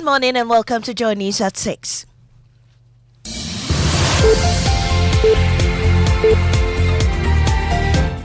morning and welcome to Joy News at 6.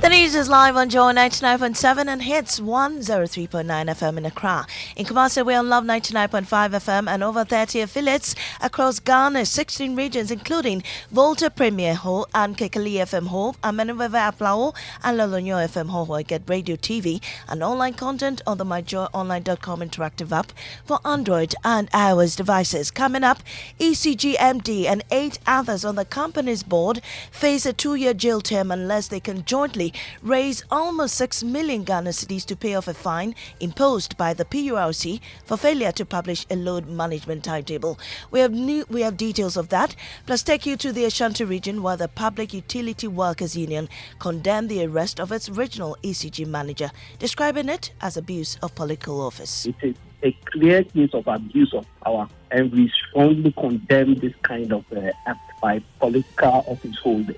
The news is live on Joy 99.7 and hits 103.9 FM in Accra. In Kumasi, we're on Love 99.5 FM and over 30 affiliates across Ghana's 16 regions, including Volta Premier Ho and Kekali FM Ho, Amenoveva Aplao and Lolonyo FM Ho. I get radio, TV, and online content on the myjoyonline.com interactive app for Android and iOS devices. Coming up, ECGMD and 8 others on the company's board face a 2-year jail term unless they can jointly raise almost 6 million Ghana cedis to pay off a fine imposed by the PURC for failure to publish a load management timetable. We have details of that, plus take you to the Ashanti region where the Public Utility Workers Union condemned the arrest of its regional ECG manager, describing it as abuse of political office. It is a clear case of abuse of power, and we strongly condemn this kind of act by political office holders.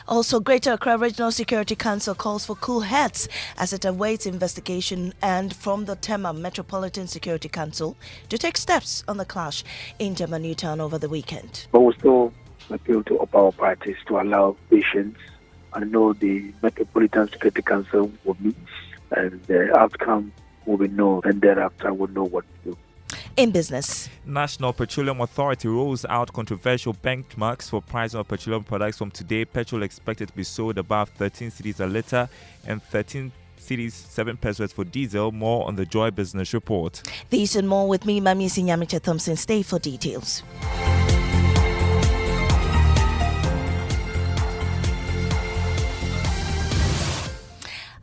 Also, Greater Accra Regional Security Council calls for cool heads as it awaits investigation and from the Tema Metropolitan Security Council to take steps on the clash in Tema Newtown over the weekend. But we still appeal to all power parties to allow patience. I know the Metropolitan Security Council will meet and the outcome will be known, and thereafter we'll know what to do. In business, National Petroleum Authority rolls out controversial benchmarks for pricing of petroleum products. From today, petrol expected to be sold above 13 cedis a litre and 13 cedis 7 pesos for diesel. More on the Joy Business Report. These and more with me, Mami Sinyamicha Thompson. Stay for details.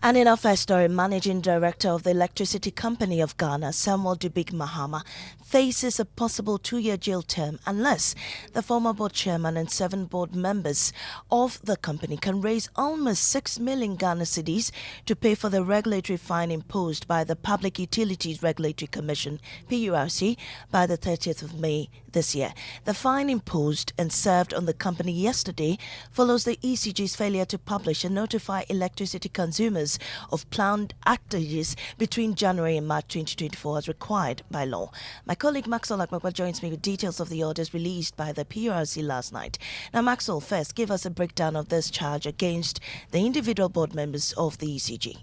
And in our first story, Managing Director of the Electricity Company of Ghana, Samuel Dubik Mahama, faces a possible 2-year jail term unless the former board chairman and 7 board members of the company can raise almost 6 million Ghana cedis to pay for the regulatory fine imposed by the Public Utilities Regulatory Commission, PURC, by the 30th of May this year. The fine imposed and served on the company yesterday follows the ECG's failure to publish and notify electricity consumers of planned outages between January and March 2024 as required by law. My colleague Maxwell Akbakwa joins me with details of the orders released by the PURC last night. Now, Maxwell, first, give us a breakdown of this charge against the individual board members of the ECG.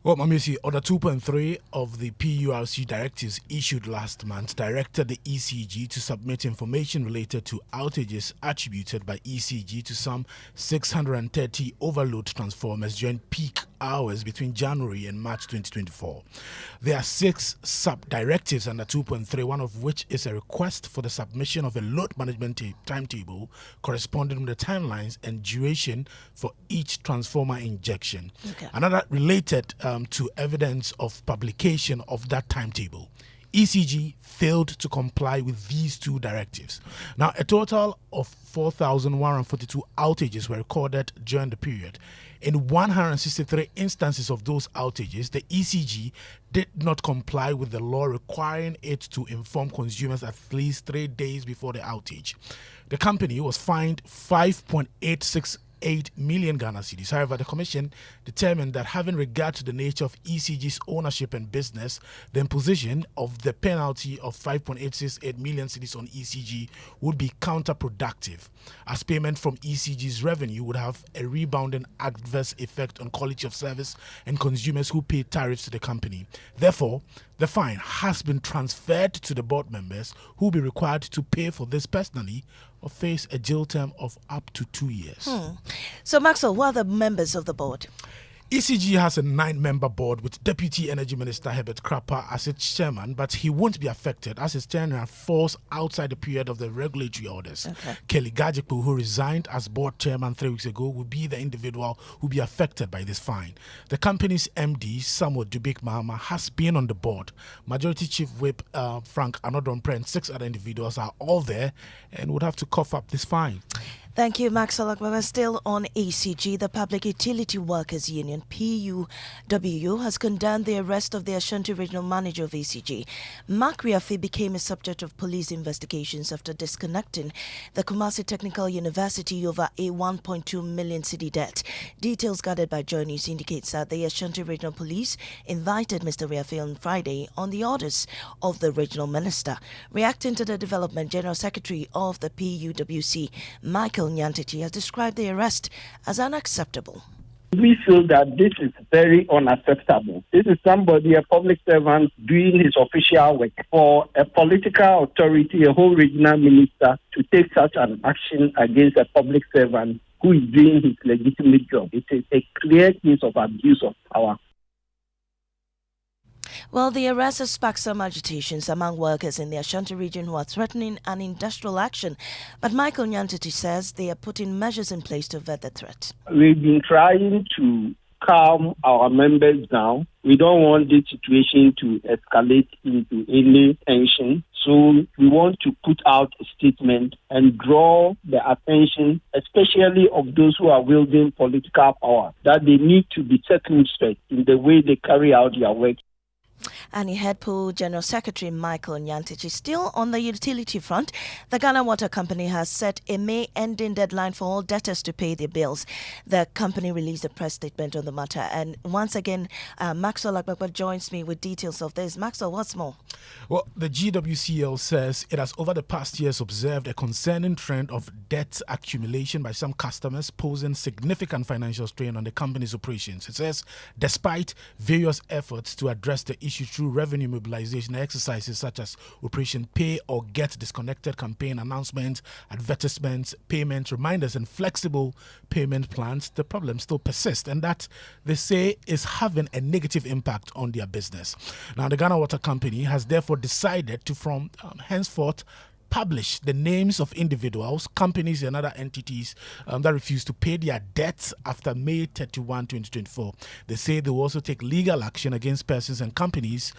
Well, Mamisi, Order 2.3 of the PURC directives issued last month directed the ECG to submit information related to outages attributed by ECG to some 630 overload transformers during peak hours between January and March 2024. There are 6 sub-directives under 2.3, one of which is a request for the submission of a load management timetable corresponding with the timelines and duration for each transformer injection. Okay. Another related to evidence of publication of that timetable. ECG failed to comply with these 2 directives. Now, a total of 4,142 outages were recorded during the period. In 163 instances of those outages, the ECG did not comply with the law requiring it to inform consumers at least 3 days before the outage. The company was fined 5.868 million Ghana cedis. However, the Commission determined that having regard to the nature of ECG's ownership and business, the imposition of the penalty of 5.868 million cedis on ECG would be counterproductive, as payment from ECG's revenue would have a rebounding adverse effect on quality of service and consumers who pay tariffs to the company. Therefore, the fine has been transferred to the board members, who will be required to pay for this personally or face a jail term of up to 2 years. So, Maxwell, who are the members of the board? ECG has a 9-member board with Deputy Energy Minister Herbert Krapper as its chairman, but he won't be affected as his tenure falls outside the period of the regulatory orders. Okay. Kelly Gajipu, who resigned as board chairman 3 weeks ago, will be the individual who will be affected by this fine. The company's MD, Samuel Dubik Mahama, has been on the board. Majority Chief Whip Frank Anodompre and 6 other individuals are all there and would have to cough up this fine. Thank you, Maxwell. We're still on ACG. The Public Utility Workers Union, PUWU, has condemned the arrest of the Ashanti Regional Manager of ACG. Mark Riafi became a subject of police investigations after disconnecting the Kumasi Technical University over a 1.2 million cedi debt. Details gathered by Joy News indicates that the Ashanti Regional Police invited Mr. Riafi on Friday on the orders of the Regional Minister. Reacting to the development, General Secretary of the PUWC, Michael Nyantichi, has described the arrest as unacceptable. We feel that this is very unacceptable. This is somebody, a public servant, doing his official work. For a political authority, a whole regional minister, to take such an action against a public servant who is doing his legitimate job, it is a clear case of abuse of power. Well, the arrest has sparked some agitations among workers in the Ashanti region who are threatening an industrial action. But Michael Nyantichi says they are putting measures in place to avert the threat. We've been trying to calm our members down. We don't want this situation to escalate into any tension. So we want to put out a statement and draw the attention, especially of those who are wielding political power, that they need to be circumspect in the way they carry out their work. And HEDPO General Secretary Michael Nyantichi. Still on the utility front, the Ghana Water Company has set a May ending deadline for all debtors to pay their bills. The company released a press statement on the matter. And once again, Maxwell Agbagba joins me with details of this. Maxwell, what's more? Well, the GWCL says it has over the past years observed a concerning trend of debt accumulation by some customers, posing significant financial strain on the company's operations. It says despite various efforts to address the issue through revenue mobilization exercises such as Operation Pay or Get Disconnected campaign announcements, advertisements, payment reminders, and flexible payment plans, the problem still persists, and that they say is having a negative impact on their business. Now, the Ghana Water Company has therefore decided to, from henceforth, publish the names of individuals, companies, and other entities that refuse to pay their debts after May 31, 2024. They say they will also take legal action against persons and companies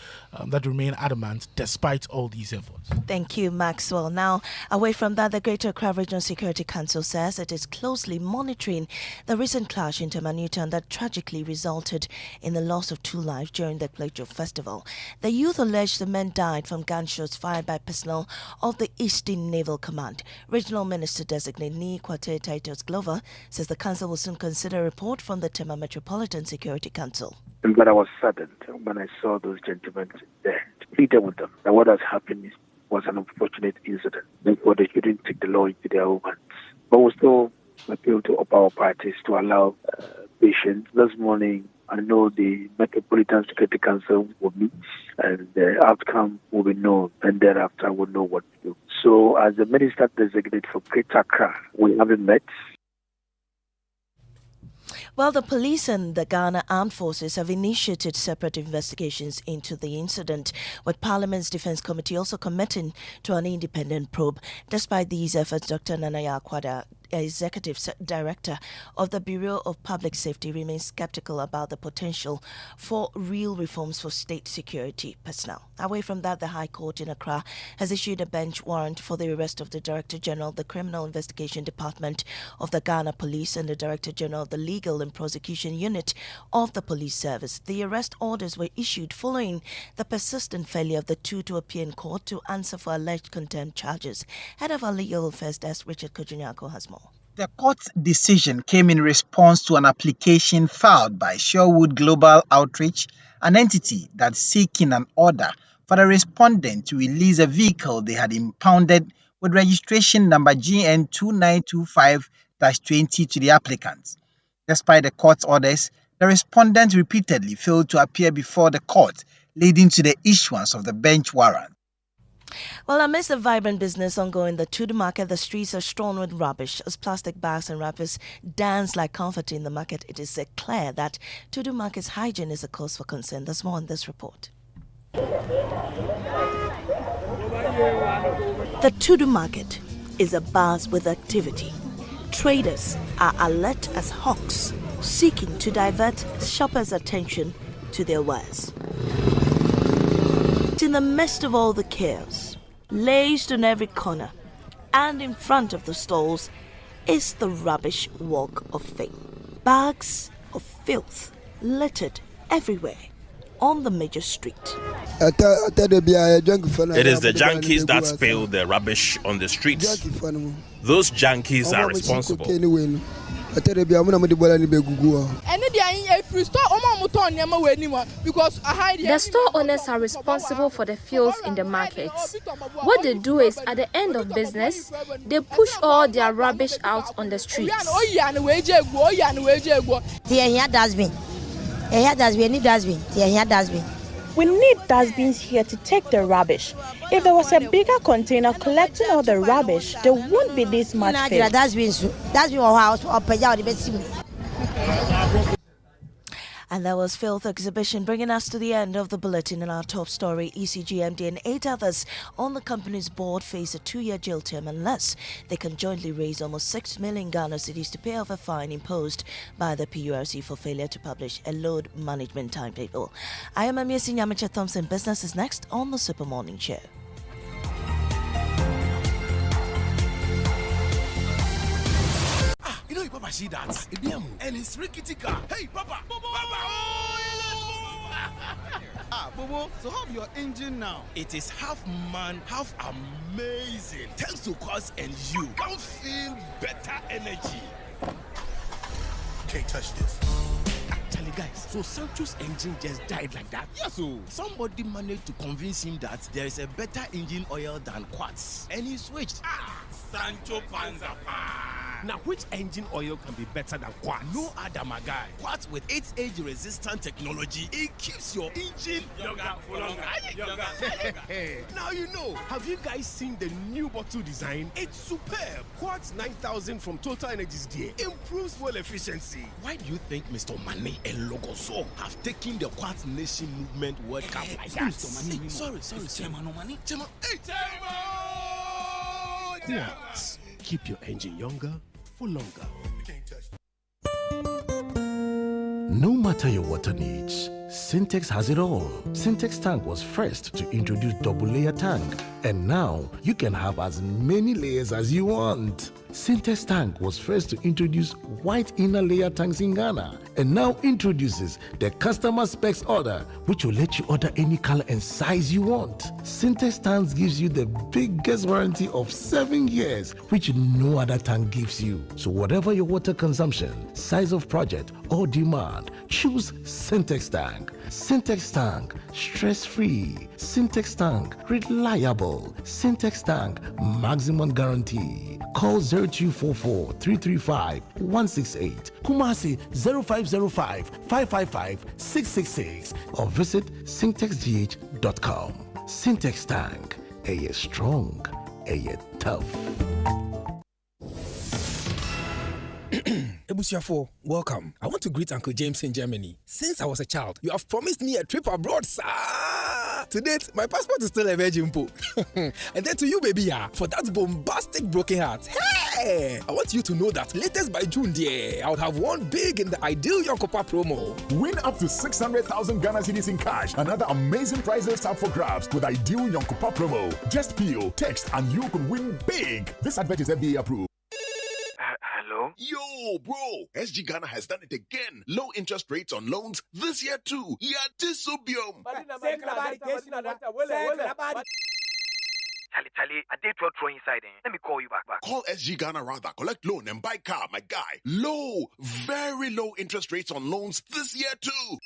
that remain adamant despite all these efforts. Thank you, Maxwell. Now, away from that, the Greater Accra Regional Security Council says it is closely monitoring the recent clash in Tamanutan that tragically resulted in the loss of 2 lives during the Plateau Festival. The youth alleged the men died from gunshots fired by personnel of the Eastern Naval Command. Regional Minister-designate Ni Kwate Titus Glover says the council will soon consider a report from the Tema Metropolitan Security Council. But I was saddened when I saw those gentlemen there. Pleaded with them that what has happened was an unfortunate incident. Therefore, they shouldn't take the law into their own hands. But we still appeal to all parties to allow patience. This morning, I know the Metropolitan Security Council will meet and the outcome will be known, and thereafter we'll know what to do. So, as the Minister designated for Greater Accra, we haven't met. Well, the police and the Ghana Armed Forces have initiated separate investigations into the incident, with Parliament's Defence Committee also committing to an independent probe. Despite these efforts, Dr. NHIA Kwada, Executive Director of the Bureau of Public Safety, remains skeptical about the potential for real reforms for state security personnel. Away from that, the High Court in Accra has issued a bench warrant for the arrest of the Director General of the Criminal Investigation Department of the Ghana Police and the Director General of the Legal and Prosecution Unit of the Police Service. The arrest orders were issued following the persistent failure of the two to appear in court to answer for alleged contempt charges. Head of our Legal Affairs Desk, Richard Kojunyako, has more. The court's decision came in response to an application filed by Sherwood Global Outreach, an entity that's seeking an order for the respondent to release a vehicle they had impounded with registration number GN 2925-20 to the applicant. Despite the court's orders, the respondent repeatedly failed to appear before the court, leading to the issuance of the bench warrant. Well, amidst the vibrant business ongoing, the Tudu market, the streets are strewn with rubbish. As plastic bags and wrappers dance like confetti in the market, it is clear that Tudu market's hygiene is a cause for concern. There's more in this report. The Tudu market is abuzz with activity. Traders are alert as hawks, seeking to divert shoppers' attention to their wares. In the midst of all the chaos, laced on every corner and in front of the stalls, is the rubbish walk of fame. Bags of filth littered everywhere on the major street. It is the junkies that spill the rubbish on the streets. Those junkies are responsible. The store owners are responsible for the filth in the market. What they do is, at the end of business, they push all their rubbish out on the streets. We need dustbins here to take the rubbish. If there was a bigger container collecting all the rubbish, there won't be this much filth. And that was Filth Exhibition, bringing us to the end of the bulletin. In our top story, ECG MD and 8 others on the company's board face a 2-year jail term unless they can jointly raise almost 6 million Ghana cedis to pay off a fine imposed by the PURC for failure to publish a load management timetable. I am Amia Sinyamacha Thompson. Business is next on the Super Morning Show. You know, your Papa see that? And it's rickety car. Hey, Papa! Bobo, so how your engine now? It is half man, half amazing. Thanks to Quartz and you can feel better energy. Can't touch this. Actually, guys, so Sancho's engine just died like that? Yes, so somebody managed to convince him that there is a better engine oil than Quartz, and he switched. Sancho Panzapa. Now, which engine oil can be better than Quartz? No other, my guy. Quartz with its age-resistant technology, it keeps your engine younger for longer. Now you know. Have you guys seen the new bottle design? It's superb. Quartz 9000 from Total Energies there improves fuel efficiency. Why do you think Mr. Mane and Logoso have taken the Quartz Nation Movement World Cup like that? Sorry, Chairman Omani. Chairman. Hey, Chairman! Quartz. Keep your engine younger for longer. No matter your water needs, Syntex has it all. Syntex tank was first to introduce double layer tank, and now you can have as many layers as you want. Syntex tank was first to introduce white inner layer tanks in Ghana, and now introduces the customer specs order, which will let you order any color and size you want. Syntex tanks gives you the biggest warranty of 7 years, which no other tank gives you. So whatever your water consumption, size of project, or demand, choose Syntex tank. Syntex tank, stress-free. Syntex tank, reliable. Syntex tank, maximum guarantee. Call 0244 335 168, Kumasi 0505 555 666, or visit syntexgh.com. Syntex tank, a strong, a tough. Ebusiafo, welcome. I want to greet Uncle James in Germany. Since I was a child, you have promised me a trip abroad, sir. To date, my passport is still a virgin po. And then to you, baby, for that bombastic broken heart. Hey, I want you to know that latest by June, dear, I would have won big in the Ideal Yonkopa promo. Win up to 600,000 Ghana cedis in cash. Another amazing prizes up for grabs with Ideal Yonkopa promo. Just peel, text, and you could win big. This advert is FDA approved. Hello? Yo, bro! SG Ghana has done it again. Low interest rates on loans this year too. Yatisubium. Charlie, I did throw inside. Let me call you back. Call SG Ghana rather. Collect loan and buy car, my guy. Low, very low interest rates on loans this year too.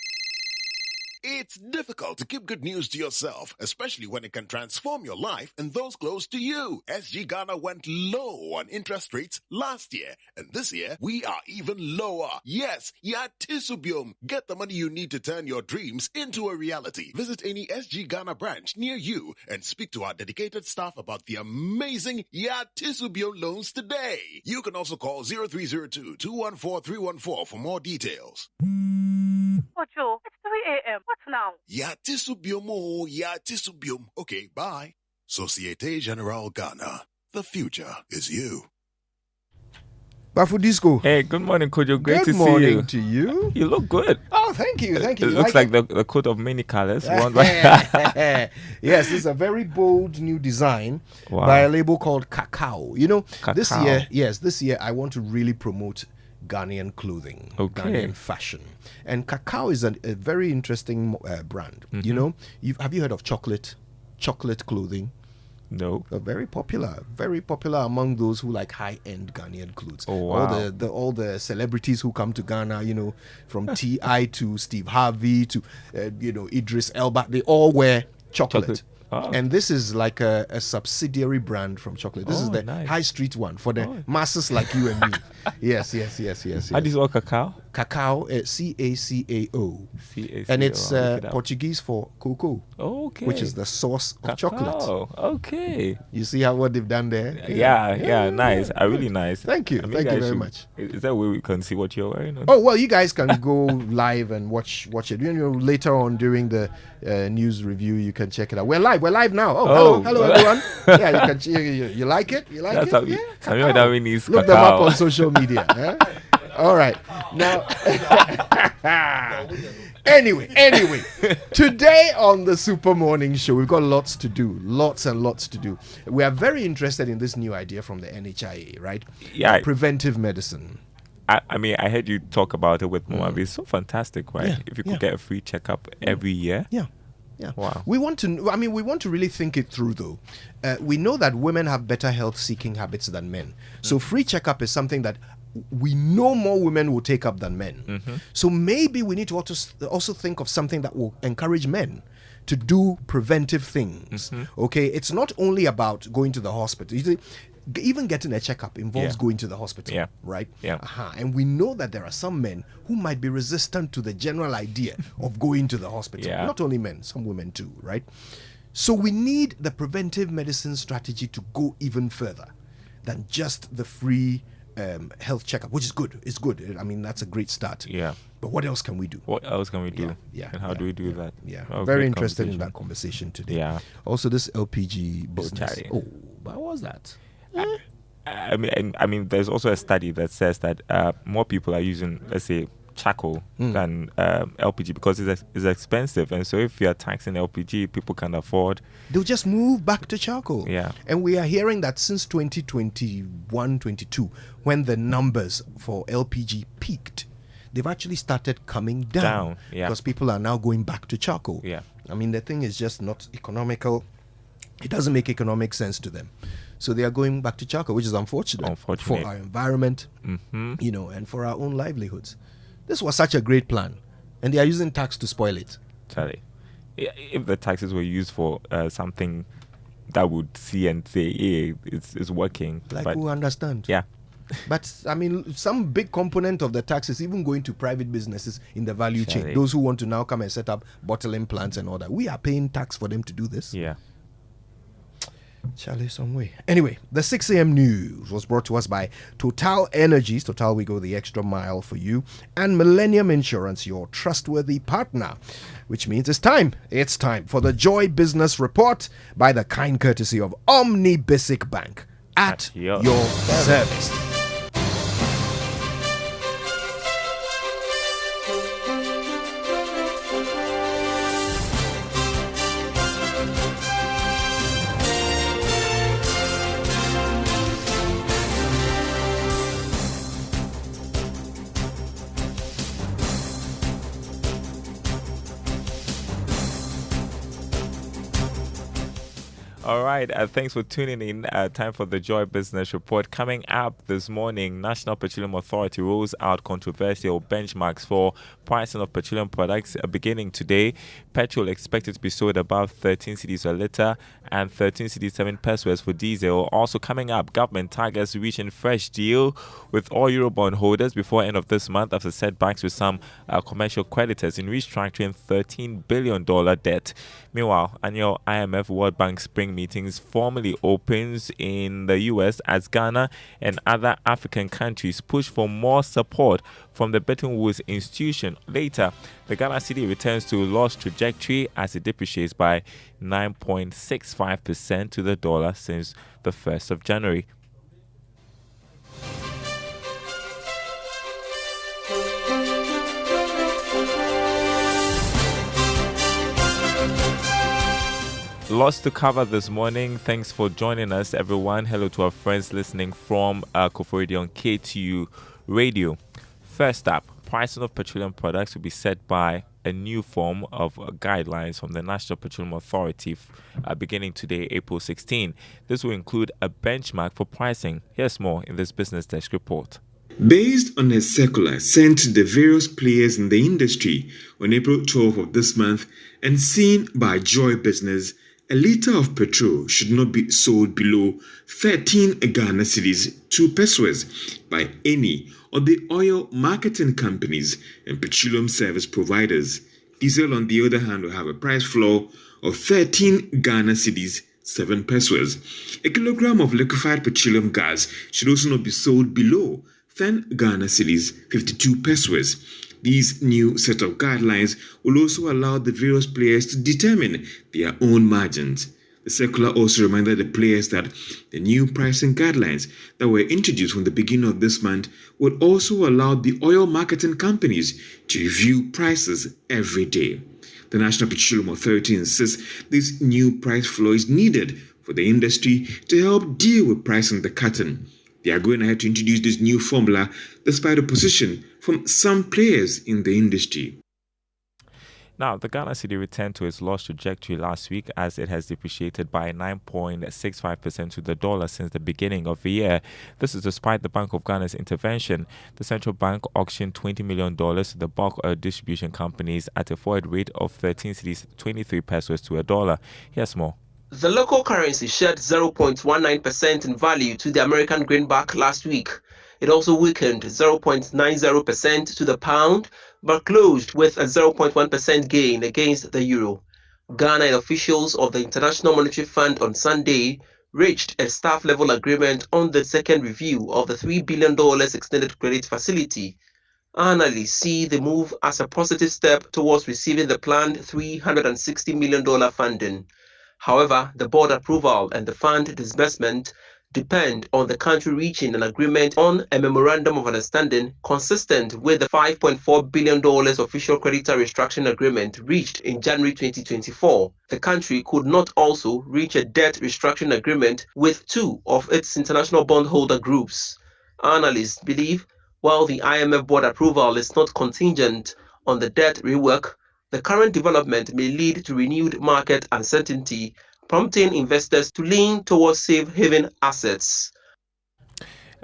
It's difficult to keep good news to yourself, especially when it can transform your life and those close to you. SG Ghana went low on interest rates last year, and this year we are even lower. Yes, Yatisubium. Get the money you need to turn your dreams into a reality. Visit any SG Ghana branch near you and speak to our dedicated staff about the amazing Yatisubium loans today. You can also call 0302-214-314 for more details. Ocho, it's 3 a.m. What now? Yatisubium. Okay, bye. Societe Generale Ghana. The future is you. Bafu Disco. Hey, good morning, Kojo. Great Good to see you. Good morning to you. You look good. Oh, thank you. Thank you. It looks like the coat of many colors. Yes, this is a very bold new design by a label called Cacao. You know, this year I want to really promote Ghanaian clothing, Ghanaian fashion. And Cacao is a very interesting brand. You know, have you heard of chocolate clothing? No. Very popular among those who like high-end Ghanaian clothes. Oh, wow. All the celebrities who come to Ghana, you know, from T.I. to Steve Harvey to Idris Elba, they all wear chocolate. Oh. And this is like a subsidiary brand from chocolate. This is the high street one for the masses like you and me. Yes. How do you spell cacao? Cacao, C-A-C-A-O. And it's Portuguese for cocoa. Okay. Which is the source of chocolate. Oh, okay. You see what they've done there? Yeah, nice. Really nice. Thank you. Thank you very much. Is that where we can see what you're wearing? Oh, well, you guys can go live and watch it. You know, later on during the news review, you can check it out. We're live now. Hello everyone. Yeah, you like it? You like it? Look them up on social media. All right. Now, anyway, today on the Super Morning Show, we've got lots and lots to do. We are very interested in this new idea from the NHIA, right? Yeah. Preventive medicine. I mean, I heard you talk about it with Mama. It's so fantastic, right? If you could get a free checkup every year. Yeah. Wow. We want to really think it through, though. We know that women have better health-seeking habits than men. So free checkup is something that we know more women will take up than men. So maybe we need to also think of something that will encourage men to do preventive things. Okay, it's not only about going to the hospital. Even getting a checkup involves going to the hospital, right? Yeah. And we know that there are some men who might be resistant to the general idea of going to the hospital. Not only men, some women too, right? So we need the preventive medicine strategy to go even further than just the free health checkup, which is good. It's good. I mean, that's a great start. Yeah. But what else can we do? What else can we do? Yeah. And how do we do that? Yeah. Very interested in that conversation today. Yeah. Also, this LPG business. Oh, what was that? I mean, there's also a study that says that more people are using, let's say, charcoal than LPG because it's expensive, and so if you are taxing LPG, people can afford. They'll just move back to charcoal. Yeah. And we are hearing that since 2021-22, when the numbers for LPG peaked, they've actually started coming down. Because people are now going back to charcoal. Yeah. I mean, the thing is just not economical. It doesn't make economic sense to them. So they are going back to charcoal, which is unfortunate for our environment, and for our own livelihoods. This was such a great plan, and they are using tax to spoil it. Charlie, if the taxes were used for something that would see and say, hey, it's working. Who understand? Yeah. But, I mean, some big component of the tax is even going to private businesses in the value chain. Those who want to now come and set up bottling plants and all that. We are paying tax for them to do this. Yeah. Charlie, some way. Anyway, the 6 a.m. news was brought to us by Total Energies. Total, we go the extra mile for you. And Millennium Insurance, your trustworthy partner. Which means it's time for the Joy Business Report by the kind courtesy of Omni Basic Bank at your service. All right, thanks for tuning in. Time for the Joy Business Report. Coming up this morning, National Petroleum Authority rolls out controversial benchmarks for pricing of petroleum products. Beginning today, petrol expected to be sold above 13 cedis a litre and 13 cedis 7 pesos for diesel. Also coming up, government targets reaching fresh deal with all Eurobond holders before end of this month after setbacks with some commercial creditors in restructuring $13 billion debt. Meanwhile, annual IMF World Bank spring meetings formally opens in the US as Ghana and other African countries push for more support from the Bretton Woods institution. Later, the Ghana cedi returns to loss trajectory as it depreciates by 9.65% to the dollar since the 1st of January. Lots to cover this morning. Thanks for joining us, everyone. Hello to our friends listening from Koforidie on KTU Radio. First up, pricing of petroleum products will be set by a new form of guidelines from the National Petroleum Authority beginning today, April 16. This will include a benchmark for pricing. Here's more in this Business Desk report. Based on a circular sent to the various players in the industry on April 12 of this month and seen by Joy Business, a litre of petrol should not be sold below 13 Ghana cedis 2 pesos by any of the oil marketing companies and petroleum service providers. Diesel, on the other hand, will have a price floor of 13 Ghana cedis 7 pesos. A kilogram of liquefied petroleum gas should also not be sold below 10 Ghana cedis 52 pesos. These new set of guidelines will also allow the various players to determine their own margins. The circular also reminded the players that the new pricing guidelines that were introduced from the beginning of this month would also allow the oil marketing companies to review prices every day. The National Petroleum Authority insists this new price floor is needed for the industry to help deal with pricing the cotton. They are going ahead to introduce this new formula despite opposition from some players in the industry. Now, the Ghana cedi returned to its loss trajectory last week as it has depreciated by 9.65% to the dollar since the beginning of the year. This is despite the Bank of Ghana's intervention. The central bank auctioned $20 million to the bulk oil distribution companies at a forward rate of 13 cedis 23 pesos to a dollar. Here's more. The local currency shed 0.19% in value to the American greenback last week. It also weakened 0.90% to the pound, but closed with a 0.1% gain against the euro. Ghana and officials of the International Monetary Fund on Sunday reached a staff-level agreement on the second review of the $3 billion extended credit facility. Analysts see the move as a positive step towards receiving the planned $360 million funding. However, the board approval and the fund disbursement depend on the country reaching an agreement on a memorandum of understanding consistent with the $5.4 billion official creditor restructuring agreement reached in January 2024. The country could not also reach a debt restructuring agreement with two of its international bondholder groups. Analysts believe while the IMF board approval is not contingent on the debt rework, the current development may lead to renewed market uncertainty, prompting investors to lean towards safe haven assets.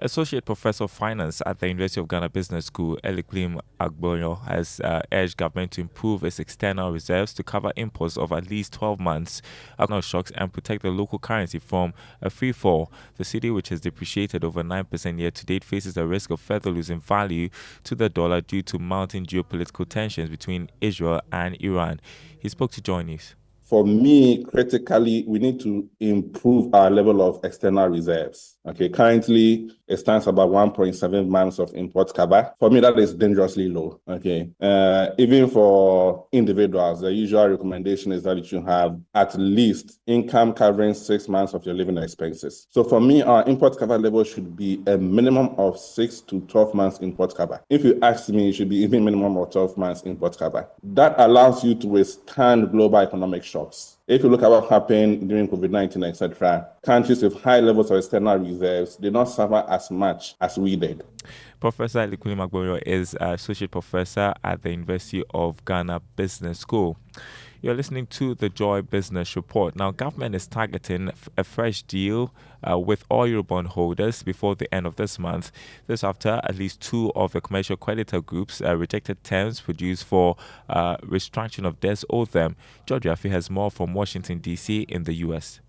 Associate Professor of Finance at the University of Ghana Business School, Eliklim Agboyo, has urged government to improve its external reserves to cover imports of at least 12 months of shocks and protect the local currency from a free fall. The cedi, which has depreciated over 9% year to date, faces the risk of further losing value to the dollar due to mounting geopolitical tensions between Israel and Iran. He spoke to Joy News. For me, critically, we need to improve our level of external reserves. Okay, currently it stands about 1.7 months of import cover. For me, that is dangerously low. Okay, even for individuals, the usual recommendation is that you should have at least income covering 6 months of your living expenses. So for me, our import cover level should be a minimum of 6 to 12 months import cover. If you ask me, it should be even minimum of 12 months import cover. That allows you to withstand global economic shocks. If you look at what happened during COVID-19, etc., countries with high levels of external reserves did not suffer as much as we did. Professor Eliklim Agboyo is Associate Professor at the University of Ghana Business School. You're listening to the Joy Business Report. Now, government is targeting a fresh deal with oil Eurobond holders before the end of this month. This after at least two of the commercial creditor groups rejected terms produced for restructuring of debts owed them. George Yafi has more from Washington, D.C. in the U.S.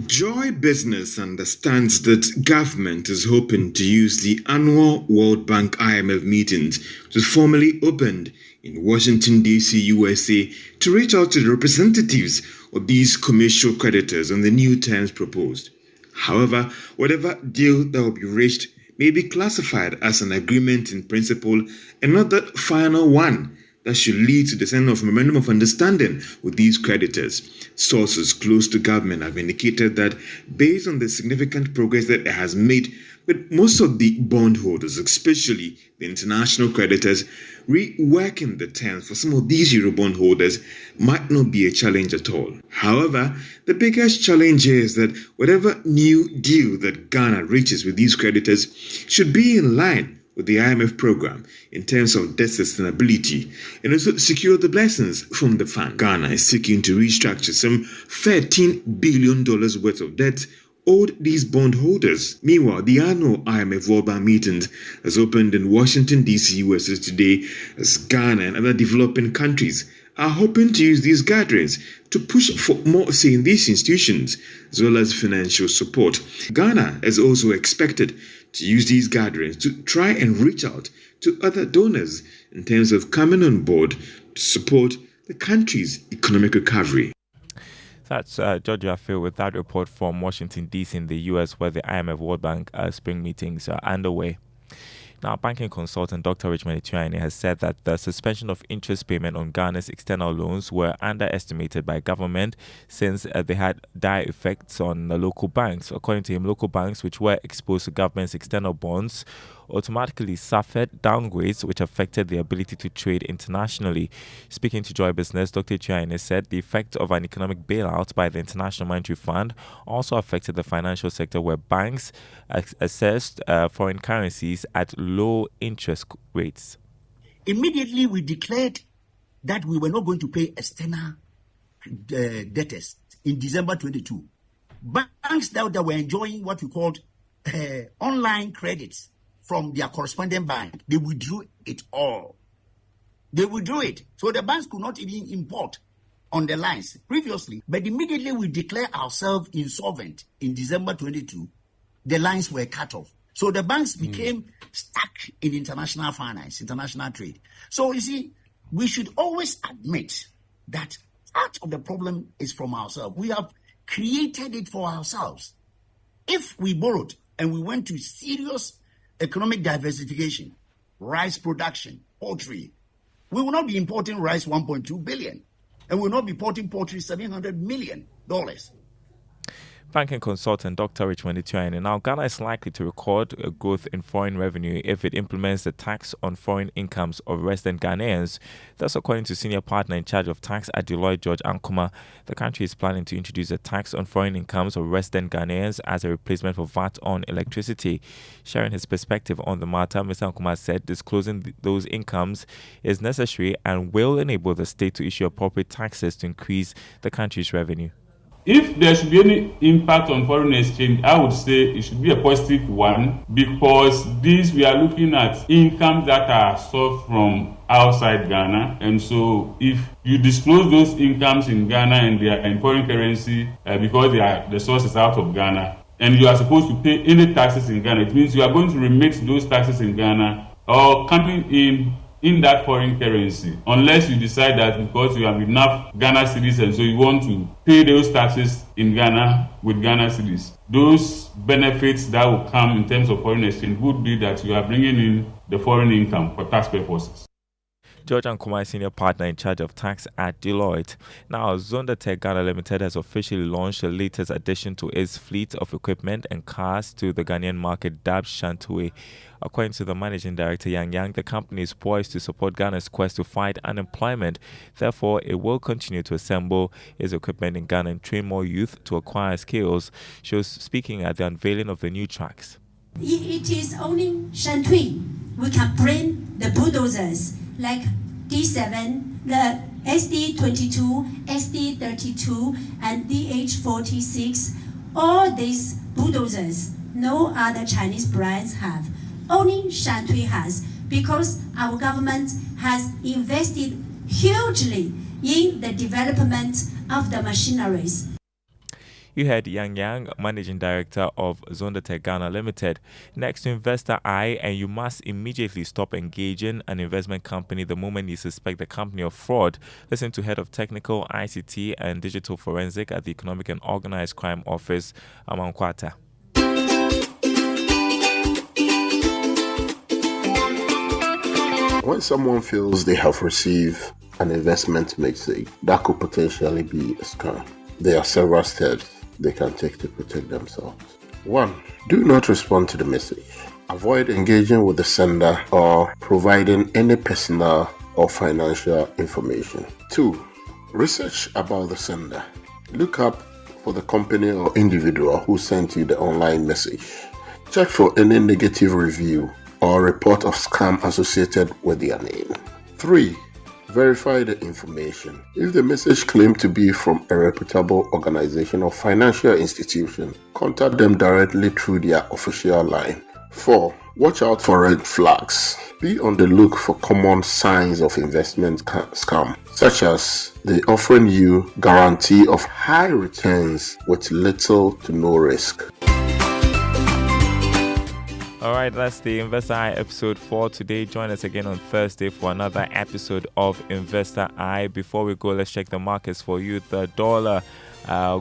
Joy Business understands that government is hoping to use the annual World Bank IMF meetings, which was formally opened in Washington, D.C., USA, to reach out to the representatives of these commercial creditors on the new terms proposed. However, whatever deal that will be reached may be classified as an agreement in principle and not the final one that should lead to the signing of a memorandum of understanding with these creditors. Sources close to government have indicated that based on the significant progress that it has made with most of the bondholders, especially the international creditors, reworking the terms for some of these Euro bondholders might not be a challenge at all. However, the biggest challenge is that whatever new deal that Ghana reaches with these creditors should be in line with the IMF program in terms of debt sustainability and also secure the blessings from the fund. Ghana is seeking to restructure some $13 billion worth of debt owed these bondholders. Meanwhile, the annual IMF World Bank meetings has opened in Washington, D.C., USA today as Ghana and other developing countries are hoping to use these gatherings to push for more say in these institutions as well as financial support. Ghana is also expected to use these gatherings to try and reach out to other donors in terms of coming on board to support the country's economic recovery. That's George Afil with that report from Washington, D.C. in the U.S., where the IMF World Bank spring meetings are underway. Now, banking consultant Dr. Richmond Etuaine has said that the suspension of interest payment on Ghana's external loans were underestimated by government since they had dire effects on the local banks. According to him, local banks which were exposed to government's external bonds automatically suffered downgrades which affected their ability to trade internationally. Speaking to Joy Business, Dr. Etuaine said the effect of an economic bailout by the International Monetary Fund also affected the financial sector, where banks assessed foreign currencies at low interest rates. Immediately we declared that we were not going to pay external debtors in December 22. Banks that were enjoying what we called online credits from their correspondent bank, they withdrew it all. They withdrew it. So the banks could not even import on the lines previously. But immediately we declared ourselves insolvent in December 22, the lines were cut off. So the banks became stuck in international finance, international trade. So you see, we should always admit that part of the problem is from ourselves. We have created it for ourselves. If we borrowed and we went to serious economic diversification, rice production, poultry, we will not be importing rice 1.2 billion, and we will not be importing poultry $700 million. Banking consultant Dr. Richmond Etuaine. Now, Ghana is likely to record a growth in foreign revenue if it implements the tax on foreign incomes of resident Ghanaians. That's according to senior partner in charge of tax at Deloitte, George Ankuma. The country is planning to introduce a tax on foreign incomes of resident Ghanaians as a replacement for VAT on electricity. Sharing his perspective on the matter, Mr. Ankuma said disclosing those incomes is necessary and will enable the state to issue appropriate taxes to increase the country's revenue. If there should be any impact on foreign exchange, I would say it should be a positive one, because we are looking at incomes that are sourced from outside Ghana. And so if you disclose those incomes in Ghana and they are in foreign currency because the source is out of Ghana, and you are supposed to pay any taxes in Ghana, it means you are going to remit those taxes in Ghana or coming in that foreign currency, unless you decide that because you have enough Ghana cedis and so you want to pay those taxes in Ghana with Ghana cedis. Those benefits that will come in terms of foreign exchange would be that you are bringing in the foreign income for tax purposes. George Ankuma, senior partner in charge of tax at Deloitte. Now, Zonda Tech Ghana Limited has officially launched the latest addition to its fleet of equipment and cars to the Ghanaian market, dubbed Shantue. According to the managing director, Yang, the company is poised to support Ghana's quest to fight unemployment. Therefore, it will continue to assemble its equipment in Ghana and train more youth to acquire skills. She was speaking at the unveiling of the new trucks. It is only Shantue we can bring the bulldozers like D7, the SD22, SD32, and DH46. All these bulldozers no other Chinese brands have. Only Shantue has, because our government has invested hugely in the development of the machineries. You heard Yang, managing director of Zonda Tech Ghana Limited. Next to investor eye, and you must immediately stop engaging an investment company the moment you suspect the company of fraud. Listen to head of technical, ICT, and digital forensic at the Economic and Organized Crime Office, Amankwata. When someone feels they have received an investment message, that could potentially be a scam. There are several steps they can take to protect themselves. 1. Do not respond to the message. Avoid engaging with the sender or providing any personal or financial information. 2. Research about the sender. Look up for the company or individual who sent you the online message. Check for any negative review or report of scam associated with their name. 3. Verify the information. If the message claimed to be from a reputable organization or financial institution, contact them directly through their official line. 4. Watch out for red flags. Be on the look for common signs of investment scam, such as they offering you guarantee of high returns with little to no risk. All right, that's the Investor Eye episode for today. Join us again on Thursday for another episode of Investor Eye. Before we go, let's check the markets for you. The dollar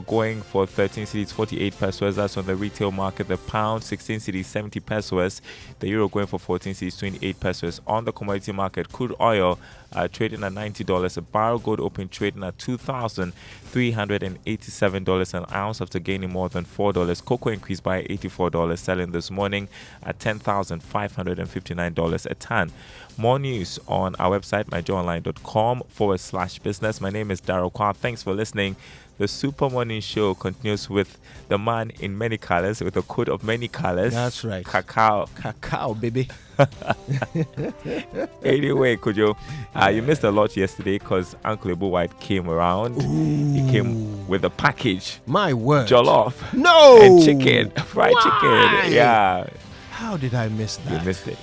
going for 13 cedis 48 pesos. That's on the retail market. The pound 16 cedis 70 pesos. The euro going for 14 cedis 28 pesos. On the commodity market, crude oil trading at $90 a barrel. Gold open trading at $2,387 an ounce after gaining more than $4. Cocoa increased by $84, selling this morning at $10,559 a ton. More news on our website, myjoyonline.com/business. My name is Daryl Kwar. Thanks for listening. The Super Morning Show continues with the man in many colors, with a coat of many colors. That's right. Cacao. Cacao, baby. Anyway, Kojo, you missed a lot yesterday because Uncle Ebu White came around. Ooh. He came with a package. My word. Jollof. No. And chicken. Fried chicken. Yeah. How did I miss that? You missed it.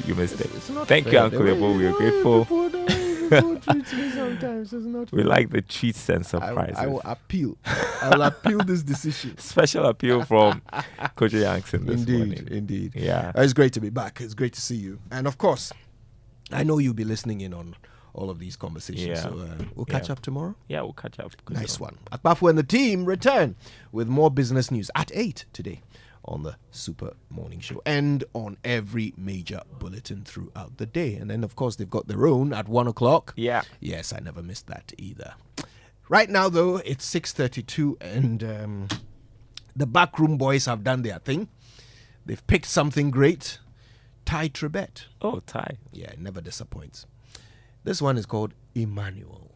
You missed it. It's not Thank fair. you, Uncle Ebu. We are grateful. People treat me sometimes. It's not We fair. like the treats and surprises. I will appeal. I will appeal this decision. Special appeal from Kojo Yankson this morning. Indeed. Yeah. It's great to be back. It's great to see you. And of course, I know you'll be listening in on all of these conversations. Yeah. So we'll catch up tomorrow. Yeah, we'll catch up. Nice one. Akpafu and the team return with more business news at 8 today on the Super Morning Show and on every major bulletin throughout the day. And then, of course, they've got their own at 1 o'clock. Yeah. Yes, I never missed that either. Right now, though, it's 6:32 and the backroom boys have done their thing. They've picked something great. Ty Trebet. Oh, Ty. Yeah, it never disappoints. This one is called Emmanuel.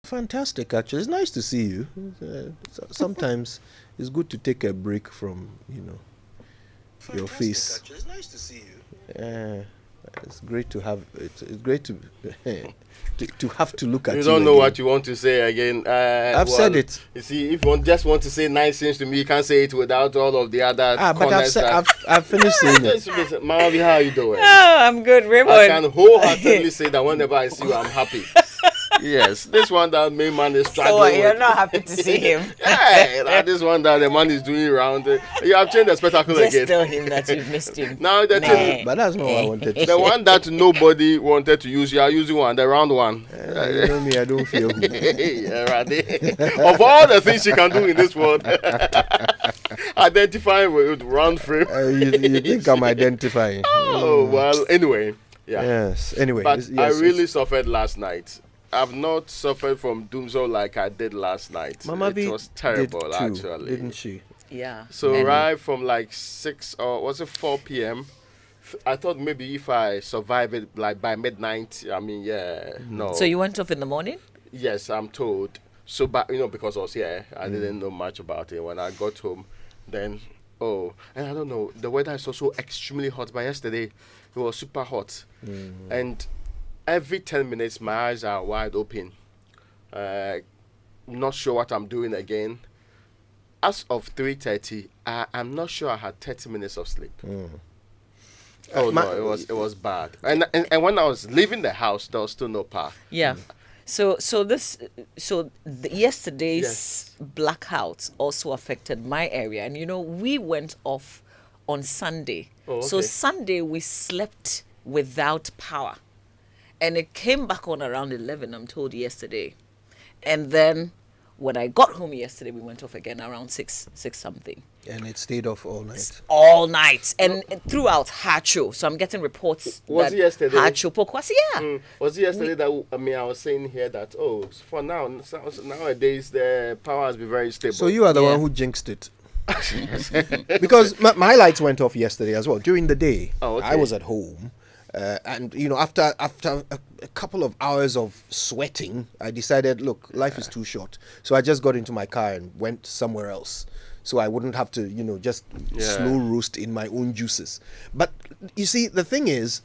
Fantastic, actually. It's nice to see you. Sometimes it's good to take a break from, your face. Actually. It's nice to see you. Yeah, it's great to have. It's great to to have to look at you. You don't know again. What you want to say again. I've said it. You see, if you just want to say nice things to me, you can't say it without all of the other. But I've finished saying it. Mama, how are you doing? Oh, I'm good, Raymond. I can wholeheartedly say that whenever I see you, I'm happy. Yes, this one that main man is struggling. So you're not happy to see him? Yeah, this one that the man is doing around. You have changed the spectacle Just again. tell him that you've missed him. Now the thing, but that's not what I wanted to the one that nobody wanted to use, you are using one, the round one. You know me, I don't feel who. Yeah, right. Of all the things you can do in this world, identifying with round frame. You think I'm identifying? Oh well. Anyway, yeah. Yes. Anyway, but I really suffered last night. I've not suffered from doomsday like I did last night. Mama it was terrible, did too, actually. Didn't she? Yeah. So right from like 6 or was it 4 p.m. I thought maybe if I survive it like by midnight, I mean, no. So you went off in the morning? Yes, I'm told. So, but because I was here, I didn't know much about it. When I got home, then and I don't know. The weather is also extremely hot. But yesterday, it was super hot, and every 10 minutes, my eyes are wide open. Not sure what I'm doing again. As of 3:30, I'm not sure I had 30 minutes of sleep. Oh no, it was bad. And when I was leaving the house, there was still no power. Yeah. So yesterday's blackout also affected my area, and we went off on Sunday. Oh, okay. So Sunday we slept without power. And it came back on around 11, I'm told, yesterday. And then when I got home yesterday, we went off again around 6 something. And it stayed off all night. All night. And throughout Hacho. So I'm getting reports. Was it yesterday? Hacho Pokwasi, yeah. Was it yesterday that, I was saying here that, for nowadays, the power has been very stable. So you are the one who jinxed it. Because my lights went off yesterday as well. During the day, I was at home. And after a couple of hours of sweating, I decided, look, life is too short. So I just got into my car and went somewhere else, so I wouldn't have to, just slow roast in my own juices. But you see, the thing is,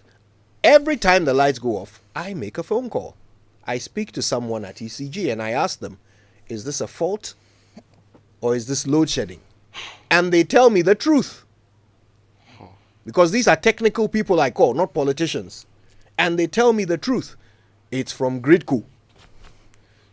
every time the lights go off, I make a phone call. I speak to someone at ECG and I ask them, is this a fault or is this load shedding? And they tell me the truth. Because these are technical people I call, not politicians. And they tell me the truth. It's from Gridco.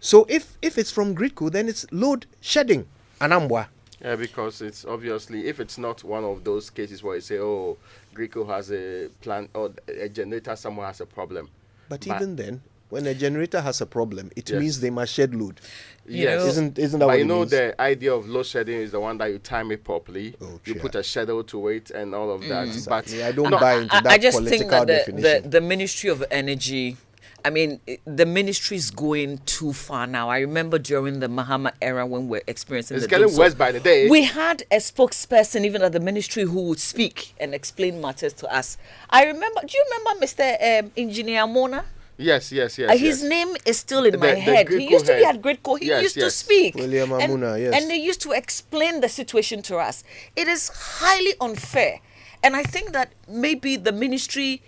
So if it's from Gridco, then it's load shedding. Anambwa. Yeah, because it's obviously, if it's not one of those cases where you say, Gridco has a plant or a generator, someone has a problem. But even then, when a generator has a problem, it means they must shed load. Yes. Isn't that what it means? The idea of load shedding is the one that you time it properly. You put a schedule to it and all of that. But I don't buy into that. I just political think that definition. the Ministry of Energy, the ministry is going too far now. I remember during the Mahama era when we're experiencing it's getting worse by the day. We had a spokesperson even at the ministry who would speak and explain matters to us. I remember. Do you remember Mr. Engineer Mona? Yes. His name is still in my head. He used to be at Gridco. He used to speak. William Amuna, yes. And they used to explain the situation to us. It is highly unfair. And I think that maybe the ministry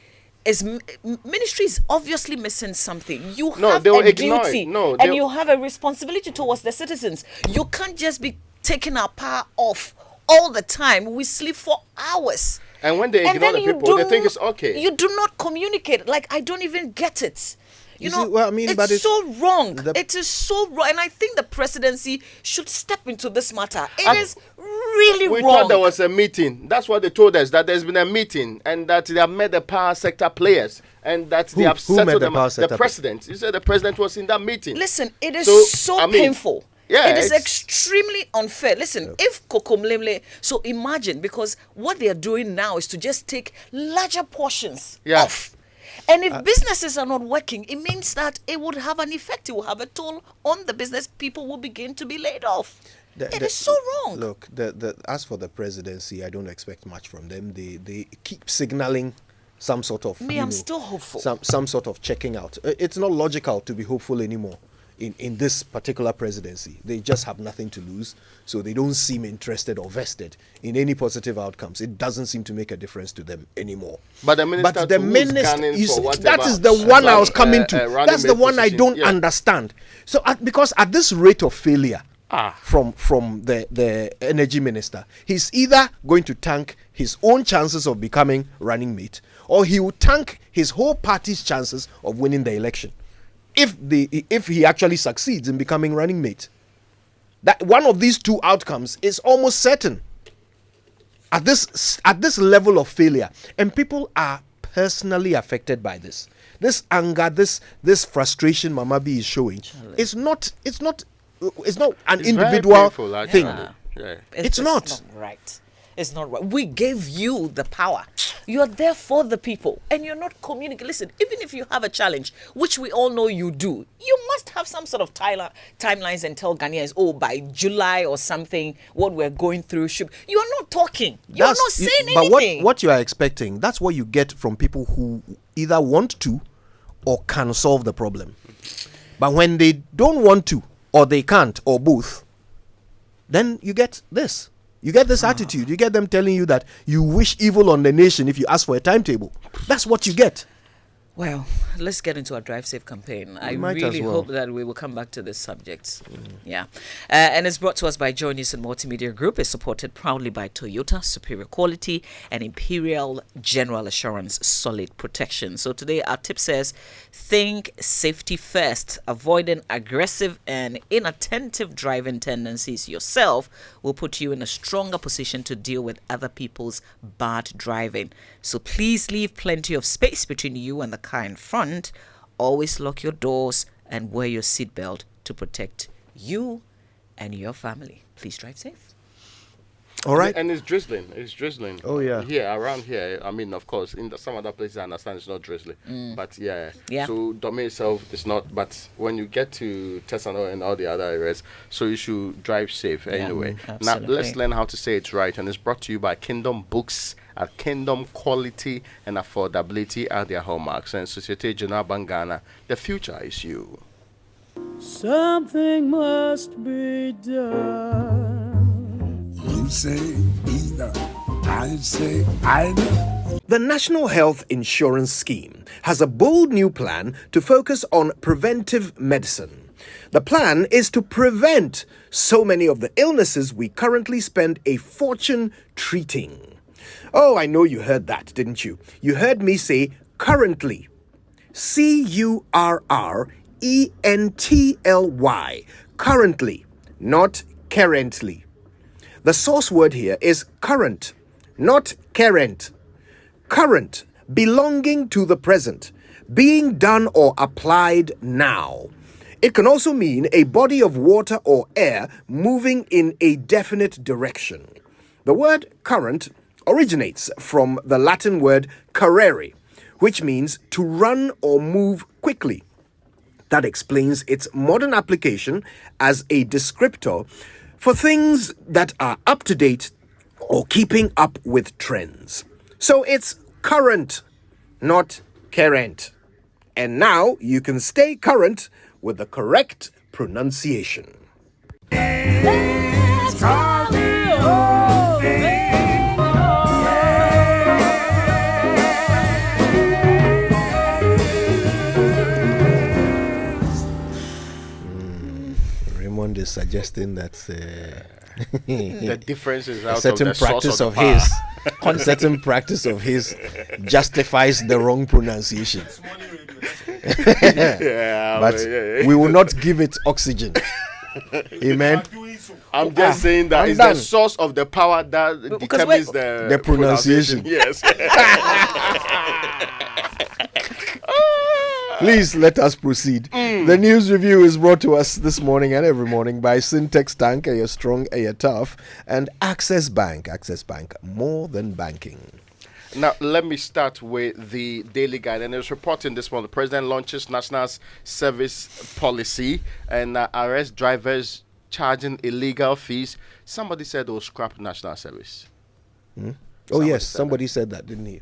is obviously missing something. You have a duty and you have a responsibility towards the citizens. You can't just be taking our power off all the time. We sleep for hours. And when they ignore the people, they think it's okay. You do not communicate. Like, I don't even get it. It's so wrong. It is so wrong. And I think the presidency should step into this matter. It is really wrong. We thought there was a meeting. That's what they told us, that there's been a meeting and that they have met the power sector players and that they have settled them. The president. You said the president was in that meeting. Listen, it is so painful. Yeah, it is extremely unfair. Listen, if Kokomlemle, so imagine, because what they are doing now is to just take larger portions off. And if businesses are not working, it means that it would have an effect. It will have a toll on the business. People will begin to be laid off. It is so wrong. Look, as for the presidency, I don't expect much from them. They keep signaling some sort of... I'm still hopeful. Some sort of checking out. It's not logical to be hopeful anymore. in this particular presidency. They just have nothing to lose, so they don't seem interested or vested in any positive outcomes. It doesn't seem to make a difference to them anymore. But the minister, that is the one I was coming to. That's the one I don't understand. So because at this rate of failure from the energy minister, he's either going to tank his own chances of becoming running mate, or he will tank his whole party's chances of winning the election. If he actually succeeds in becoming running mate, that one of these two outcomes is almost certain at this level of failure, and people are personally affected by this anger, this frustration Mama B is showing. It's not an individual thing. It's not right. It's not right. We gave you the power. You're there for the people, and you're not communicating. Listen, even if you have a challenge, which we all know you do, you must have some sort of timelines and tell Ghanaians, by July or something, what we're going through. You are not talking. You're not saying anything. But what you are expecting, that's what you get from people who either want to or can solve the problem. But when they don't want to, or they can't, or both, then you get this. You get this attitude. You get them telling you that you wish evil on the nation if you ask for a timetable. That's what you get. Well, let's get into our Drive Safe campaign. I really hope that we will come back to this subject. Yeah. And it's brought to us by Joy News and Multimedia Group. It's supported proudly by Toyota, superior quality, and Imperial General Assurance, solid protection. So today our tip says, think safety first. Avoiding aggressive and inattentive driving tendencies yourself will put you in a stronger position to deal with other people's bad driving. So please leave plenty of space between you and the car in front. Always lock your doors and wear your seatbelt to protect you and your family. Please drive safe. All right. And it's drizzling. It's drizzling. Oh, yeah. Here, around here. I mean, of course, in some other places, I understand it's not drizzling. But yeah. So Domain itself is not. But when you get to Tesano and all the other areas, so you should drive safe anyway. Now, let's learn how to say it right. And it's brought to you by Kingdom Books. At Kingdom, quality and affordability are their hallmarks. And Societe Generale Bangana, the future is you. Something must be done. You say either, I say either. The National Health Insurance Scheme has a bold new plan to focus on preventive medicine. The plan is to prevent so many of the illnesses we currently spend a fortune treating. Oh, I know you heard that, didn't you? You heard me say currently. CURRENTLY. Currently, not currently. The source word here is current, not current. Current, belonging to the present, being done or applied now. It can also mean a body of water or air moving in a definite direction. The word current originates from the Latin word currere, which means to run or move quickly. That explains its modern application as a descriptor for things that are up to date or keeping up with trends. So it's current, not current. And now you can stay current with the correct pronunciation. Raymond is suggesting that the difference is out a certain of the practice source of his. A certain practice of his justifies the wrong pronunciation. But we will not give it oxygen. Amen. I'm just saying that it's the source of the power that determines the pronunciation. Yes. Please let us proceed. The news review is brought to us this morning and every morning by Syntex Tank, a strong, a tough, and Access Bank. Access Bank, more than banking. Now, let me start with the Daily Guide. And it's reporting this morning, the President launches National Service Policy and arrest drivers charging illegal fees. Somebody said they'll scrap National Service. Somebody said that, didn't he?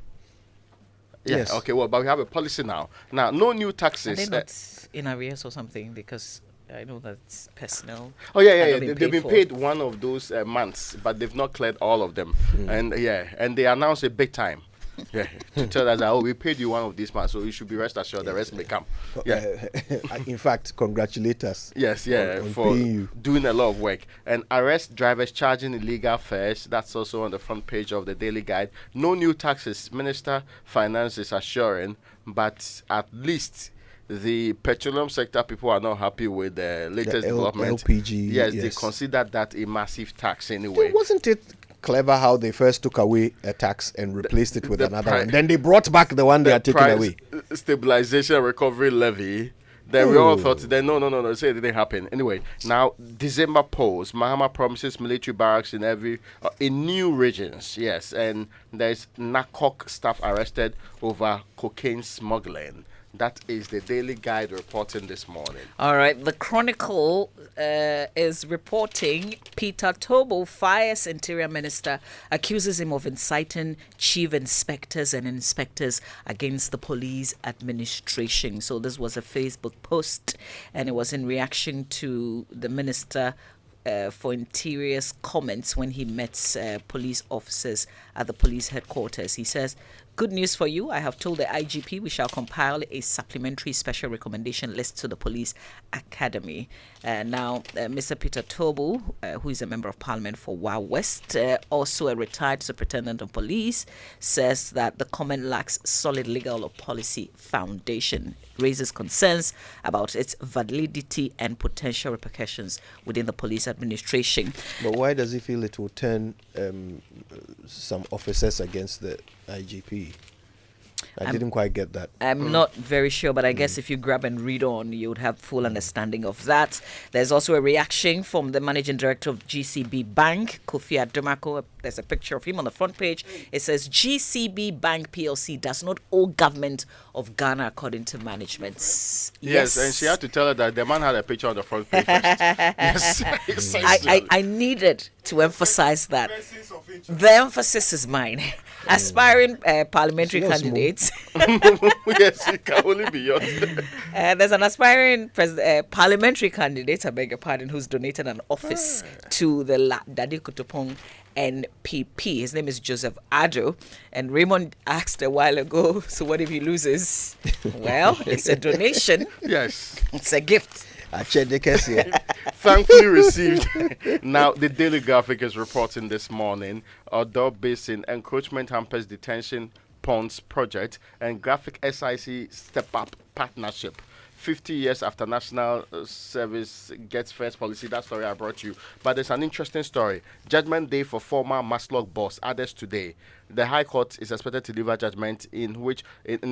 Yeah, yes. Okay, well, but we have a policy now. Now, no new taxes. Are they not in arrears or something? Because I know that's personal. Oh yeah. Have not been They've been for. paid one of those months, but they've not cleared all of them. And they announced it big time. Yeah, to tell us that we paid you one of these months, so you should be rest assured the rest may come. Yeah. In fact, congratulate us. Yes, on for paying you. doing a lot of work. And arrest drivers charging illegal fares. That's also on the front page of the Daily Guide. No new taxes, Minister Finance is assuring, but at least the petroleum sector people are not happy with the latest development. LPG. Yes, they consider that a massive tax anyway. Wasn't it clever how they first took away a tax and replaced it with another one? Then they brought back the one they had taken away. Stabilization recovery levy. Then we all thought, no, say it didn't happen. Anyway, now December polls. Mahama promises military barracks in new regions. Yes, and there's NACOC staff arrested over cocaine smuggling. That is the Daily Guide reporting this morning. All right. The Chronicle is reporting Peter Tobo fires Interior Minister, accuses him of inciting chief inspectors and inspectors against the police administration. So this was a Facebook post, and it was in reaction to the Minister for Interior's comments when he met police officers at the police headquarters. He says, "Good news for you. I have told the IGP we shall compile a supplementary special recommendation list to the police academy." Now, Mr. Peter Tobu, who is a member of parliament for Wa West, also a retired superintendent of police, says that the comment lacks solid legal or policy foundation, raises concerns about its validity and potential repercussions within the police administration. But why does he feel it will turn some officers against the IGP? I didn't quite get that. I'm not very sure, but I guess if you grab and read on, you would have full understanding of that. There's also a reaction from the managing director of GCB Bank, Kofi Adomako. There's a picture of him on the front page. It says GCB Bank PLC does not owe government of Ghana according to management. Yes, and she had to tell her that the man had a picture on the front page first. Yes, I needed to emphasize that. The emphasis is mine. Aspiring parliamentary candidates. Yes, it can only be yours. There's an aspiring parliamentary candidate, I beg your pardon, who's donated an office to the Dadi Kutupong NPP. His name is Joseph Addo. And Raymond asked a while ago, so what if he loses? Well, it's a donation. Yes. It's a gift. Thankfully received. Now, the Daily Graphic is reporting this morning, Odo Basin encroachment hampers detention ponds project and Graphic SIC step up partnership. 50 years after National Service gets first policy. That story I brought you. But there's an interesting story. Judgment day for former Maslog boss, others today. The High Court is expected to deliver judgment in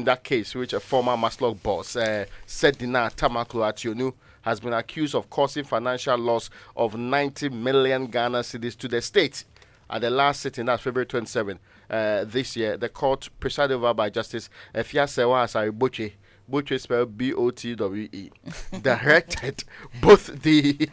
that case, which a former Maslog boss, Sedina Tamaklo Ationu, has been accused of causing financial loss of 90 million Ghana cedis to the state. At the last sitting, that's February 27 this year, the court, presided over by Justice Efiasewa Asariboche, Butwe spelled Botwe, directed both the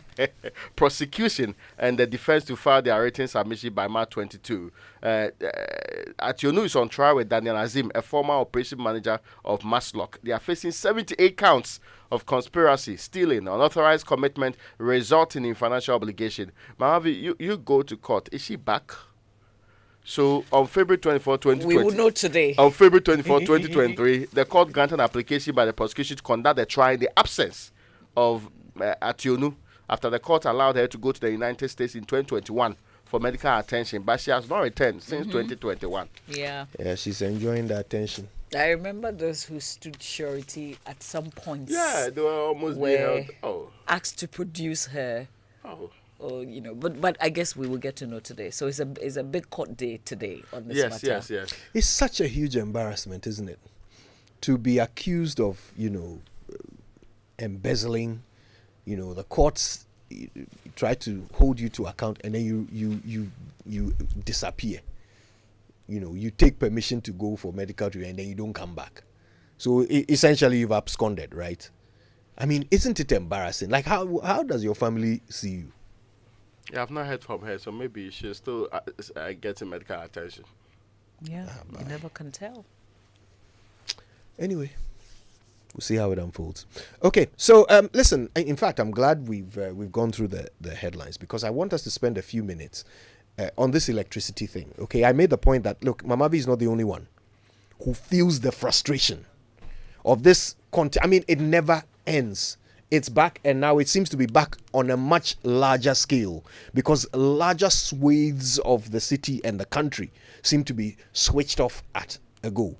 prosecution and the defense to file their written submission by March 22. Ationu is on trial with Daniel Azim, a former operation manager of Maslock. They are facing 78 counts of conspiracy, stealing, unauthorized commitment, resulting in financial obligation. Mahavi, you go to court. Is she back? So, on February 24, 2020... We will know today. On February 24, 2023, the court granted an application by the prosecution to conduct the trial in the absence of Ationu after the court allowed her to go to the United States in 2021 for medical attention, but she has not returned since 2021. Yeah, she's enjoying the attention. I remember those who stood surety at some point. Yeah, they were almost being held. Asked to produce her. Or but I guess we will get to know today. So it's a big court day today on this matter. Yes. It's such a huge embarrassment, isn't it? To be accused of, embezzling, the courts try to hold you to account, and then you disappear. You take permission to go for medical treatment, and then you don't come back. So essentially, you've absconded, right? I mean, isn't it embarrassing? Like, how does your family see you? Yeah, I've not heard from her, so maybe she's still getting medical attention. Yeah, you never can tell. Anyway, We'll see how it unfolds. Okay, so listen. In fact, I'm glad we've gone through the headlines, because I want us to spend a few minutes on this electricity thing. Okay, I made the point that, look, Mamavi is not the only one who feels the frustration of this. I mean, it never ends. It's back, and now it seems to be back on a much larger scale, because larger swathes of the city and the country seem to be switched off at a go.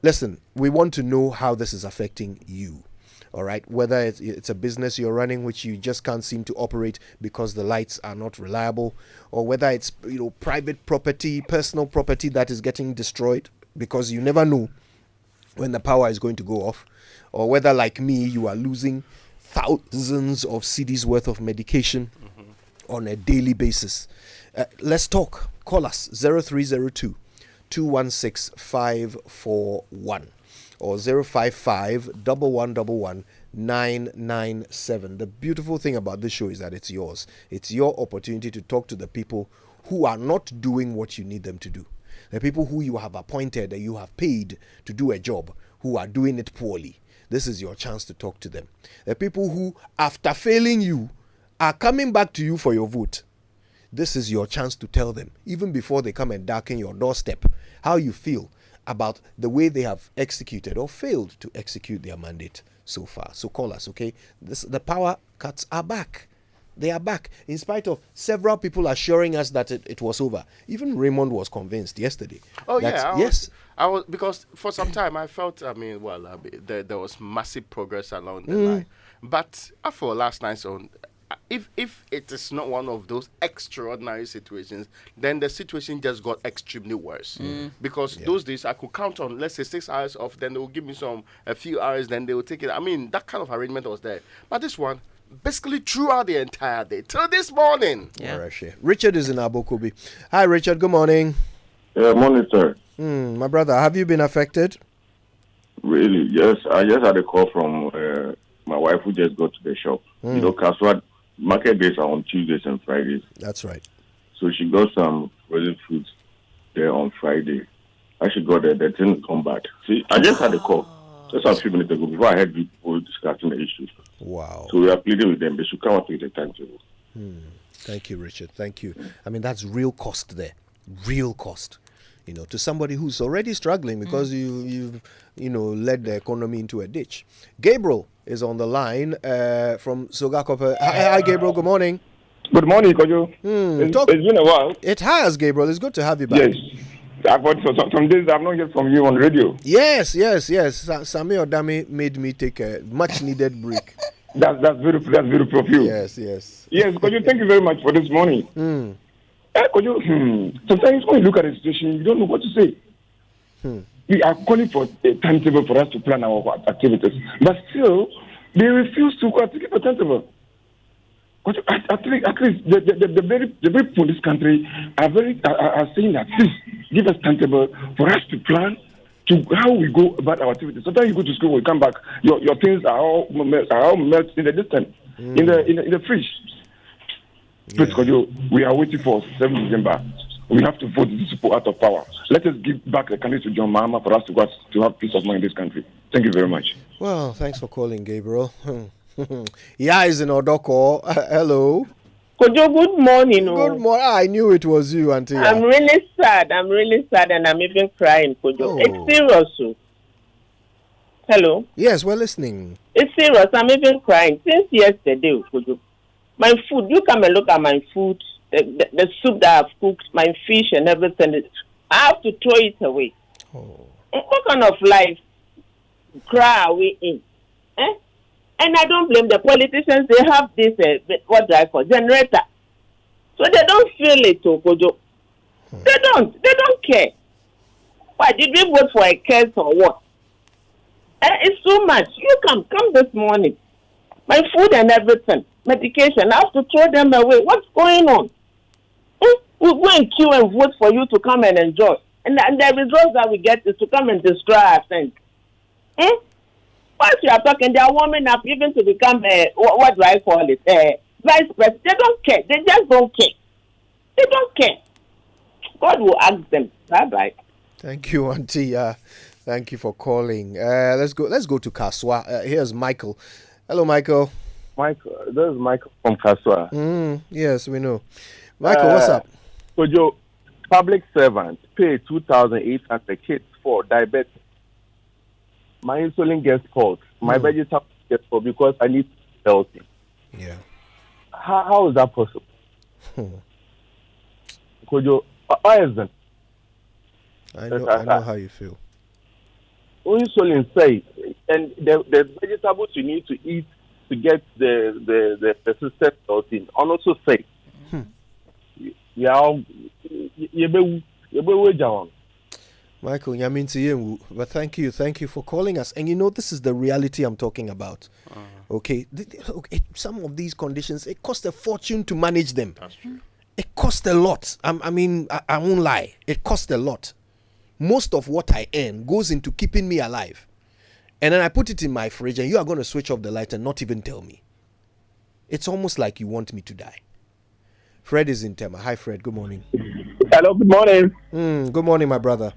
Listen, we want to know how this is affecting you. All right, whether it's a business you're running which you just can't seem to operate because the lights are not reliable, or whether it's private property, personal property that is getting destroyed because you never know when the power is going to go off, or whether, like me, you are losing thousands of cedis worth of medication on a daily basis. Let's talk. Call us 0302 216 541 or 055 1111 997. The beautiful thing about this show is that it's yours. It's your opportunity to talk to the people who are not doing what you need them to do. The people who you have appointed and you have paid to do a job, who are doing it poorly. This is your chance to talk to them. The people who, after failing you, are coming back to you for your vote. This is your chance to tell them, even before they come and darken your doorstep, how you feel about the way they have executed or failed to execute their mandate so far. So call us, okay? The power cuts are back. They are back, in spite of several people assuring us that it was over. Even Raymond was convinced yesterday. Oh, that, yeah. I was, because for some time I felt, there was massive progress along the line. But after last night's own, if it is not one of those extraordinary situations, then the situation just got extremely worse. Because those days I could count on, let's say, 6 hours off, then they will give me a few hours, then they will take it. I mean, that kind of arrangement was there. But this one, basically throughout the entire day till this morning. Yeah. Richard is in Abokobi. Hi, Richard. Good morning. Morning, sir. My brother, have you been affected? Really? Yes. I just had a call from my wife who just got to the shop. Kaswa market days are on Tuesdays and Fridays. That's right. So she got some frozen fruits there on Friday. As she got there, the thing come back. See, I just had a call just a few minutes ago before I heard people discussing the issues. Wow. So we are pleading with them. They should come up with a timetable. Thank you, Richard. Thank you. I mean, that's real cost there. Real cost. To somebody who's already struggling because you've led the economy into a ditch. Gabriel is on the line from Sogakope. Hi, Gabriel. Good morning. Good morning, Kojo. It's been a while. It has, Gabriel. It's good to have you back. Yes. I've got some days I've not heard from you on radio. Yes. Sami Odami made me take a much-needed break. That's beautiful. That's beautiful of you. Yes. Yes, Kojo, thank you very much for this morning. Kojo, sometimes when you look at the situation, you don't know what to say. We are calling for a timetable for us to plan our activities, but still, they refuse to give a timetable. At least the very people in this country are saying that please give us timetable for us to plan to how we go about our activities. Sometimes you go to school, we come back, your things are all melt in the distance, in the fridge. Please, Kojo, we are waiting for 7th December. We have to vote these people out of power. Let us give back the country to John Mahama for us to have peace of mind in this country. Thank you very much. Well, thanks for calling, Gabriel. Yeah, is in Odoko. Hello. Kojo, good morning. Good morning. I knew it was you, Auntie. I'm really sad, and I'm even crying, Kojo. It's serious. Hello? Yes, we're listening. It's serious. I'm even crying. Since yesterday, Kojo. My food, you come and look at my food, the soup that I've cooked, my fish and everything. I have to throw it away. What kind of life cry are we in? And I don't blame the politicians. They have this, what do I call, generator. So they don't feel it, Kojo. They don't care. Why, did we vote for a case or what? It's too much. You come this morning. My food and everything, medication, I have to throw them away. What's going on? We'll go and queue and vote for you to come and enjoy. And the results that we get is to come and destroy our things. Once you are talking, they are warming up even to become, what do I call it, vice president. They don't care. They just don't care. God will ask them. Bye-bye. Thank you, Auntie. Thank you for calling. Let's go to Kaswa. Here's Michael. Hello, Michael. Michael, this is Michael from Kaswa. Yes, we know. Michael, what's up? So, Joe, public servants pay 2,800 kids for diabetes. My insulin gets called. My vegetable gets called because I need healthy. Yeah. How is that possible? Kojo, why is that? I know how you feel. Insulin say, and the vegetables you need to eat to get the persistent protein, and also say, Michael, but thank you for calling us. And this is the reality I'm talking about. Okay, some of these conditions, it costs a fortune to manage them. That's true. It costs a lot. I won't lie. It costs a lot. Most of what I earn goes into keeping me alive. And then I put it in my fridge and you are going to switch off the light and not even tell me. It's almost like you want me to die. Fred is in Tema. Hi, Fred. Good morning. Hello, good morning. Good morning, my brother.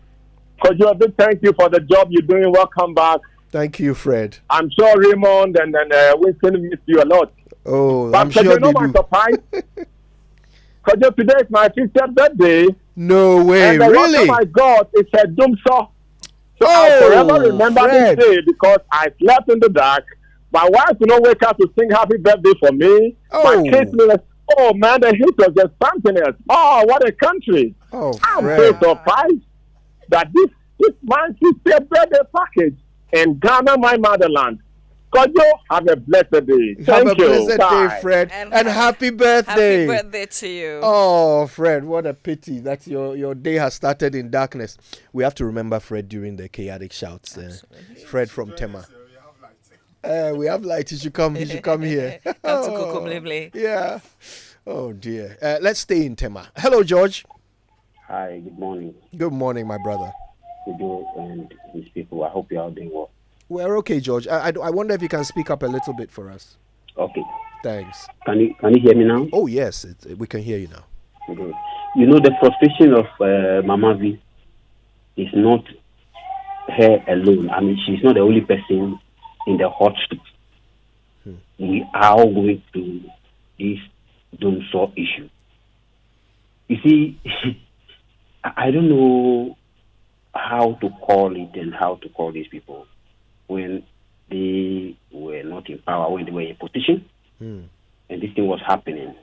Kojo, a big thank you for the job you're doing. Welcome back. Thank you, Fred. I'm sure Raymond and Winston miss you a lot. Oh, but I'm sure they do. Surprise. Kojo, today is my 50th birthday. No way, and the really? Oh my God, it's a doom so. So I'll forever remember Fred. this day because I slept in the dark. My wife did not wake up to sing happy birthday for me. My kids were, oh man, the hit was just something else. Oh, what a country. Oh, I'm Fred. so surprised that this man's 50th birthday package in Ghana, my motherland. Kojo, have a blessed day. Have a Thank you. blessed Bye. day, Fred. And happy birthday. Happy birthday to you. Oh, Fred, what a pity that your day has started in darkness. We have to remember Fred during the chaotic shouts. Fred from Tema. We have light. He should come here. Come to Kokomlebele. Yeah. Oh, dear. Let's stay in Tema. Hello, George. Hi, good morning. Good morning, my brother. Kujo and these people. I hope you are doing well. We're okay, George. I wonder if you can speak up a little bit for us. Okay. Thanks. Can you hear me now? Oh, yes. We can hear you now. Good. The frustration of Mama V is not her alone. I mean, she's not the only person in the hot seat. We are all going through this don't solve issue. You see, I don't know how to call it and how to call these people when they were not in power, when they were in position, and this thing was happening.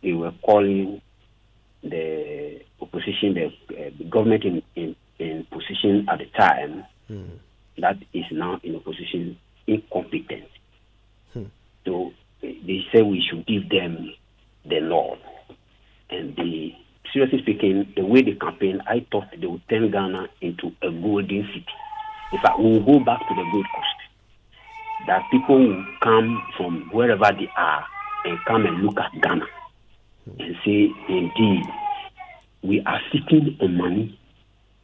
They were calling the opposition, the government in position at the time that is now in opposition incompetent. So they say we should give them the law. And seriously speaking, the way they campaign, I thought they would turn Ghana into a golden city. In fact, we will go back to the Gold Coast. That people will come from wherever they are and come and look at Ghana and say, indeed, we are sitting on money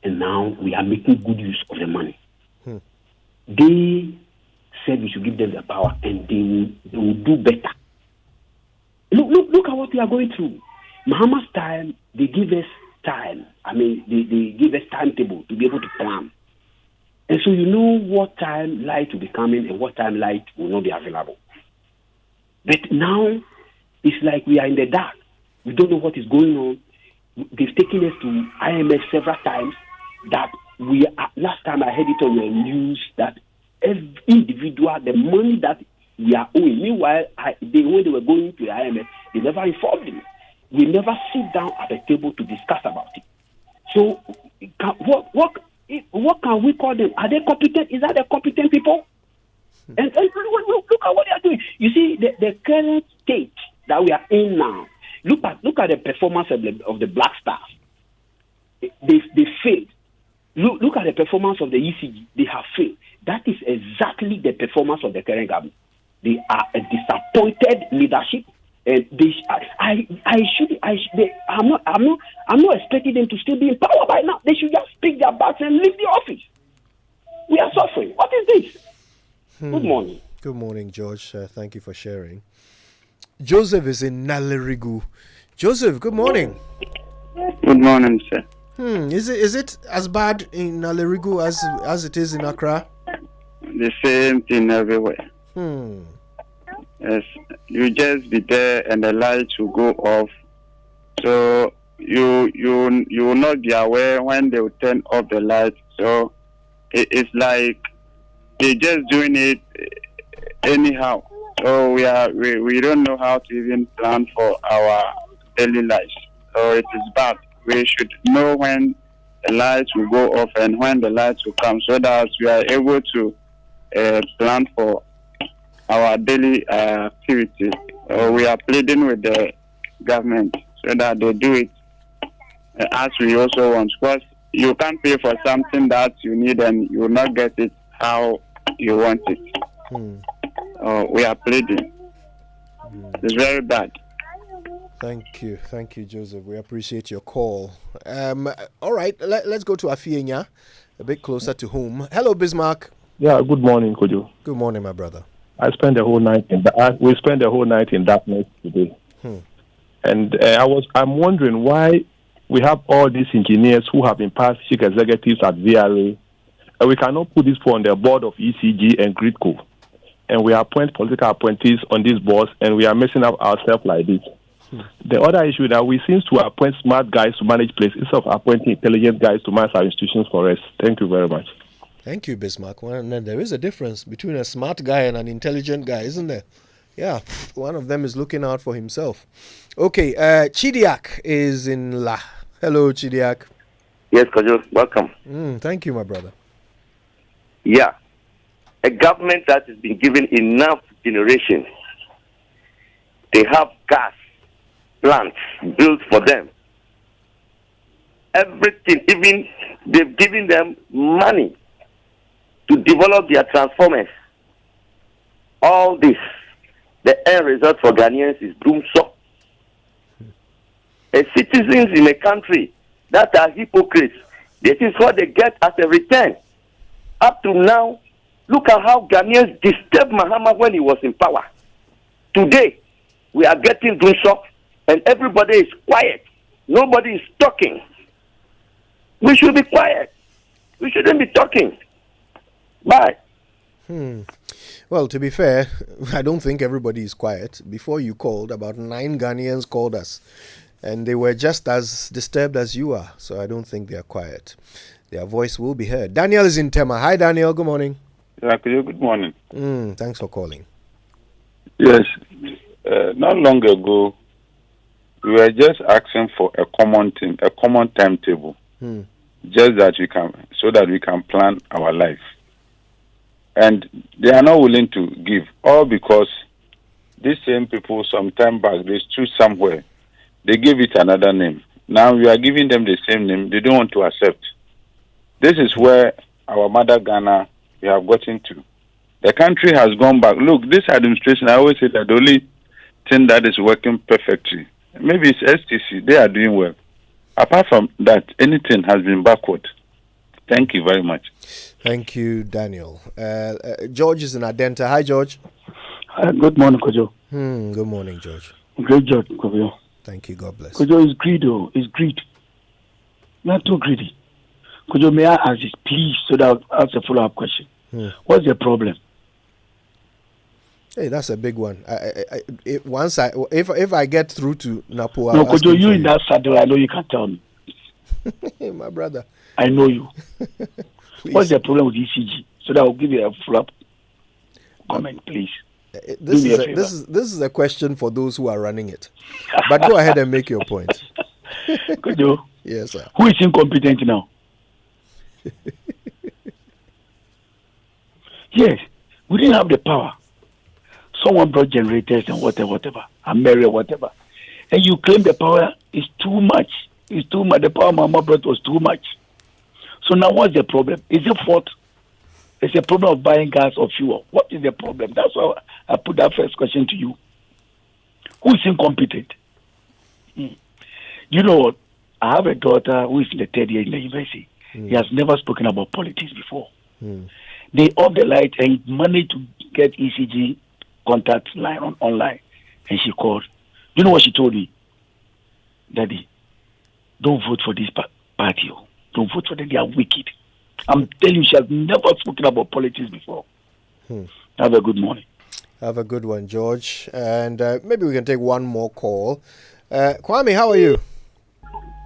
and now we are making good use of the money. They said we should give them the power and they will do better. Look at what we are going through. Mahama's time, they give us time. I mean, they give us timetable to be able to plan. And so you know what time light will be coming and what time light will not be available. But now, it's like we are in the dark. We don't know what is going on. They've taken us to IMF several times. That we are, last time I heard it on the news that every individual, the money that we are owing. Meanwhile, when they were going to the IMF, they never informed me. We never sit down at the table to discuss about it. So, what can we call them? Are they competent? Is that the competent people? And look at what they are doing. You see, the current state that we are in now. Look at the performance of the Black Stars. They failed. Look at the performance of the ECG. They have failed. That is exactly the performance of the current government. They are a disappointed leadership, and I'm not expecting them to still be in power by now. They should just pick their bags and leave the office. We are suffering. What is this? Good morning. Good morning, George. Thank you for sharing. Joseph is in Nalerigu. Joseph, good morning. Good morning, sir. Is it as bad in Alerigu as it is in Accra? The same thing everywhere. Yes, you just be there and the lights will go off. So you will not be aware when they will turn off the lights. So it's like they're just doing it anyhow. So we don't know how to even plan for our daily lives. So it is bad. We should know when the lights will go off and when the lights will come, so that we are able to plan for our daily activities. We are pleading with the government so that they do it as we also want. Because you can't pay for something that you need and you will not get it how you want it. We are pleading. It's very bad. Thank you, Joseph. We appreciate your call. All right, let's go to Afienya, a bit closer to home. Hello, Bismarck. Yeah, good morning, Kojo. Good morning, my brother. We spent the whole night in darkness today, and I'm wondering why we have all these engineers who have been past chief executives at VRA, and we cannot put this on the board of ECG and Gridco, and we appoint political appointees on these boards, and we are messing up ourselves like this. The other issue that we seem to appoint smart guys to manage places instead of appointing intelligent guys to manage our institutions for us. Thank you very much. Thank you, Bismarck. Well, there is a difference between a smart guy and an intelligent guy, isn't there? Yeah, one of them is looking out for himself. Okay, Chidiak is in La. Hello, Chidiak. Yes, Kojo, welcome. Thank you, my brother. Yeah, a government that has been given enough generation. They have gas plants built for them. Everything, even they've given them money to develop their transformers. All this, the end result for Ghanaians is doomsday. Citizens in a country that are hypocrites, this is what they get as a return. Up to now, look at how Ghanaians disturbed Mahama when he was in power. Today, we are getting doomsday and everybody is quiet. Nobody is talking. We should be quiet. We shouldn't be talking. Bye. Well, to be fair, I don't think everybody is quiet. Before you called, about 9 Ghanaians called us, and they were just as disturbed as you are. So I don't think they are quiet. Their voice will be heard. Daniel is in Tema. Hi, Daniel. Good morning. Yeah, good morning. Thanks for calling. Yes. Not long ago, we were just asking for a common thing, a common timetable, just that we can plan our life. And they are not willing to give, all because these same people some time back, they stood somewhere, they gave it another name. Now we are giving them the same name, they don't want to accept. This is where our mother Ghana, we have gotten to. The country has gone back. Look, this administration, I always say that the only thing that is working perfectly, maybe it's STC, they are doing well. Apart from that, anything has been backward. Thank you very much. Thank you, Daniel. George is in Adenta. Hi, George. Good morning, Kojo. Good morning, George. Great job, Kojo. Thank you. God bless. Kojo, it's greed, though. It's greed. Not too greedy. Kojo, may I ask this, please, so that I'll ask a follow-up question. What's the problem? Hey, that's a big one. If I get through to Napo, no, Kojo, you in that saddle, I know you can tell me. My brother. I know you. What's the problem with ECG? So that I'll give you a follow-up comment, please. This is a question for those who are running it. But go ahead and make your point. Kojo. Yes, sir. Who is incompetent now? Yes, we didn't have the power. Someone brought generators and whatever, and Mary whatever. And you claim the power is too much. It's too much. The power Mama brought was too much. So now what's the problem? Is it fault? It's a problem of buying gas or fuel. What is the problem? That's why I put that first question to you. Who is incompetent? You know what? I have a daughter who is in the 3rd year in the university. He has never spoken about politics before. They off the light and managed to get ECG contact line online. And she called. You know what she told me? Daddy, don't vote for this party. Don't vote for them. They are wicked. I'm telling you, she has never spoken about politics before. Have a good morning. Have a good one, George. And maybe we can take one more call. Kwame, how are you?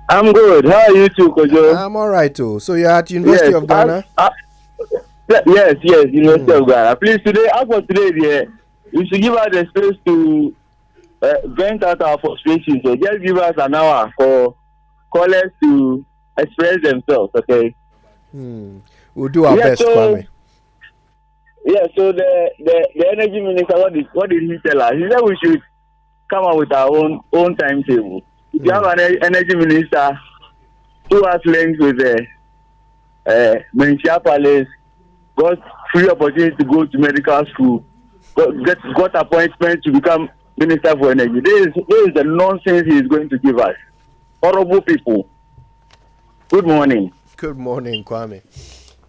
I'm good. How are you too, Kojo? I'm all right too. So you're at University of Ghana? Yes, University of Ghana. Please, today, as for today, you should give us the space to vent out our frustration. So just give us an hour for callers to express themselves, okay? We'll do our best, Kwame. Yeah, so the energy minister, what did he tell us? He said we should come up with our own timetable. If you have an energy minister who has links with the Municipal Palace, got free opportunity to go to medical school, got appointment to become Minister for Energy. This is the nonsense he is going to give us. Horrible people. Good morning. Good morning, Kwame.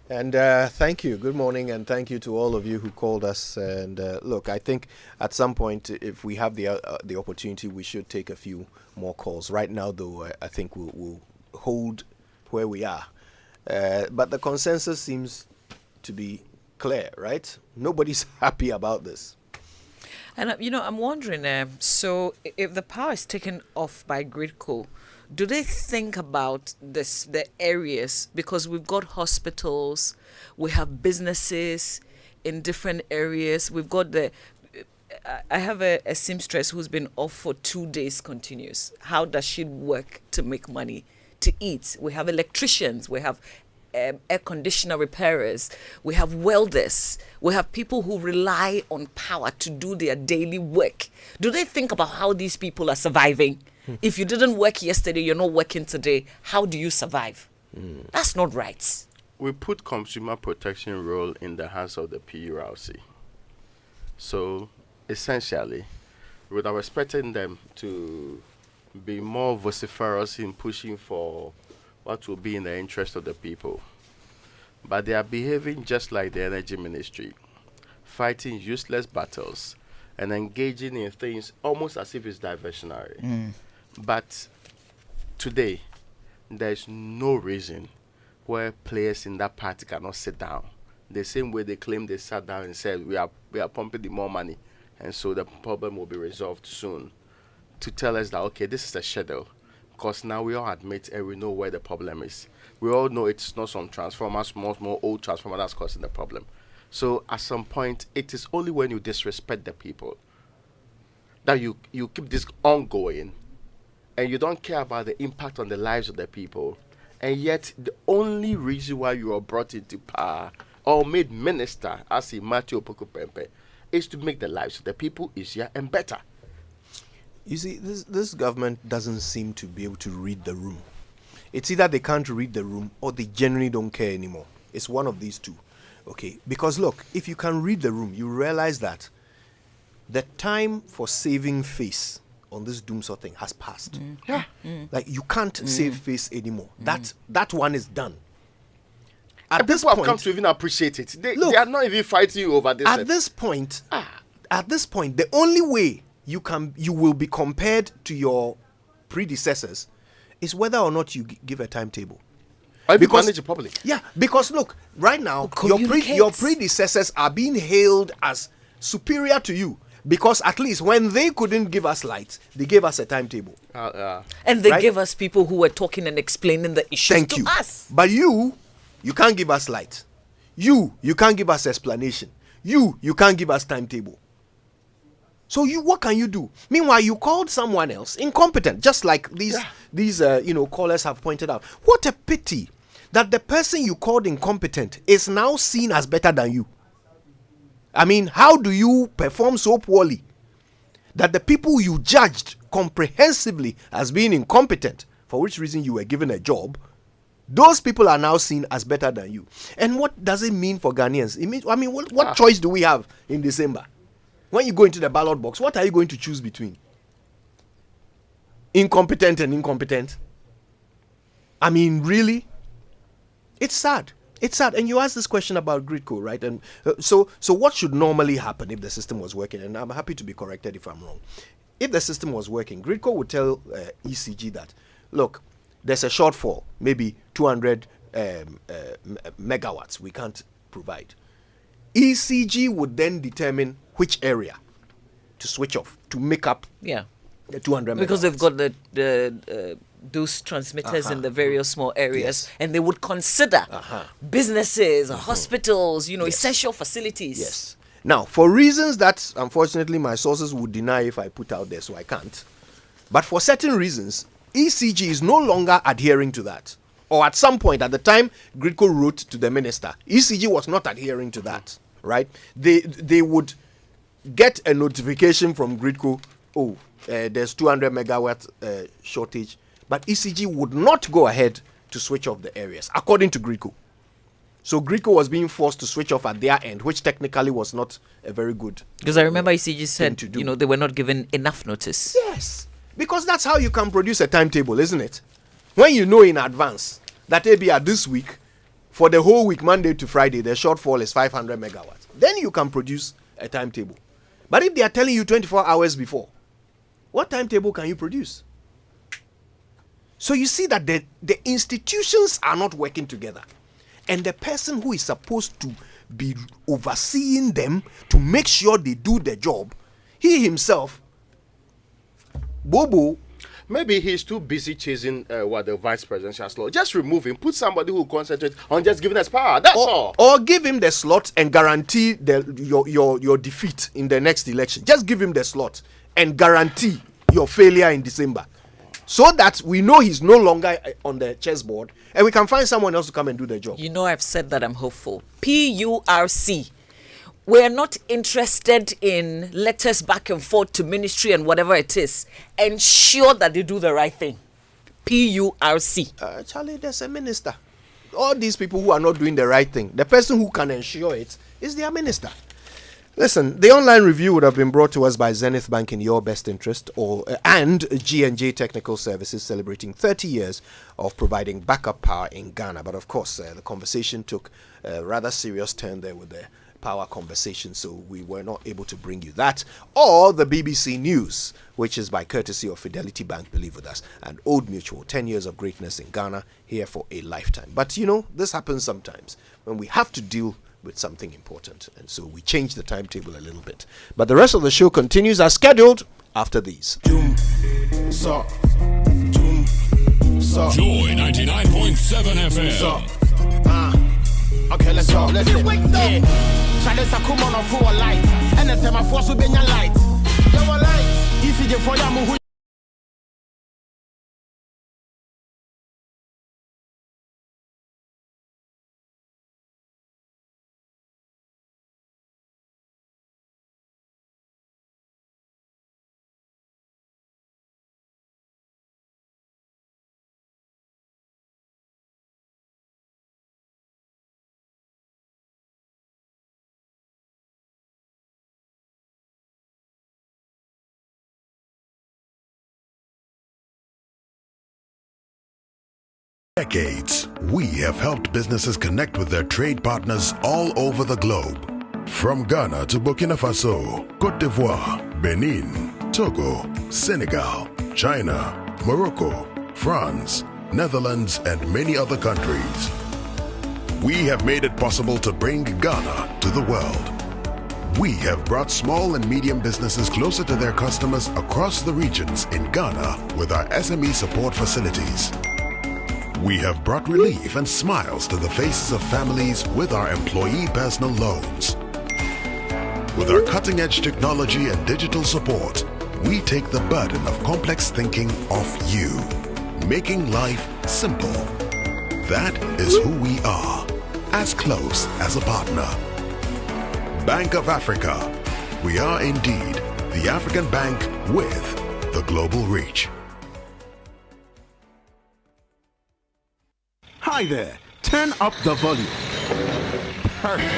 And thank you. Good morning, and thank you to all of you who called us. And look, I think at some point, if we have the opportunity, we should take a few more calls. Right now, though, I think we'll hold where we are. But the consensus seems to be clear, right? Nobody's happy about this. And, I'm wondering, so if the power is taken off by Gridco, do they think about the areas? Because we've got hospitals, we have businesses in different areas. We've got I have a seamstress who's been off for 2 days continuous. How does she work to make money to eat? We have electricians, we have air conditioner repairers, we have welders, we have people who rely on power to do their daily work. Do they think about how these people are surviving? If you didn't work yesterday, you're not working today, how do you survive? That's not right. We put consumer protection role in the hands of the PURC. So essentially, we would have expected them to be more vociferous in pushing for what will be in the interest of the people. But they are behaving just like the energy ministry, fighting useless battles and engaging in things almost as if it's diversionary. But today, there's no reason where players in that party cannot sit down. The same way they claim they sat down and said, we are pumping the more money, and so the problem will be resolved soon. To tell us that, okay, this is a schedule. Because now we all admit and we know where the problem is. We all know it's not some transformers, more old transformer that's causing the problem. So at some point, it is only when you disrespect the people that you keep this ongoing, and you don't care about the impact on the lives of the people. And yet, the only reason why you are brought into power or made minister, as in Matthew Pokupempe, is to make the lives of the people easier and better. You see, this government doesn't seem to be able to read the room. It's either they can't read the room or they genuinely don't care anymore. It's one of these two. Okay? Because look, if you can read the room, you realize that the time for saving face on this doomsday thing has passed. Yeah. Like, you can't save face anymore. That one is done. At this point, have come to even appreciate it. They are not even fighting you over this. At this point, the only way you will be compared to your predecessors is whether or not you give a timetable. Because manage it properly. Yeah, because look, right now your predecessors are being hailed as superior to you. Because at least when they couldn't give us light, they gave us a timetable. And they gave us people who were talking and explaining the issues to us. But you can't give us light. You can't give us explanation. You can't give us timetable. So what can you do? Meanwhile, you called someone else incompetent, just like these callers have pointed out. What a pity that the person you called incompetent is now seen as better than you. I mean, how do you perform so poorly that the people you judged comprehensively as being incompetent, for which reason you were given a job, those people are now seen as better than you? And what does it mean for Ghanaians? What choice do we have in December? When you go into the ballot box, what are you going to choose between? Incompetent and incompetent? I mean, really? It's sad. It's sad. And you asked this question about Gridco, right? And so what should normally happen if the system was working? And I'm happy to be corrected if I'm wrong. If the system was working, Gridco would tell ECG that, look, there's a shortfall, maybe 200 megawatts we can't provide. ECG would then determine which area to switch off to make up the 200 megawatts. Because they've got the those transmitters in the various small areas, and they would consider businesses, hospitals, essential facilities. Yes. Now, for reasons that unfortunately my sources would deny if I put out there, so I can't. But for certain reasons, ECG is no longer adhering to that. Or at some point, at the time Gridco wrote to the minister, ECG was not adhering to that, right? They would get a notification from Gridco, there's 200 megawatt shortage, but ECG would not go ahead to switch off the areas, according to Gridco. So Gridco was being forced to switch off at their end, which technically was not a very good. Because I remember ECG said, they were not given enough notice. Yes, because that's how you can produce a timetable, isn't it? When you know in advance that maybe this week, for the whole week, Monday to Friday, the shortfall is 500 megawatts, then you can produce a timetable. But if they are telling you 24 hours before, what timetable can you produce? So you see that the institutions are not working together. And the person who is supposed to be overseeing them to make sure they do the job, he himself, Bobo, maybe he's too busy chasing the vice presidential slot. Just remove him. Put somebody who will concentrate on just giving us power. That's all. Or give him the slot and guarantee your defeat in the next election. Just give him the slot and guarantee your failure in December. So that we know he's no longer on the chessboard and we can find someone else to come and do the job. I've said that I'm hopeful. PURC. We're not interested in letters back and forth to ministry and whatever it is. Ensure that they do the right thing. PURC. Charlie, there's a minister. All these people who are not doing the right thing, the person who can ensure it is their minister. Listen, the online review would have been brought to us by Zenith Bank in your best interest, and G&J Technical Services, celebrating 30 years of providing backup power in Ghana. But of course, the conversation took a rather serious turn there with the power conversation, so we were not able to bring you that. Or the BBC News, which is by courtesy of Fidelity Bank, believe with us, and Old Mutual, 10 years of greatness in Ghana, here for a lifetime. But this happens sometimes when we have to deal with something important, and so we change the timetable a little bit. But the rest of the show continues as scheduled after these. Joy 99.7 FM. Okay, let's go. Let's go. Charles Akuma on full light. Anytime I force will be your light. Your light. Easy for you. Decades, we have helped businesses connect with their trade partners all over the globe. From Ghana to Burkina Faso, Côte d'Ivoire, Benin, Togo, Senegal, China, Morocco, France, Netherlands, and many other countries. We have made it possible to bring Ghana to the world. We have brought small and medium businesses closer to their customers across the regions in Ghana with our SME support facilities. We have brought relief and smiles to the faces of families with our employee personal loans. With our cutting-edge technology and digital support, we take the burden of complex thinking off you, making life simple. That is who we are, as close as a partner. Bank of Africa. We are indeed the African bank with the global reach. Hi there. Turn up the volume. Perfect.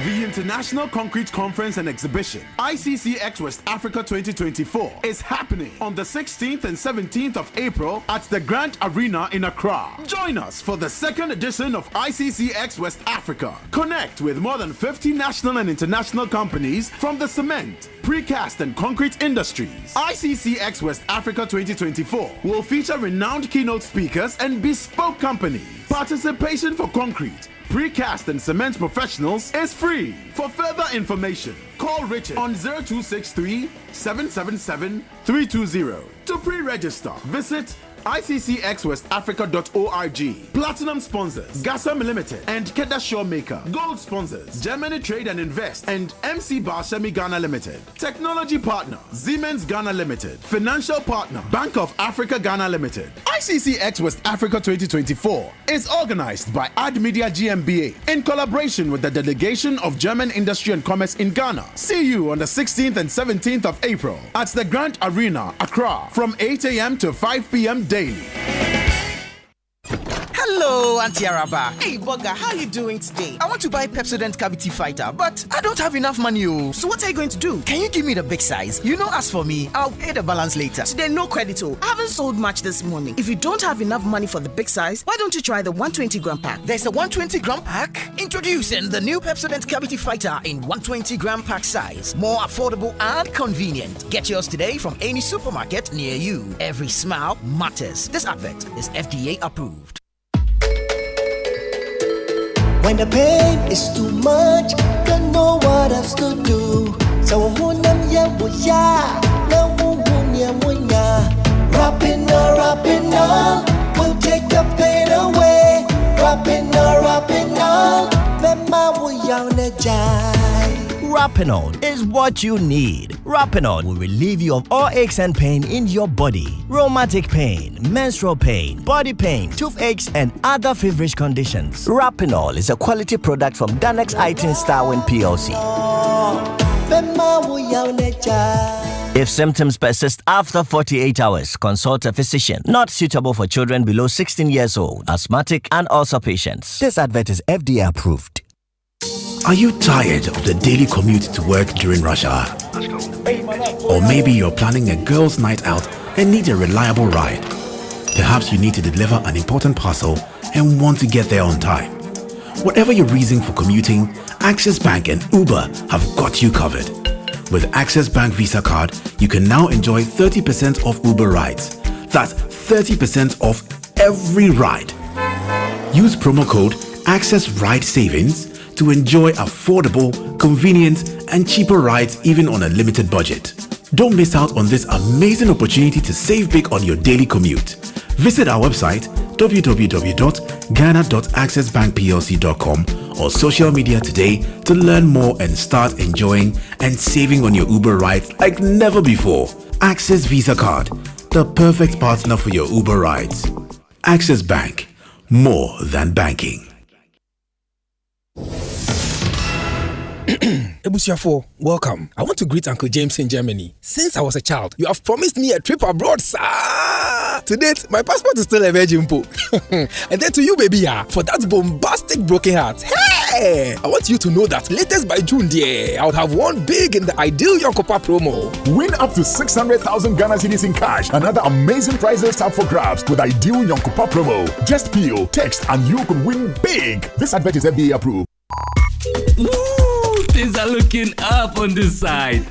The International Concrete Conference and Exhibition, ICCX West Africa 2024, is happening on the 16th and 17th of April at the Grand Arena in Accra. Join us for the second edition of ICCX West Africa. Connect with more than 50 national and international companies from the cement, precast and concrete industries. ICCX West Africa 2024 will feature renowned keynote speakers and bespoke companies. Participation for concrete, precast and cement professionals is free. For further information, call Richard on 0263 777 320. To pre-register, visit ICCXWestAfrica.org. Platinum sponsors Gassam Limited and Keda Shawmaker. Gold sponsors Germany Trade and Invest and MC Barshemi Ghana Limited. Technology partner Siemens Ghana Limited. Financial partner Bank of Africa Ghana Limited. ICCX West Africa 2024 is organized by Ad Media GmbH in collaboration with the Delegation of German Industry and Commerce in Ghana. See you on the 16th and 17th of April at the Grand Arena, Accra, from 8 a.m. to 5 p.m. daily. Hello, Auntie Araba. Hey, Bugger, how are you doing today? I want to buy Pepsodent Cavity Fighter, but I don't have enough money. So what are you going to do? Can you give me the big size? You know, as for me, I'll pay the balance later. Today, no credit. I haven't sold much this morning. If you don't have enough money for the big size, why don't you try the 120 gram pack? There's a 120 gram pack? Introducing the new Pepsodent Cavity Fighter in 120 gram pack size. More affordable and convenient. Get yours today from any supermarket near you. Every smile matters. This advert is FDA approved. When the pain is too much, don't know what else to do. So hunam ya wuya, na wunya wunya. Rapina, will take the pain away. Rapina, mema wuya unajai. Rapinol is what you need. Rapinol will relieve you of all aches and pain in your body. Rheumatic pain, menstrual pain, body pain, toothaches, and other feverish conditions. Rapinol is a quality product from Danex Itin Starwin PLC. If symptoms persist after 48 hours, consult a physician. Not suitable for children below 16 years old, asthmatic, and also patients. This advert is FDA approved. Are you tired of the daily commute to work during rush hour? Or maybe you're planning a girls' night out and need a reliable ride. Perhaps you need to deliver an important parcel and want to get there on time. Whatever your reason for commuting, Access Bank and Uber have got you covered. With Access Bank Visa card, you can now enjoy 30% off Uber rides. That's 30% off every ride. Use promo code Access Ride Savings to enjoy affordable, convenient, and cheaper rides even on a limited budget. Don't miss out on this amazing opportunity to save big on your daily commute. Visit our website www.ghana.accessbankplc.com or social media today to learn more and start enjoying and saving on your Uber rides like never before. Access Visa Card, the perfect partner for your Uber rides. Access Bank, more than banking. Ebusiafo, welcome. I want to greet Uncle James in Germany. Since I was a child, you have promised me a trip abroad, sir. To date, my passport is still a virgin po. And then to you, baby, for that bombastic broken heart. Hey! I want you to know that latest by June, dear, I would have won big in the Ideal Yonkopa promo. Win up to 600,000 Ghana cedis in cash and other amazing prizes up for grabs with Ideal Yonkopa promo. Just peel, text, and you could win big. This advert is FDA approved. Things are looking up on this side.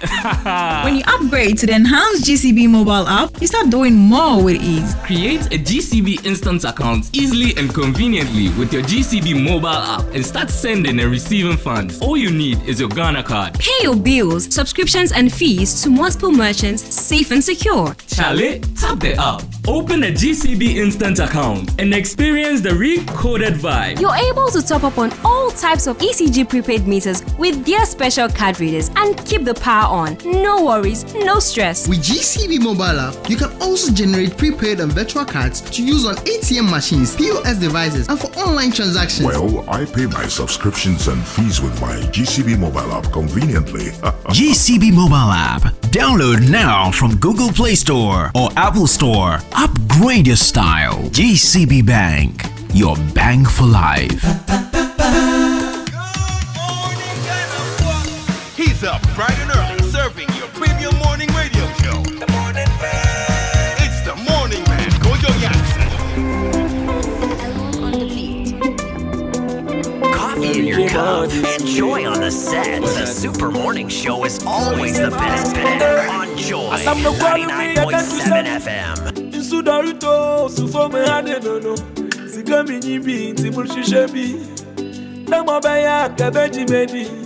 When you upgrade to the enhanced GCB mobile app, you start doing more with ease. Create a GCB instant account easily and conveniently with your GCB mobile app and start sending and receiving funds. All you need is your Ghana card. Pay your bills, subscriptions, and fees to multiple merchants safe and secure. Charlie, tap the app. Open a GCB instant account and experience the recoded vibe. You're able to top up on all types of ECG prepaid meters with their special card readers and keep the power on. No worries, no stress. With GCB mobile app, you can also generate prepaid and virtual cards to use on ATM machines, POS devices, and for online transactions. Well, I pay my subscriptions and fees with my GCB mobile app conveniently. GCB mobile app. Download now from Google Play Store or Apple Store. Upgrade your style. GCB Bank. Your bank for life. wakes up bright and early, serving your premium morning radio show. The Morning Man. It's the Morning Man, Kojo Jackson. Coffee in your cup, enjoy on the set. The Super Morning Show is always the best on Joy 99.7 FM. Sudarito, Sufome Hadenono, Sigami Nibi, Timushishebi, Namabaya, Kabeji Medi.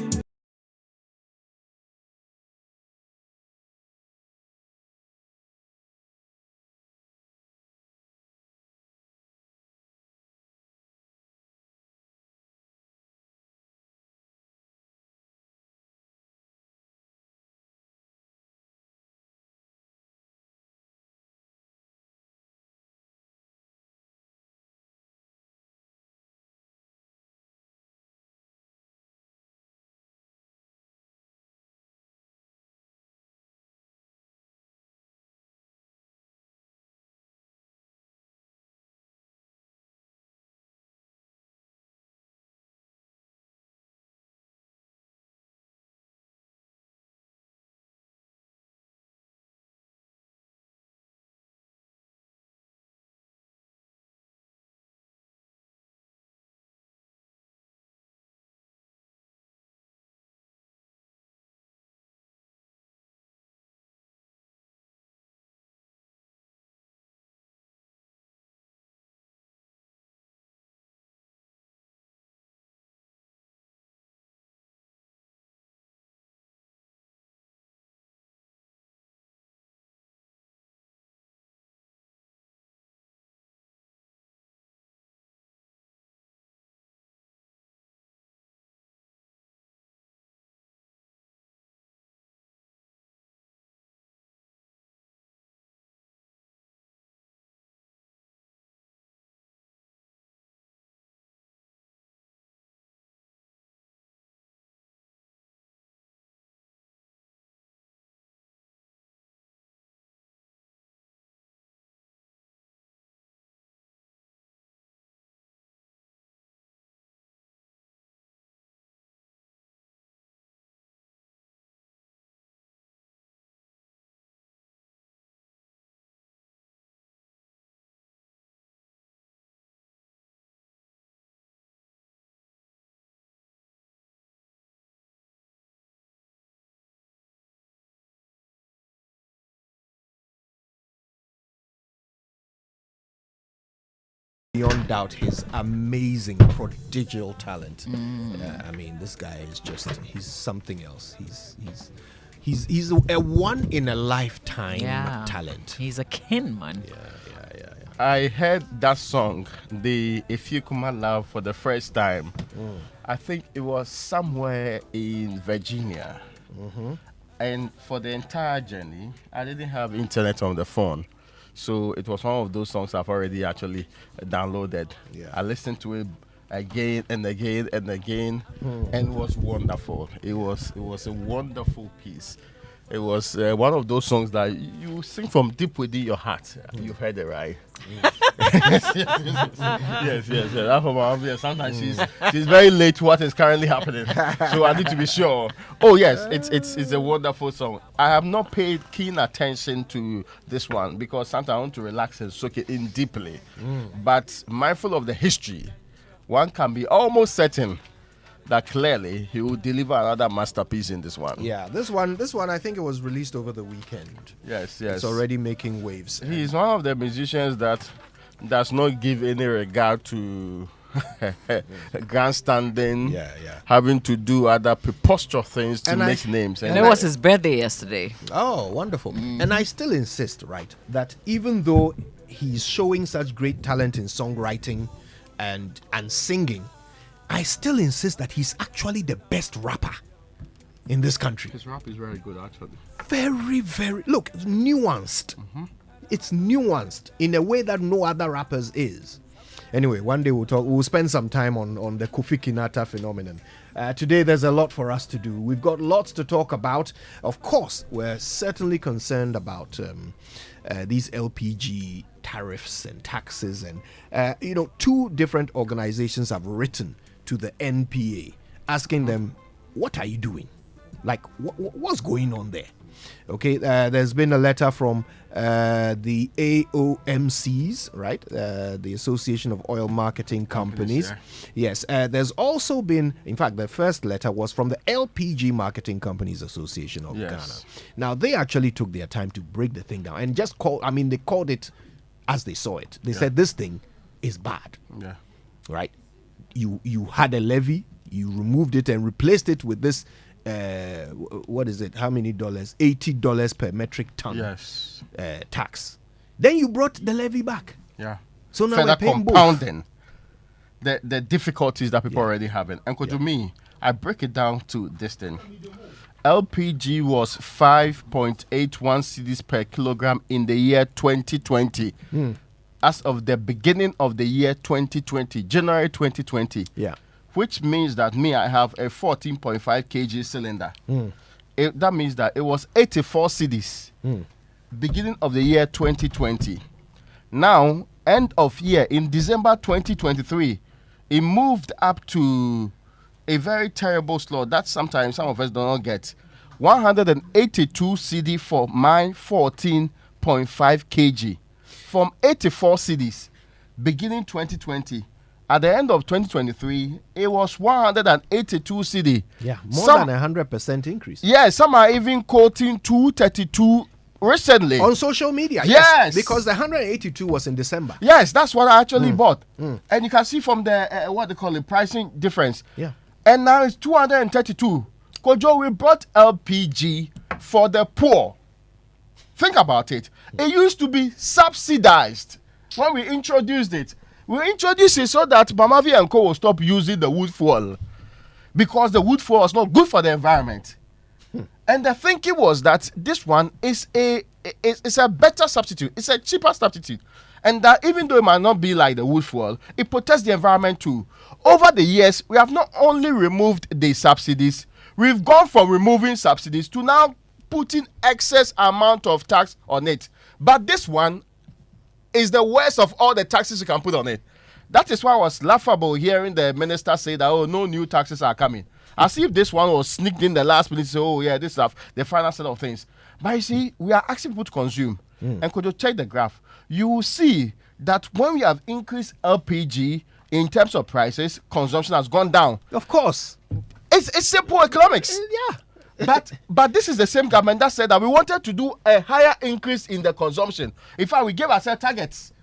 Beyond doubt, his amazing, prodigal talent. I mean, this guy is just—he's something else. He's a one in a lifetime talent. He's a kin, man. Yeah. I heard that song, the If You Come Love, for the first time. I think it was somewhere in Virginia. And for the entire journey, I didn't have internet on the phone. So it was one of those songs I've already actually downloaded. I listened to it again and again and again, and it was wonderful. It was a wonderful piece. It was one of those songs that you sing from deep within your heart. You've heard it, right? Yes. That's for my mom. Sometimes she's very late to what is currently happening, so I need to be sure. Oh yes, it's a wonderful song. I have not paid keen attention to this one because sometimes I want to relax and soak it in deeply. But mindful of the history, one can be almost certain that clearly he will deliver another masterpiece in this one. Yeah, this one, I think it was released over the weekend. Yes. It's already making waves. He's one of the musicians that does not give any regard to grandstanding, having to do other preposterous things to make names. And it was his birthday yesterday. Oh, wonderful. And I still insist, right, that even though he's showing such great talent in songwriting and singing, I still insist that he's actually the best rapper in this country. His rap is very good, actually. Very, very. Look, it's nuanced. It's nuanced in a way that no other rappers is. Anyway, one day we'll spend some time on the Kofi Kinata phenomenon. Today, there's a lot for us to do. We've got lots to talk about. Of course, we're certainly concerned about these LPG tariffs and taxes. And, two different organizations have written to the NPA asking them, what are you doing? Like, what's going on there? Okay, there's been a letter from the AOMCs, right? The Association of Oil Marketing Companies. Yes, there's also been, in fact, the first letter was from the LPG Marketing Companies Association of Ghana. Now, they actually took their time to break the thing down and just they called it as they saw it. They said this thing is bad. Yeah. Right? You had a levy, you removed it and replaced it with this what is it? How many dollars? $80 per metric ton. Yes. Tax. Then you brought the levy back. Yeah. So now further we're paying compounding the difficulties that people are already having. And to me, I break it down to this thing. LPG was 5.81 cedis per kilogram in the year 2020. As of the beginning of the year 2020, January 2020. Yeah. Which means that I have a 14.5 kg cylinder. That means that it was 84 cedis beginning of the year 2020. Now, end of year, in December 2023, it moved up to a very terrible slot that sometimes some of us do not get. 182 cedi for my 14.5 kg. From 84 cedis beginning 2020. At the end of 2023, it was 182 cedi. Yeah, more than 100% increase. Yeah, some are even quoting 232 recently. On social media, yes. Because the 182 was in December. Yes, that's what I actually bought. And you can see from the, what they call it, pricing difference. Yeah. And now it's 232. Kojo, we brought LPG for the poor. Think about it. It used to be subsidized when we introduced it. We introduced it so that Bamavi and Co will stop using the wood fuel because the wood fuel was not good for the environment. And the thinking was that this one is a better substitute. It's a cheaper substitute. And that even though it might not be like the wood fuel, it protects the environment too. Over the years, we have not only removed the subsidies, we've gone from removing subsidies to now putting excess amount of tax on it. But this one is the worst of all the taxes you can put on it. That is why I was laughable hearing the minister say that, no new taxes are coming. As if this one was sneaked in the last minute, say, this is the final set of things. But you see, we are asking people to consume. And could you check the graph? You will see that when we have increased LPG in terms of prices, consumption has gone down. Of course. It's simple economics. Yeah. But this is the same government that said that we wanted to do a higher increase in the consumption. In fact, we gave ourselves targets.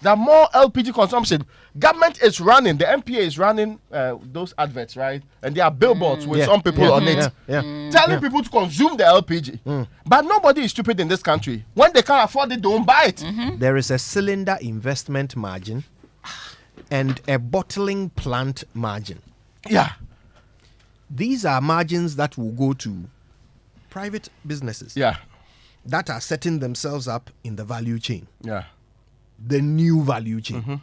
That more LPG consumption. Government is running, the MPA is running those adverts, right? And there are billboards with some people on it. Telling people to consume the LPG. But nobody is stupid in this country. When they can't afford it, don't buy it. There is a cylinder investment margin and a bottling plant margin. Yeah. These are margins that will go to private businesses. Yeah. That are setting themselves up in the value chain. Yeah. The new value chain.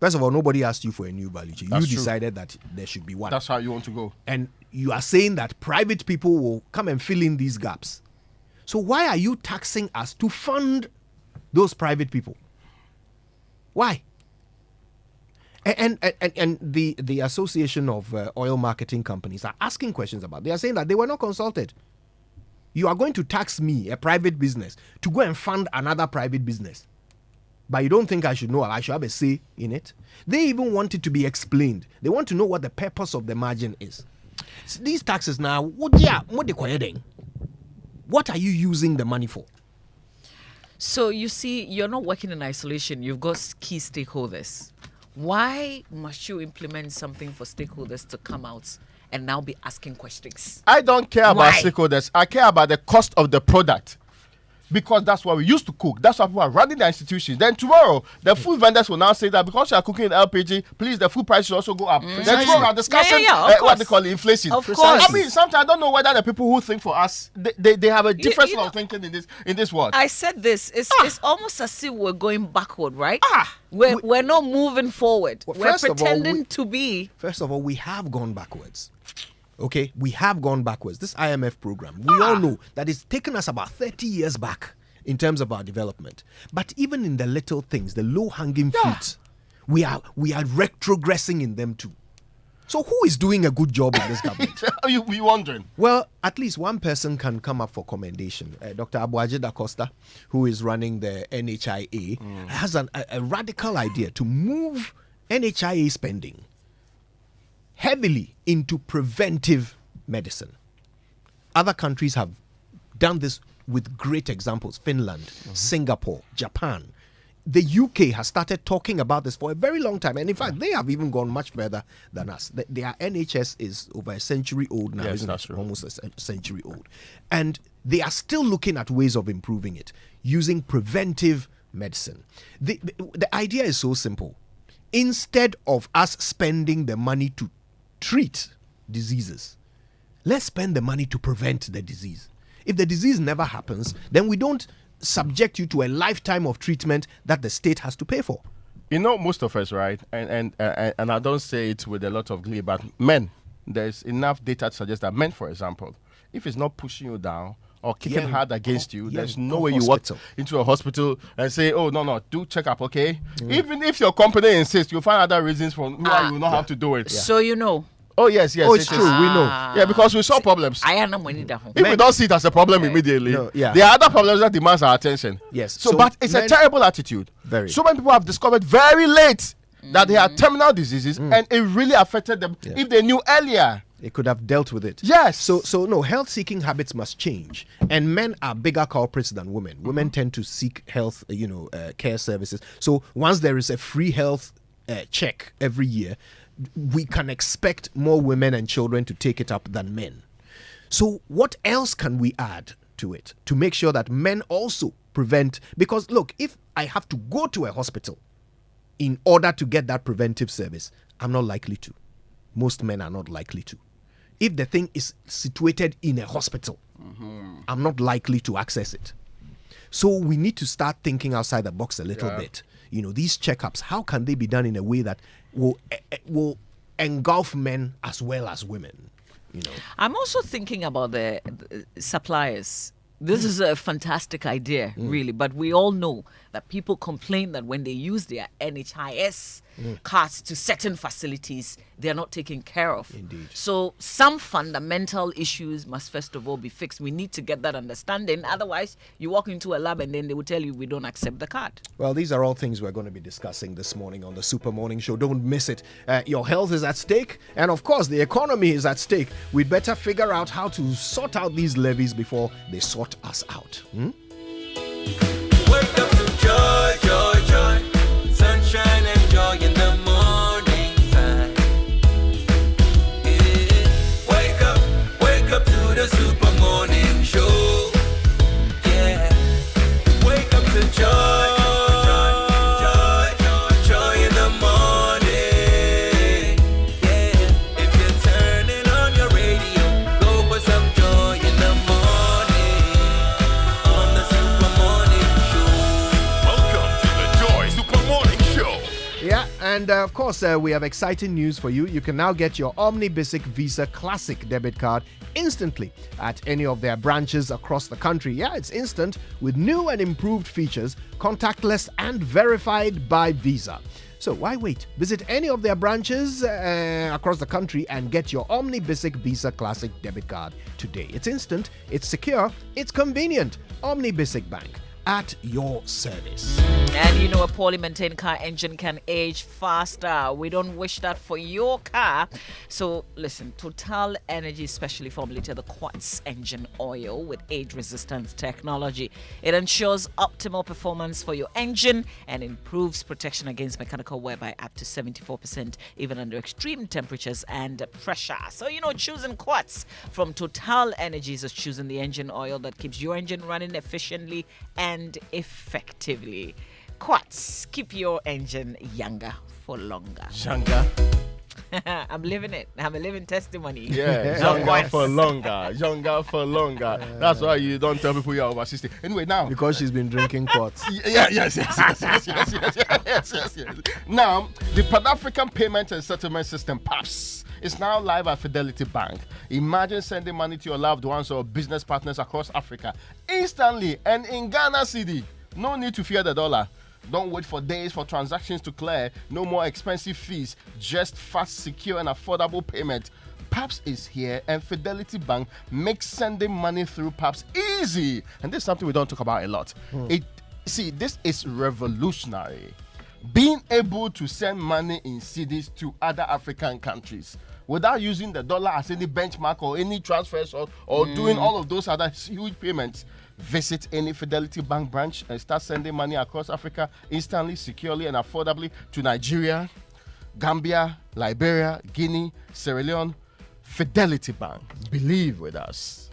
First of all, nobody asked you for a new value chain. That's you true. decided that there should be one. That's how you want to go. And you are saying that private people will come and fill in these gaps. So why are you taxing us to fund those private people? Why? And the Association of Oil Marketing Companies are asking questions about. They are saying that they were not consulted. You are going to tax me, a private business, to go and fund another private business. But you don't think I should know? I should have a say in it. They even want it to be explained. They want to know what the purpose of the margin is. So these taxes now, what are you using the money for? So you see, you're not working in isolation. You've got key stakeholders. Why must you implement something for stakeholders to come out and now be asking questions? I don't care about stakeholders. I care about the cost of the product. Because that's what we used to cook. That's why people are running the institutions. Then tomorrow, the food vendors will now say that because you are cooking in LPG, please, the food prices also go up. Then tomorrow we are discussing what they call inflation. Of course. I mean, sometimes I don't know whether the people who think for us, they have a different sort of thinking in this world. I said this. It's almost as if we're going backward, right? We're not moving forward. We're pretending to be. First of all, we have gone backwards. Okay, we have gone backwards. This IMF program, we all know that it's taken us about 30 years back in terms of our development. But even in the little things, the low-hanging fruits, we are retrogressing in them too. So who is doing a good job in this government? Are you wondering? Well, at least one person can come up for commendation. Dr. Abuaje da Costa, who is running the NHIA, has a radical idea to move NHIA spending heavily into preventive medicine. Other countries have done this with great examples. Finland, Singapore, Japan. The UK has started talking about this for a very long time. And in fact, they have even gone much further than us. Their NHS is over a century old now, Yes, isn't that's it? true. Almost a century old. And they are still looking at ways of improving it using preventive medicine. The idea is so simple. Instead of us spending the money to treat diseases, let's spend the money to prevent the disease. If the disease never happens, then we don't subject you to a lifetime of treatment that the state has to pay for. You know, most of us, right? And I don't say it with a lot of glee, but men, there's enough data to suggest that men, for example, if it's not pushing you down or kicking hard against you, there's no way you walk into a hospital and say, oh, no, do check up, okay? Even if your company insists, you'll find other reasons for why you will not have to do it. So you know. Oh, yes. Oh, it's true. We know. Yeah, because we saw problems. I am money that home. If we don't see it as a problem immediately, there are other problems that demands our attention. Yes. So but it's a terrible attitude. Very. So many people have discovered very late that they had terminal diseases and it really affected them if they knew earlier. They could have dealt with it. Yes. So no, health-seeking habits must change, and men are bigger culprits than women. Women tend to seek health, care services. So once there is a free health check every year, we can expect more women and children to take it up than men. So what else can we add to it to make sure that men also prevent? Because look, if I have to go to a hospital in order to get that preventive service, I'm not likely to. Most men are not likely to. If the thing is situated in a hospital, I'm not likely to access it. So we need to start thinking outside the box a little bit. These checkups, how can they be done in a way that will engulf men as well as women? I'm also thinking about the suppliers. This is a fantastic idea, really, but we all know that people complain that when they use their NHIS cards to certain facilities, they are not taken care of. Indeed. So some fundamental issues must first of all be fixed. We need to get that understanding. Otherwise, you walk into a lab and then they will tell you we don't accept the card. Well, these are all things we're going to be discussing this morning on the Super Morning Show. Don't miss it. Your health is at stake, and of course, the economy is at stake. We'd better figure out how to sort out these levies before they sort us out. Wake up to joy, joy, joy. Sunshine and joy in the morning time. Yeah. Wake up to the Super Morning Show. Yeah. Wake up to joy, joy, joy, joy in the morning. Yeah. If you're turning on your radio, go for some joy in the morning. On the Super Morning Show. Welcome to the Joy Super Morning Show. Yeah, and of course, we have exciting news for you. You can now get your OmniBasic Visa Classic debit card instantly at any of their branches across the country. Yeah, it's instant with new and improved features, contactless and verified by Visa. So why wait? Visit any of their branches across the country and get your OmniBasic Visa Classic debit card today. It's instant, it's secure, it's convenient. OmniBasic Bank, at your service. And a poorly maintained car engine can age faster. We don't wish that for your car. So listen, Total Energy specially formulated the Quartz engine oil with age resistance technology. It ensures optimal performance for your engine and improves protection against mechanical wear by up to 74%, even under extreme temperatures and pressure. So choosing Quartz from Total Energy is choosing the engine oil that keeps your engine running efficiently and effectively. Quartz, keep your engine younger for longer. Younger. I'm living it. I'm a living testimony. Yeah, younger for longer. Younger for longer. That's why you don't tell people you're over 60. Anyway, now. Because she's been drinking quartz. Yes. Now, the Pan African Payment and Settlement System, PAPS, is now live at Fidelity Bank. Imagine sending money to your loved ones or business partners across Africa instantly and in Ghana City. No need to fear the dollar. Don't wait for days for transactions to clear. No more expensive fees. Just fast, secure, and affordable payment. PAPS is here, and Fidelity Bank makes sending money through PAPS easy. And this is something we don't talk about a lot. This is revolutionary. Being able to send money in cedis to other African countries without using the dollar as any benchmark or any transfers or doing all of those other huge payments. Visit any Fidelity Bank branch and start sending money across Africa instantly, securely, and affordably to Nigeria, Gambia, Liberia, Guinea, Sierra Leone. Fidelity Bank. Believe with us.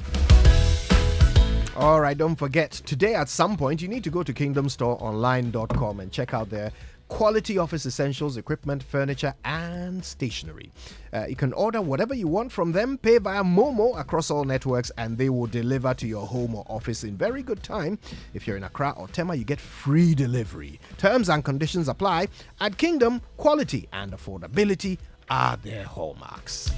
All right, don't forget, today at some point, you need to go to kingdomstoreonline.com and check out their quality office essentials, equipment, furniture, and stationery. You can order whatever you want from them, pay via Momo across all networks, and they will deliver to your home or office in very good time. If you're in Accra or Tema, you get free delivery. Terms and conditions apply. At Kingdom, quality and affordability are their hallmarks.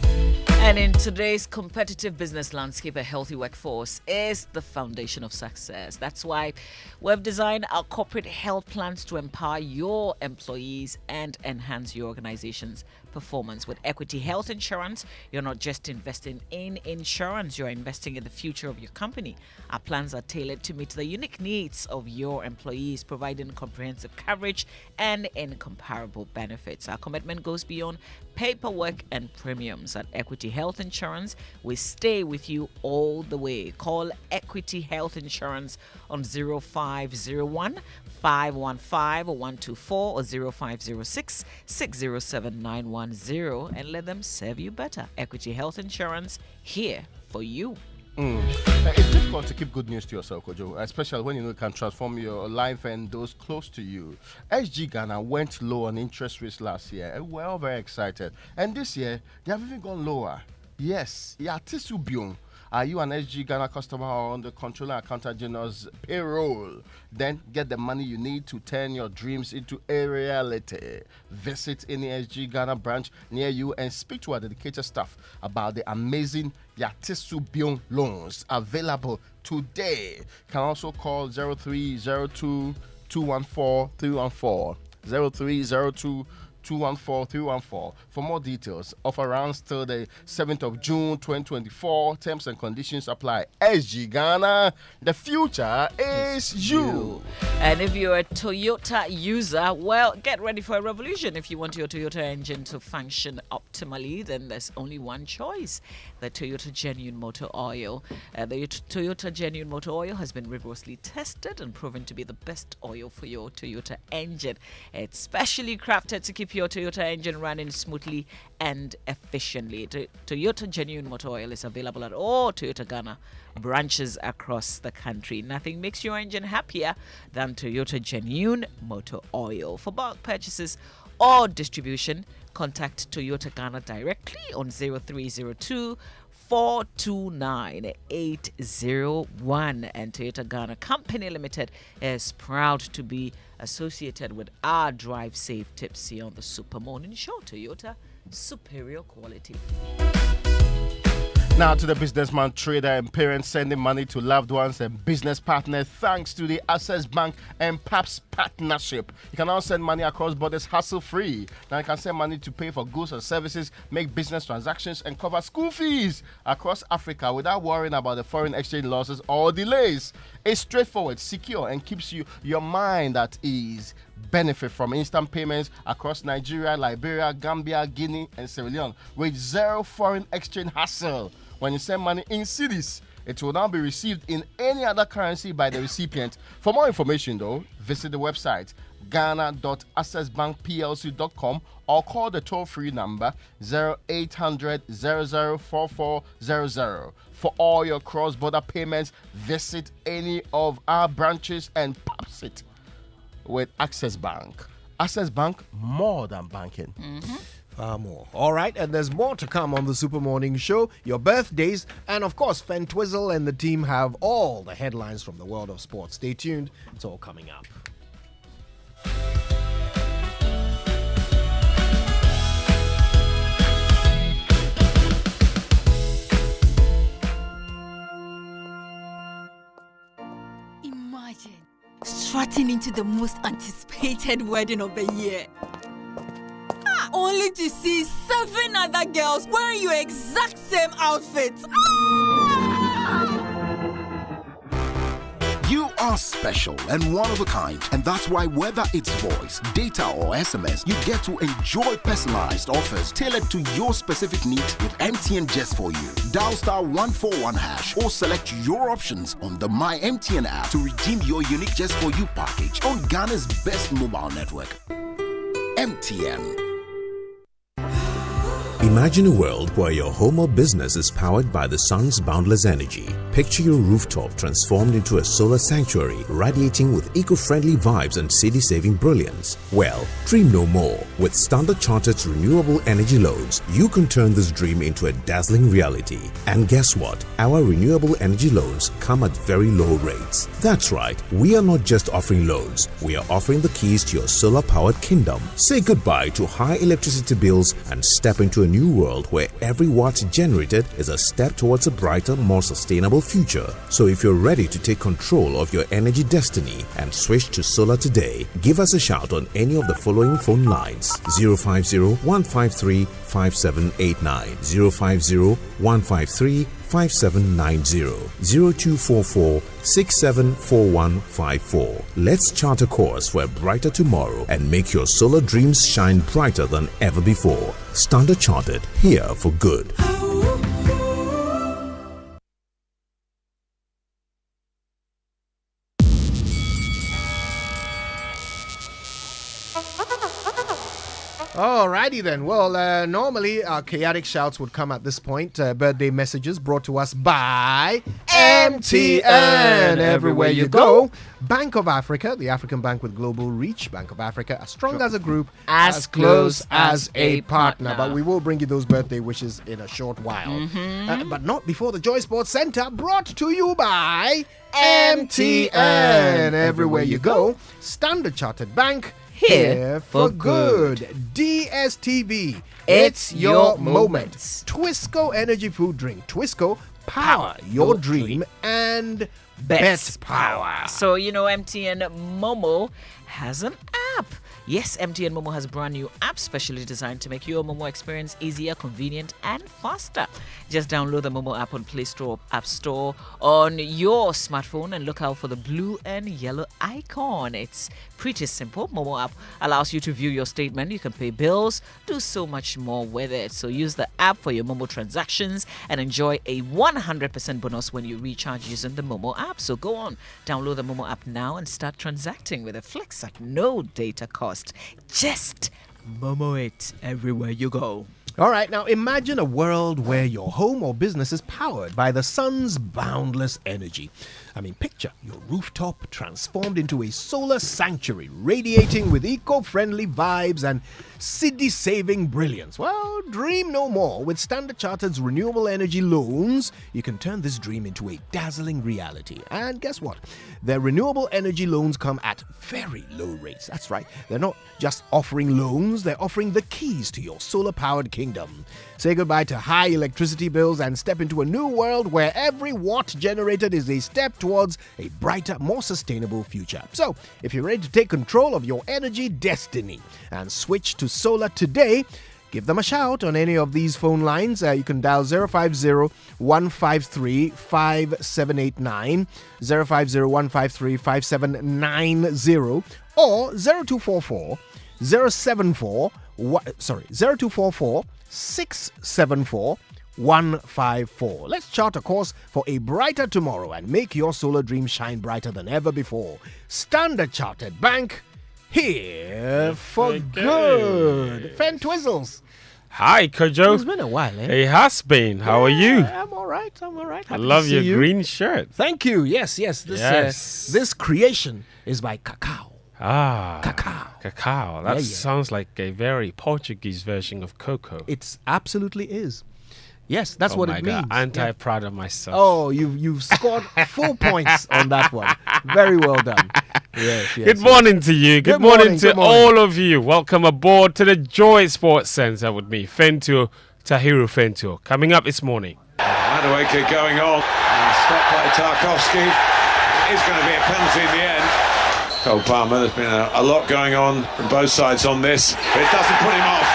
And in today's competitive business landscape, a healthy workforce is the foundation of success. That's why we've designed our corporate health plans to empower your employees and enhance your organization's performance. With Equity Health Insurance, you're not just investing in insurance, you're investing in the future of your company. Our plans are tailored to meet the unique needs of your employees, providing comprehensive coverage and incomparable benefits. Our commitment goes beyond paperwork and premiums. At Equity Health Insurance, we stay with you all the way. Call Equity Health Insurance on 0501 515 124 or 0506 607 910 and let them serve you better. Equity Health Insurance, here for you. It's difficult to keep good news to yourself, Kojo, especially when you know it can transform your life and those close to you. SG Ghana went low on interest rates last year, and we're all very excited. And this year, they have even gone lower. Yes, Yatisu Byung. Are you an SG Ghana customer or on the Controller Accountant General's payroll? Then get the money you need to turn your dreams into a reality. Visit any SG Ghana branch near you and speak to our dedicated staff about the amazing Yatisu Byung loans available today. You can also call 0302 214 314. 0302 214-314 for more details. Offer runs till the 7th of June 2024. Terms and conditions apply. SG Ghana, the future is you. And if you're a Toyota user, well, get ready for a revolution. If you want your Toyota engine to function optimally, then there's only one choice: the Toyota Genuine Motor Oil. The Toyota Genuine Motor Oil has been rigorously tested and proven to be the best oil for your Toyota engine. It's specially crafted to keep your Toyota engine running smoothly and efficiently. Toyota Genuine Motor Oil is available at all Toyota Ghana branches across the country. Nothing makes your engine happier than Toyota Genuine Motor Oil. For bulk purchases or distribution, contact Toyota Ghana directly on 0302 429 801. And Toyota Ghana Company Limited is proud to be associated with our Drive Safe tips here on the Super Morning Show. Toyota, superior quality. Now to the businessman, trader, and parents sending money to loved ones and business partners thanks to the Access Bank and PAPS partnership. You can now send money across borders hassle-free. Now you can send money to pay for goods and services, make business transactions, and cover school fees across Africa without worrying about the foreign exchange losses or delays. It's straightforward, secure, and keeps your mind at ease. Benefit from instant payments across Nigeria, Liberia, Gambia, Guinea, and Sierra Leone with zero foreign exchange hassle. When you send money in cedis, it will now be received in any other currency by the recipient. For more information, though, visit the website ghana.accessbankplc.com or call the toll-free number 0800 004400. For all your cross-border payments, visit any of our branches and PAPS it with Access Bank. Access Bank, more than banking. Far more. All right, and there's more to come on the Super Morning Show, your birthdays, and of course, Fen Twizzle and the team have all the headlines from the world of sports. Stay tuned, it's all coming up. Imagine strutting into the most anticipated wedding of the year. Only to see 7 other girls wearing your exact same outfits. You are special and one of a kind, and that's why whether it's voice, data, or SMS, you get to enjoy personalized offers tailored to your specific needs with MTN just for you. Dial *141# or select your options on the My MTN app to redeem your unique just for you package on Ghana's best mobile network. MTN. Imagine a world where your home or business is powered by the sun's boundless energy. Picture your rooftop transformed into a solar sanctuary, radiating with eco-friendly vibes and city-saving brilliance. Well, dream no more. With Standard Chartered's renewable energy loans, you can turn this dream into a dazzling reality. And guess what? Our renewable energy loans come at very low rates. That's right, we are not just offering loans, we are offering the keys to your solar-powered kingdom. Say goodbye to high electricity bills and step into a new world where every watt generated is a step towards a brighter, more sustainable future. So if you're ready to take control of your energy destiny and switch to solar today, give us a shout on any of the following phone lines: 050-153-5789, 050-153-5790, 0244-674154. Let's chart a course for a brighter tomorrow and make your solar dreams shine brighter than ever before. Standard Chartered, here for good. Alrighty then. Well, normally our chaotic shouts would come at this point. Birthday messages brought to us by MTN. Everywhere you go. Bank of Africa, the African bank with global reach. Bank of Africa, as strong as a group, as close as a partner. But we will bring you those birthday wishes in a short while. But not before the Joy Sports Center, brought to you by MTN. Everywhere you go. Standard Chartered Bank. Here for good. DSTV. It's your moment. Twisco Energy Food Drink. Twisco, power your dream and best power. So, MTN Momo has an app. Yes, MTN Momo has a brand new app specially designed to make your Momo experience easier, convenient, and faster. Just download the Momo app on Play Store or App Store on your smartphone and look out for the blue and yellow icon. It's pretty simple. Momo app allows you to view your statement. You can pay bills, do so much more with it. So use the app for your Momo transactions and enjoy a 100% bonus when you recharge using the Momo app. So go on, download the Momo app now and start transacting with a flex at no data cost. Just Momo it everywhere you go. All right, now imagine a world where your home or business is powered by the sun's boundless energy. I mean, picture your rooftop transformed into a solar sanctuary, radiating with eco-friendly vibes and city-saving brilliance. Well, dream no more. With Standard Chartered's renewable energy loans, you can turn this dream into a dazzling reality. And guess what? Their renewable energy loans come at very low rates. That's right. They're not just offering loans, they're offering the keys to your solar-powered kingdom. Say goodbye to high electricity bills and step into a new world where every watt generated is a step towards a brighter, more sustainable future. So, if you're ready to take control of your energy destiny and switch to solar today, give them a shout on any of these phone lines. You can dial 050-153-5789, 050-153-5790, or 0244-674-154. Let's chart a course for a brighter tomorrow and make your solar dream shine brighter than ever before. Standard Chartered Bank, here for good. Fen Twizzles. Hi, Kojo. It's been a while, eh? It has been. How are you? I'm all right. I love your green shirt. Thank you. Yes. This creation is by Cacao. Cacao. That sounds like a very Portuguese version of cocoa. It absolutely is. Yes, that's what it means. Aren't I proud of myself? Oh, you've scored 4 points on that one. Very well done. Yes. Good morning to you. Good morning to all of you. Welcome aboard to the Joy Sports Centre with me, Fentuo, Tahiru Fentuo. Coming up this morning. Madueke going on. Stopped by Tarkovsky. It is going to be a penalty in the end. Cole Palmer, there's been a lot going on from both sides on this. It doesn't put him off.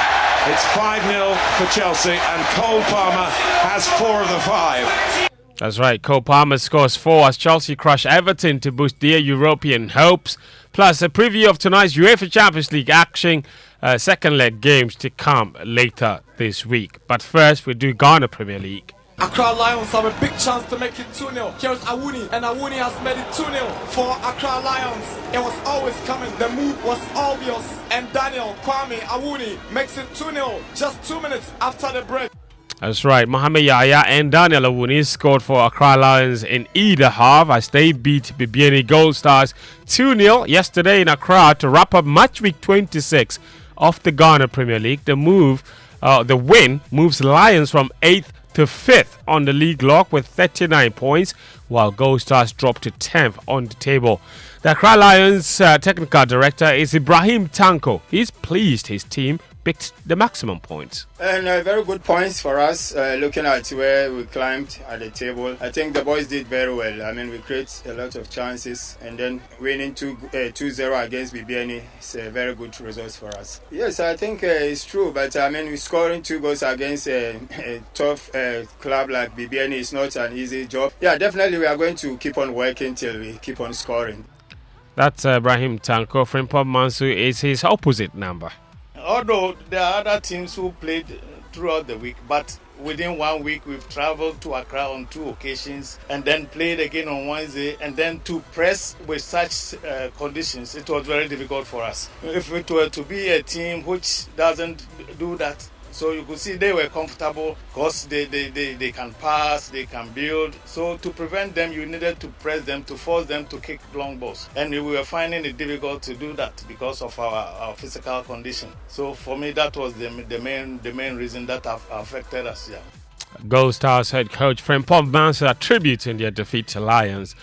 It's 5-0 for Chelsea, and Cole Palmer has 4 of the 5. That's right, Cole Palmer scores 4 as Chelsea crush Everton to boost their European hopes. Plus a preview of tonight's UEFA Champions League action, second leg games to come later this week. But first we do Ghana Premier League. Accra Lions have a big chance to make it 2-0. Here's Awuni, and Awuni has made it 2-0 for Accra Lions. It was always coming. The move was obvious. And Daniel Kwame Awuni makes it 2-0 just 2 minutes after the break. That's right, Mohamed Yahya and Daniel Awuni scored for Accra Lions in either half as they beat Bibiani Gold Stars 2-0 yesterday in Accra to wrap up match week 26 of the Ghana Premier League. The win moves Lions from 8th to 5th on the league log with 39 points, while Gold Stars dropped to 10th on the table. The Accra Lions technical director is Ibrahim Tanko. He's pleased his team picked the maximum points. And very good points for us, looking at where we climbed at the table. I think the boys did very well. I mean, we created a lot of chances, and then winning 2-0 against Bibiani is a very good result for us. Yes, I think it's true, but I mean, scoring 2 goals against a tough club like Bibiani is not an easy job. Yeah, definitely we are going to keep on working till we keep on scoring. That's Ibrahim Tanko. Frimpong Mansu is his opposite number. Although there are other teams who played throughout the week, but within 1 week we've traveled to Accra on 2 occasions and then played again on Wednesday, and then to press with such conditions, it was very difficult for us. If it were to be a team which doesn't do that, so you could see they were comfortable because they can pass, they can build. So to prevent them, you needed to press them, to force them to kick long balls. And we were finding it difficult to do that because of our physical condition. So for me, that was the main reason that affected us. Yeah. Gold Stars head coach Frimpong Mansu attributing their defeat to Lions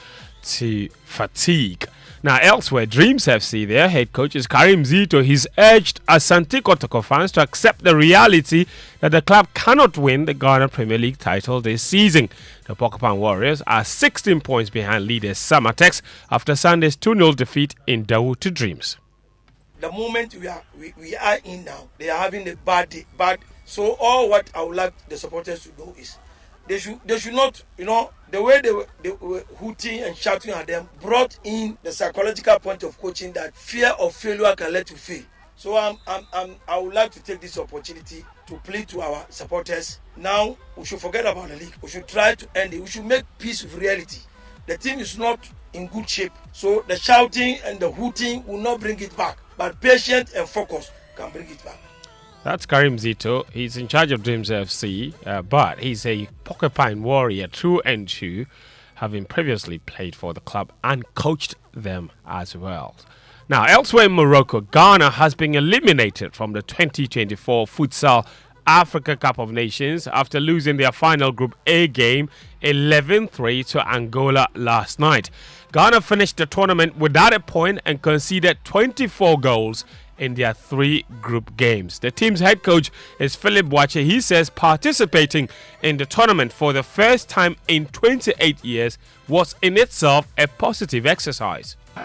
to fatigue. Now, elsewhere, Dreams FC, their head coach is Karim Zito. He's urged Asante Kotoko fans to accept the reality that the club cannot win the Ghana Premier League title this season. The Porcupine Warriors are 16 points behind leaders Samatex after Sunday's 2-0 defeat in Dawu to Dreams. The moment we are in now, they are having a bad day. So all what I would like the supporters to do is they should not, the way they were hooting and shouting at them brought in the psychological point of coaching that fear of failure can let you fail. So I would like to take this opportunity to plead to our supporters. Now we should forget about the league. We should try to end it. We should make peace with reality. The team is not in good shape. So the shouting and the hooting will not bring it back. But patience and focus can bring it back. That's Karim Zito. He's in charge of Dreams FC, but he's a Porcupine Warrior through and through, having previously played for the club and coached them as well. Now, elsewhere in Morocco, Ghana has been eliminated from the 2024 Futsal Africa Cup of Nations after losing their final Group A game 11-3 to Angola last night. Ghana finished the tournament without a point and conceded 24 goals in their 3 group games. The team's head coach is Philip Boache. He says participating in the tournament for the first time in 28 years was in itself a positive exercise. We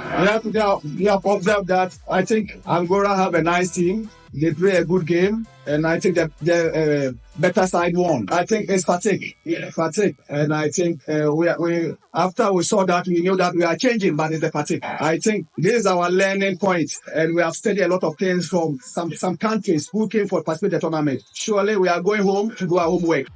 have observed that I think Angola have a nice team. They play a good game, and I think the better side won. I think it's fatigue. Yeah, fatigue. And I think we after we saw that, we knew that we are changing, but it's the fatigue. I think this is our learning point, and we have studied a lot of things from some countries who came for participate in the tournament. Surely we are going home to do our homework.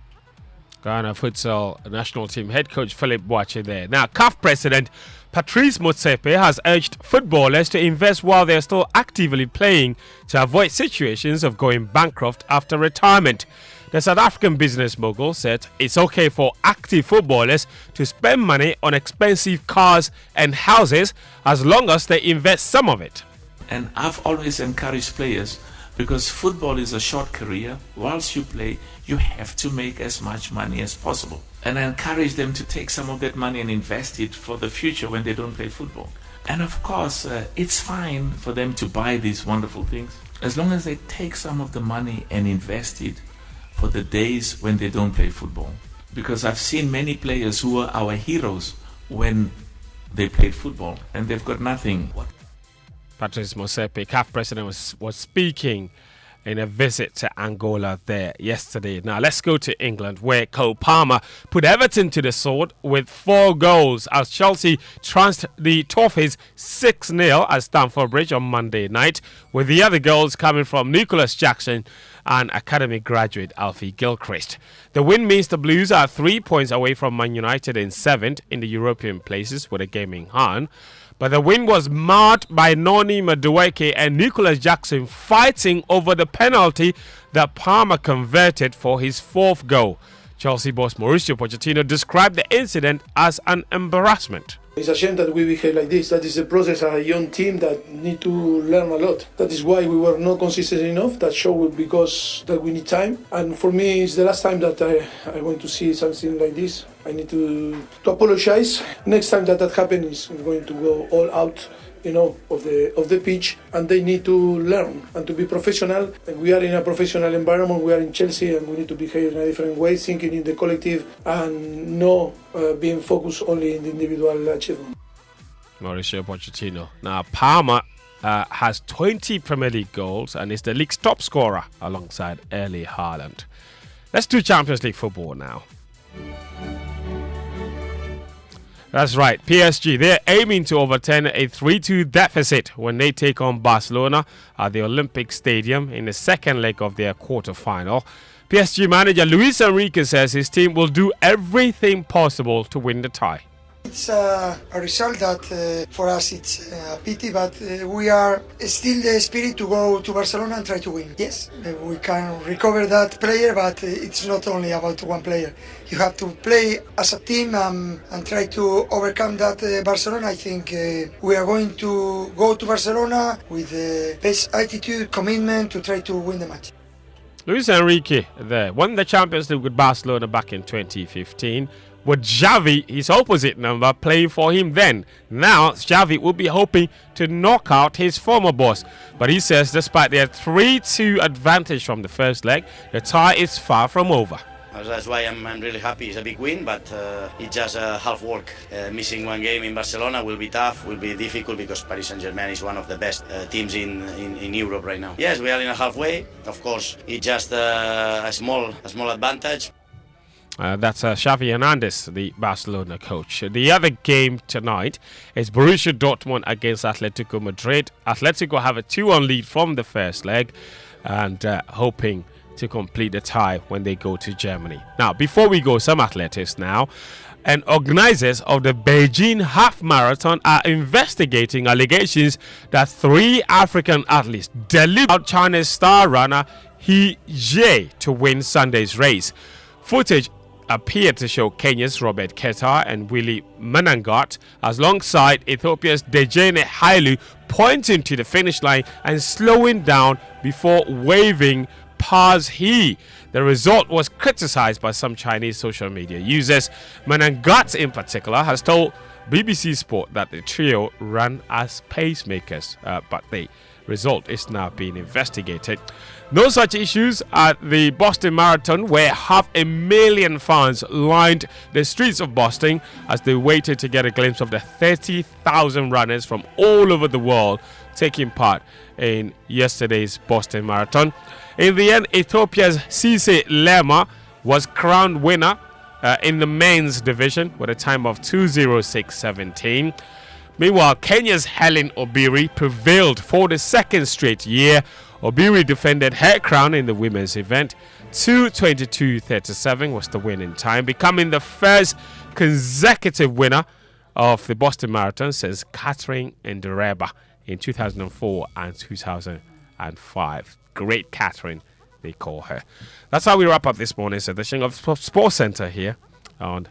Ghana Futsal national team head coach Philip Boache there. Now, CAF president Patrice Motsepe has urged footballers to invest while they're still actively playing to avoid situations of going bankrupt after retirement. The South African business mogul said it's okay for active footballers to spend money on expensive cars and houses as long as they invest some of it. And I've always encouraged players, because football is a short career. Whilst you play, you have to make as much money as possible. And I encourage them to take some of that money and invest it for the future when they don't play football. And of course, it's fine for them to buy these wonderful things, as long as they take some of the money and invest it for the days when they don't play football. Because I've seen many players who were our heroes when they played football, and they've got nothing. Patrice Motsepe, CAF president, was speaking in a visit to Angola there yesterday. Now let's go to England, where Cole Palmer put Everton to the sword with 4 goals as Chelsea trounced the Toffees 6-0 at Stamford Bridge on Monday night, with the other goals coming from Nicholas Jackson and academy graduate Alfie Gilchrist. The win means the Blues are 3 points away from Man United in 7th in the European places with a game in hand. But the win was marred by Noni Madueke and Nicholas Jackson fighting over the penalty that Palmer converted for his 4th goal. Chelsea boss Mauricio Pochettino described the incident as an embarrassment. It's a shame that we behave like this. That is a process of a young team that need to learn a lot. That is why we were not consistent enough. That showed because that we need time. And for me, it's the last time that I want to see something like this. I need to apologize. Next time that happens, I'm going to go all out, of the pitch, and they need to learn and to be professional. And we are in a professional environment. We are in Chelsea, and we need to behave in a different way, thinking in the collective and not being focused only in the individual achievement. Mauricio Pochettino. Now, Palmer has 20 Premier League goals and is the league's top scorer alongside Erling Haaland. Let's do Champions League football now. That's right, PSG, they're aiming to overturn a 3-2 deficit when they take on Barcelona at the Olympic Stadium in the second leg of their quarter-final. PSG manager Luis Enrique says his team will do everything possible to win the tie. It's a result that for us it's a pity, but we are still the spirit to go to Barcelona and try to win. Yes, we can recover that player, but it's not only about one player. You have to play as a team and try to overcome that Barcelona. I think we are going to go to Barcelona with the best attitude, commitment to try to win the match. Luis Enrique there won the Champions League with Barcelona back in 2015. With Xavi, his opposite number, playing for him then. Now, Xavi will be hoping to knock out his former boss. But he says despite their 3-2 advantage from the first leg, the tie is far from over. That's why I'm really happy. It's a big win, but it's just half work. Missing one game in Barcelona will be tough, will be difficult, because Paris Saint-Germain is one of the best teams in Europe right now. Yes, we are in a halfway. Of course, it's just a small advantage. That's Xavi Hernandez, the Barcelona coach. The other game tonight is Borussia Dortmund against Atletico Madrid. Atletico have a 2-1 lead from the first leg and hoping to complete the tie when they go to Germany. Now, before we go, some athletics now. And organizers of the Beijing Half Marathon are investigating allegations that 3 African athletes delivered out China's star runner He Jie to win Sunday's race. Footage appeared to show Kenya's Robert Ketar and Willie Menangot alongside Ethiopia's Dejene Hailu pointing to the finish line and slowing down before waving past he. The result was criticized by some Chinese social media users. Menangot in particular has told BBC Sport that the trio ran as pacemakers, but the result is now being investigated. No such issues at the Boston Marathon, where 500,000 fans lined the streets of Boston as they waited to get a glimpse of the 30,000 runners from all over the world taking part in yesterday's Boston Marathon. In the end, Ethiopia's Sise Lema was crowned winner in the men's division with a time of 2:06:17. Meanwhile, Kenya's Helen Obiri prevailed for the second straight year. Obiri defended her crown in the women's event. 2:22:37 was the winning time, becoming the first consecutive winner of the Boston Marathon since Catherine Ndereba in 2004 and 2005. Great Catherine, they call her. That's how we wrap up this morning's edition of Sports Center here on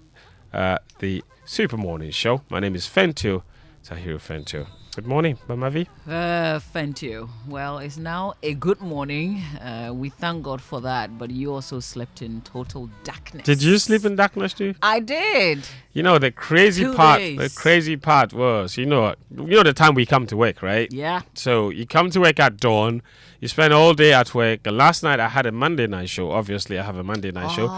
the Super Morning Show. My name is Fentu Tahiru Fentu. Good morning, Mamavi. Fentu. Well, it's now a good morning. We thank God for that, but you also slept in total darkness. Did you sleep in darkness too? I did. You know, the crazy 2 part. days. The crazy part was, you know the time we come to work, right? Yeah. So you come to work at dawn. You spend all day at work. And last night I had a Monday night show. Obviously, I have a Monday night show.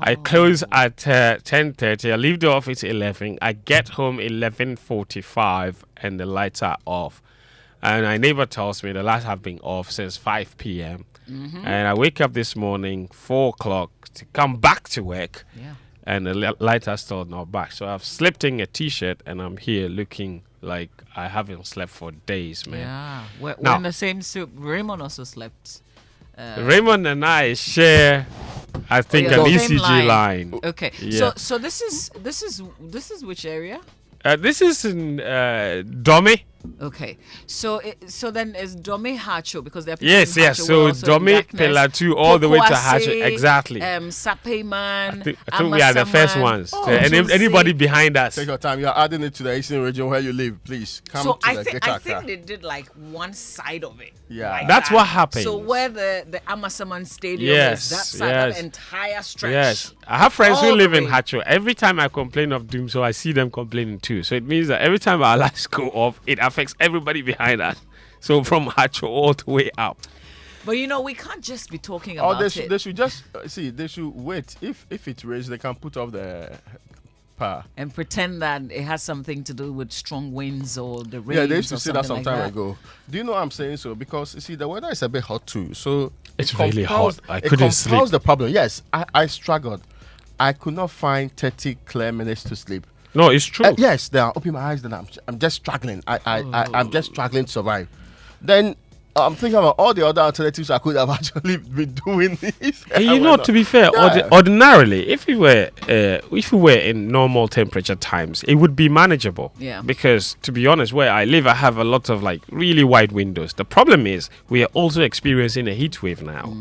I close at 10:30. I leave the office at 11. I get home 11:45, and the lights are off. And my neighbor tells me the lights have been off since 5 p.m. And I wake up this morning, 4 o'clock, to come back to work. Yeah. And the lights are still not back. So I've slept in a t-shirt and I'm here looking like I haven't slept for days, man. Yeah. We're Now, in the same soup. Raymond also slept. Raymond and I share, I think, an ECG line. Okay. Yeah. So this is which area? This is in Dome. Okay, so then it's Dome Hacho because they're Yes. So Dome Pillar 2 all the way to Hacho. Exactly. Sapeyman. I think we are the first ones. Anybody behind us? Take your time. You are adding it to the Eastern region where you live. Please come so to I the think they did like one side of it. Yeah, like that's that. what happened. So where the Amasaman Stadium is, that side, that entire stretch. Yes, I have friends who all live the in way. Hacho. Every time I complain of doom, so I see them complaining too. So it means that every time our lights go off, it affects everybody behind us. So from Hacho all the way up. But we can't just be talking about it. They should just see. They should wait. If it rains, they can put off the power and pretend that it has something to do with strong winds or the rain. Yeah, they used to say that some like time that. ago. Do you know what I'm saying so? Because you see, the weather is a bit hot too. So it's really hot. I couldn't sleep. How's the problem? Yes, I struggled. I could not find 30 clear minutes to sleep. No, it's true. Yes, they are opening my eyes. Then I'm just struggling. I'm just struggling to survive. Then I'm thinking about all the other alternatives I could have actually been doing this. And to be fair, ordinarily, if we were in normal temperature times, it would be manageable. Yeah. Because to be honest, where I live, I have a lot of like really wide windows. The problem is we are also experiencing a heat wave now,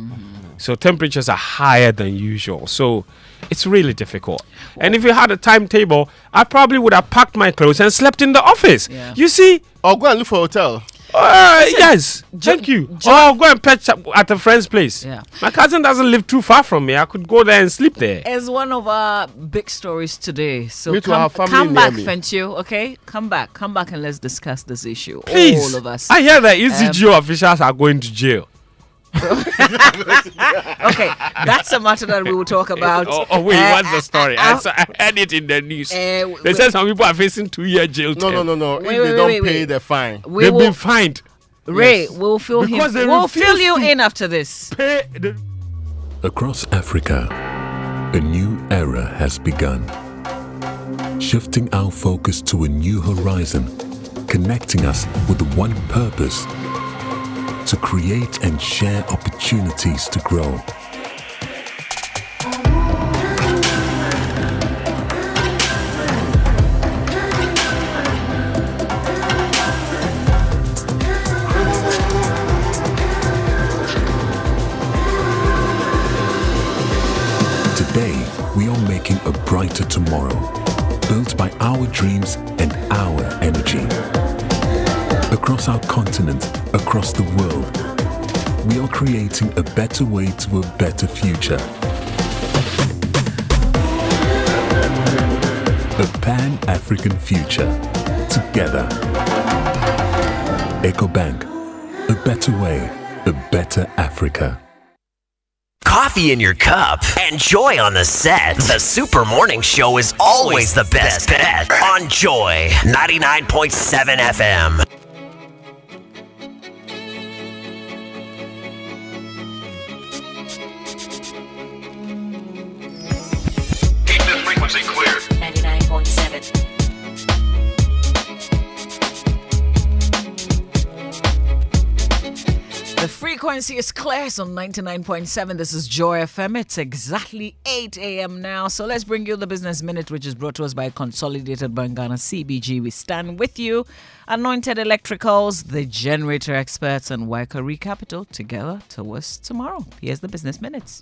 so temperatures are higher than usual. So it's really difficult. And if you had a timetable, I probably would have packed my clothes and slept in the office. Yeah. You see, or go and look for a hotel. Yes, thank you. Or go and patch up at a friend's place. Yeah. My cousin doesn't live too far from me. I could go there and sleep there. It's one of our big stories today. So Me too, I have family come near back, me. Fentio, okay? Come back and let's discuss this issue. Please. All of us. I hear that ECGO officials are going to jail. Okay, that's a matter that we will talk about. Wait, what's the story? I heard it in the news. They said some people are facing 2-year jail term. No. If they don't pay the fine, We they've will- been fined. Ray, Yes. we'll fill him. Because they We'll refuse fill you to in after this. Pay the Across Africa, a new era has begun. Shifting our focus to a new horizon, connecting us with one purpose: to create and share opportunities to grow. Today, we are making a brighter tomorrow, built by our dreams and our energy. Across our continent, across the world, we are creating a better way to a better future. A Pan-African future. Together. EcoBank. A better way, a better Africa. Coffee in your cup and joy on the set. The Super Morning Show is always the best bet on Joy 99.7 FM. Keep this frequency clear. 99.7. The frequency is clear. It's on 99.7. This is Joy FM. It's exactly 8 a.m. now. So let's bring you the Business Minute, which is brought to us by Consolidated Bank Ghana CBG. We stand with you. Anointed Electricals, the generator experts, and Waikari Capital together towards tomorrow. Here's the Business Minutes.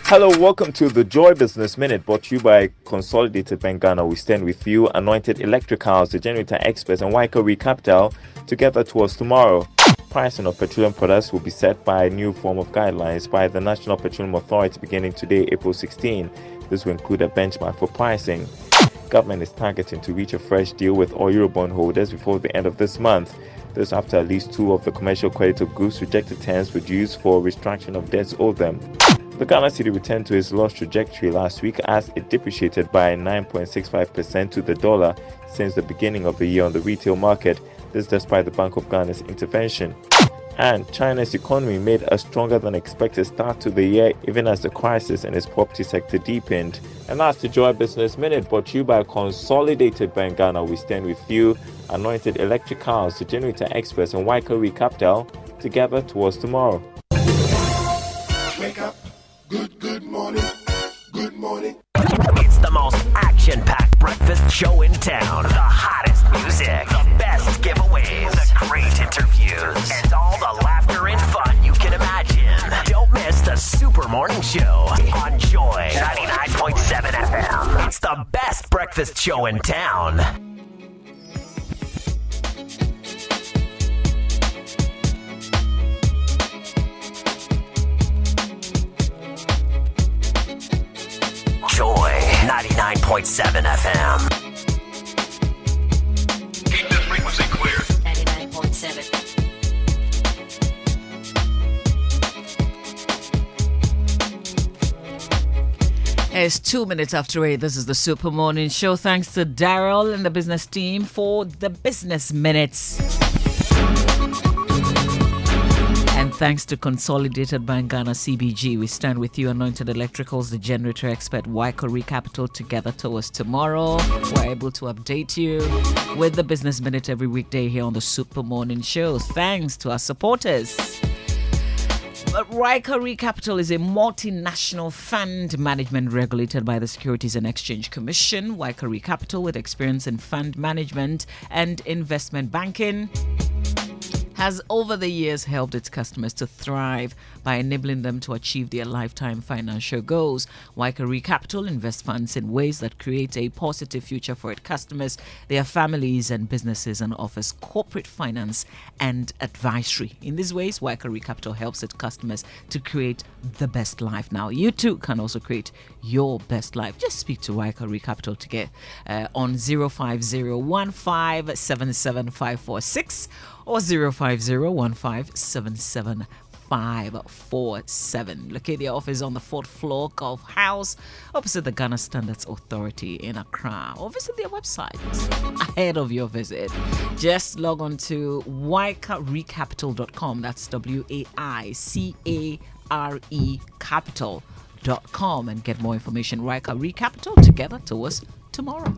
Hello, welcome to the Joy Business Minute, brought to you by Consolidated Bank Ghana. We stand with you, Anointed Electricals, the generator experts, and Waikari Capital together towards tomorrow. Pricing of petroleum products will be set by a new form of guidelines by the National Petroleum Authority beginning today, April 16. This will include a benchmark for pricing. Government is targeting to reach a fresh deal with all Eurobond holders before the end of this month. This after at least 2 of the commercial creditor groups rejected terms reduced for restructuring of debts owed them. The Ghana cedi returned to its loss trajectory last week as it depreciated by 9.65% to the dollar since the beginning of the year on the retail market. This despite the Bank of Ghana's intervention. And China's economy made a stronger than expected start to the year, even as the crisis in its property sector deepened. And that's the Joy Business Minute, brought to you by Consolidated Bank Ghana. We stand with you. Anointed Electric Cars, the generator experts, and Waikari Capital, together towards tomorrow. Wake up. Good morning. Good morning. It's the most action-packed breakfast show in town. The hottest music, the best giveaways, the great interviews, and all the laughter and fun you can imagine. Don't miss the Super Morning Show on Joy 99.7 FM. It's the best breakfast show in town. Joy 99.7 FM. Keep the frequency clear. 99.7. It's 2 minutes after 8. This is the Super Morning Show. Thanks to Daryl and the business team for the business minutes. And thanks to Consolidated Bank Ghana CBG, we stand with you. Anointed Electricals, the generator expert, Waikari Capital, together towards tomorrow. We're able to update you with the business minute every weekday here on the Super Morning Show. Thanks to our supporters. But Waikari Capital is a multinational fund management regulated by the Securities and Exchange Commission. Waikari Capital, with experience in fund management and investment banking, has over the years helped its customers to thrive by enabling them to achieve their lifetime financial goals. Waikari Capital invests funds in ways that create a positive future for its customers, their families and businesses, and offers corporate finance and advisory. In these ways, Waikari Capital helps its customers to create the best life. Now, you too can also create your best life. Just speak to Waikari Capital to get on 05015775546 or 05015775547. Locate their office on the 4th floor, Gulf House, opposite the Ghana Standards Authority in Accra, or visit their website ahead of your visit. Just log on to waikarecapital.com. That's WAICARE capital.com and get more information. Waikari Capital, together towards tomorrow.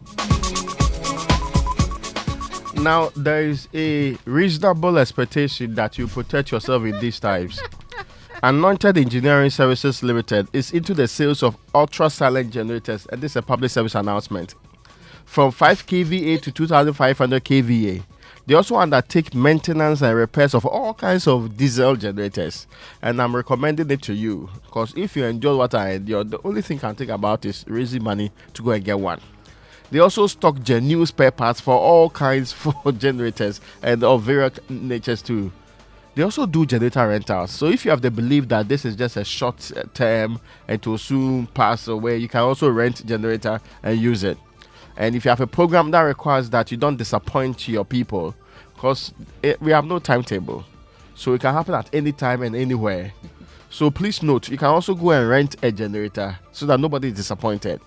Now, there is a reasonable expectation that you protect yourself in these times. Anointed Engineering Services Limited is into the sales of ultra-silent generators, and this is a public service announcement. From 5 kVA to 2500 kVA. They also undertake maintenance and repairs of all kinds of diesel generators, and I'm recommending it to you because if you enjoy what I enjoy, the only thing I can think about is raising money to go and get one. They also stock genuine spare parts for all kinds for generators and of various natures too. They also do generator rentals. So if you have the belief that this is just a short term and to soon pass away, you can also rent generator and use it. And if you have a program that requires that you don't disappoint your people, because we have no timetable, so it can happen at any time and anywhere. So please note, you can also go and rent a generator so that nobody is disappointed.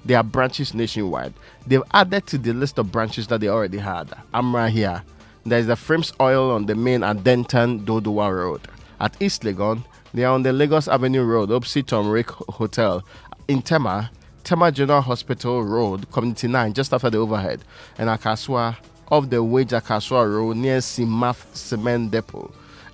There are branches nationwide. They've added to the list of branches that they already had. I'm right here. There's the Frames Oil on the main at Denton Dodowa Road. At East Legon, they are on the Lagos Avenue Road, opposite Tom Rick Hotel. In Tema General Hospital Road, Community 9, just after the overhead. And Akasua, off the Wage Akasua Road, near Simath Cement Depot.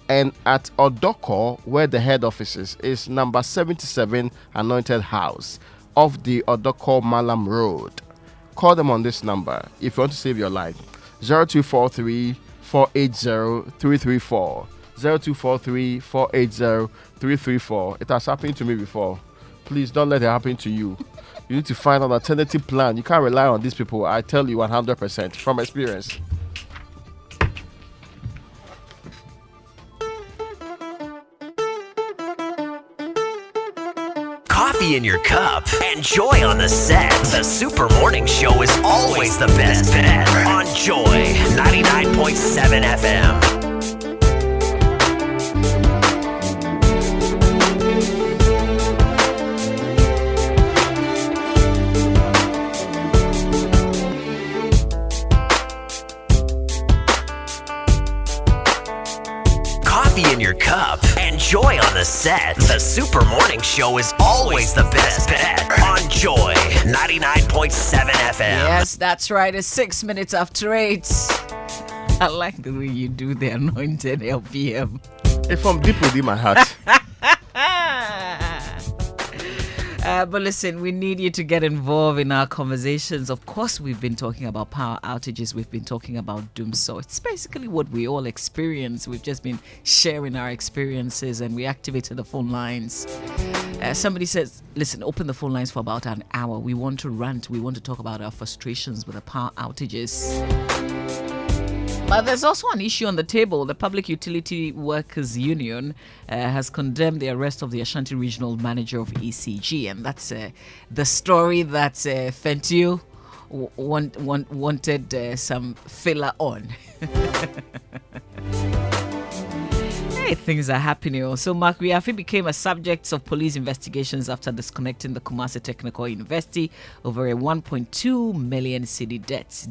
And at Odoko, where the head office is number 77 Anointed House, off the Odoko Malam Road. Call them on this number if you want to save your life. 0243 480 334. 0243 480 334. It has happened to me before. Please don't let it happen to you. You need to find an alternative plan. You can't rely on these people. I tell you 100% from experience. Coffee in your cup and joy on the set. The Super Morning Show is always the best bet on Joy 99.7 FM. Joy on the set. The Super Morning Show is always the best bet on Joy 99.7 FM. Yes, that's right. It's 6 minutes after 8. I like the way you do the anointed LPM. It's from deep within my heart. But listen, we need you to get involved in our conversations. Of course, we've been talking about power outages. We've been talking about doom. So it's basically what we all experience. We've just been sharing our experiences and we activated the phone lines. Somebody says, listen, open the phone lines for about an hour. We want to rant. We want to talk about our frustrations with the power outages. But there's also an issue on the table. The Public Utility Workers Union has condemned the arrest of the Ashanti Regional Manager of ECG. And that's the story that Fentio wanted some filler on. Hey, things are happening. So Mark Riafi became a subject of police investigations after disconnecting the Kumasi Technical University over a 1.2 million cedi debt.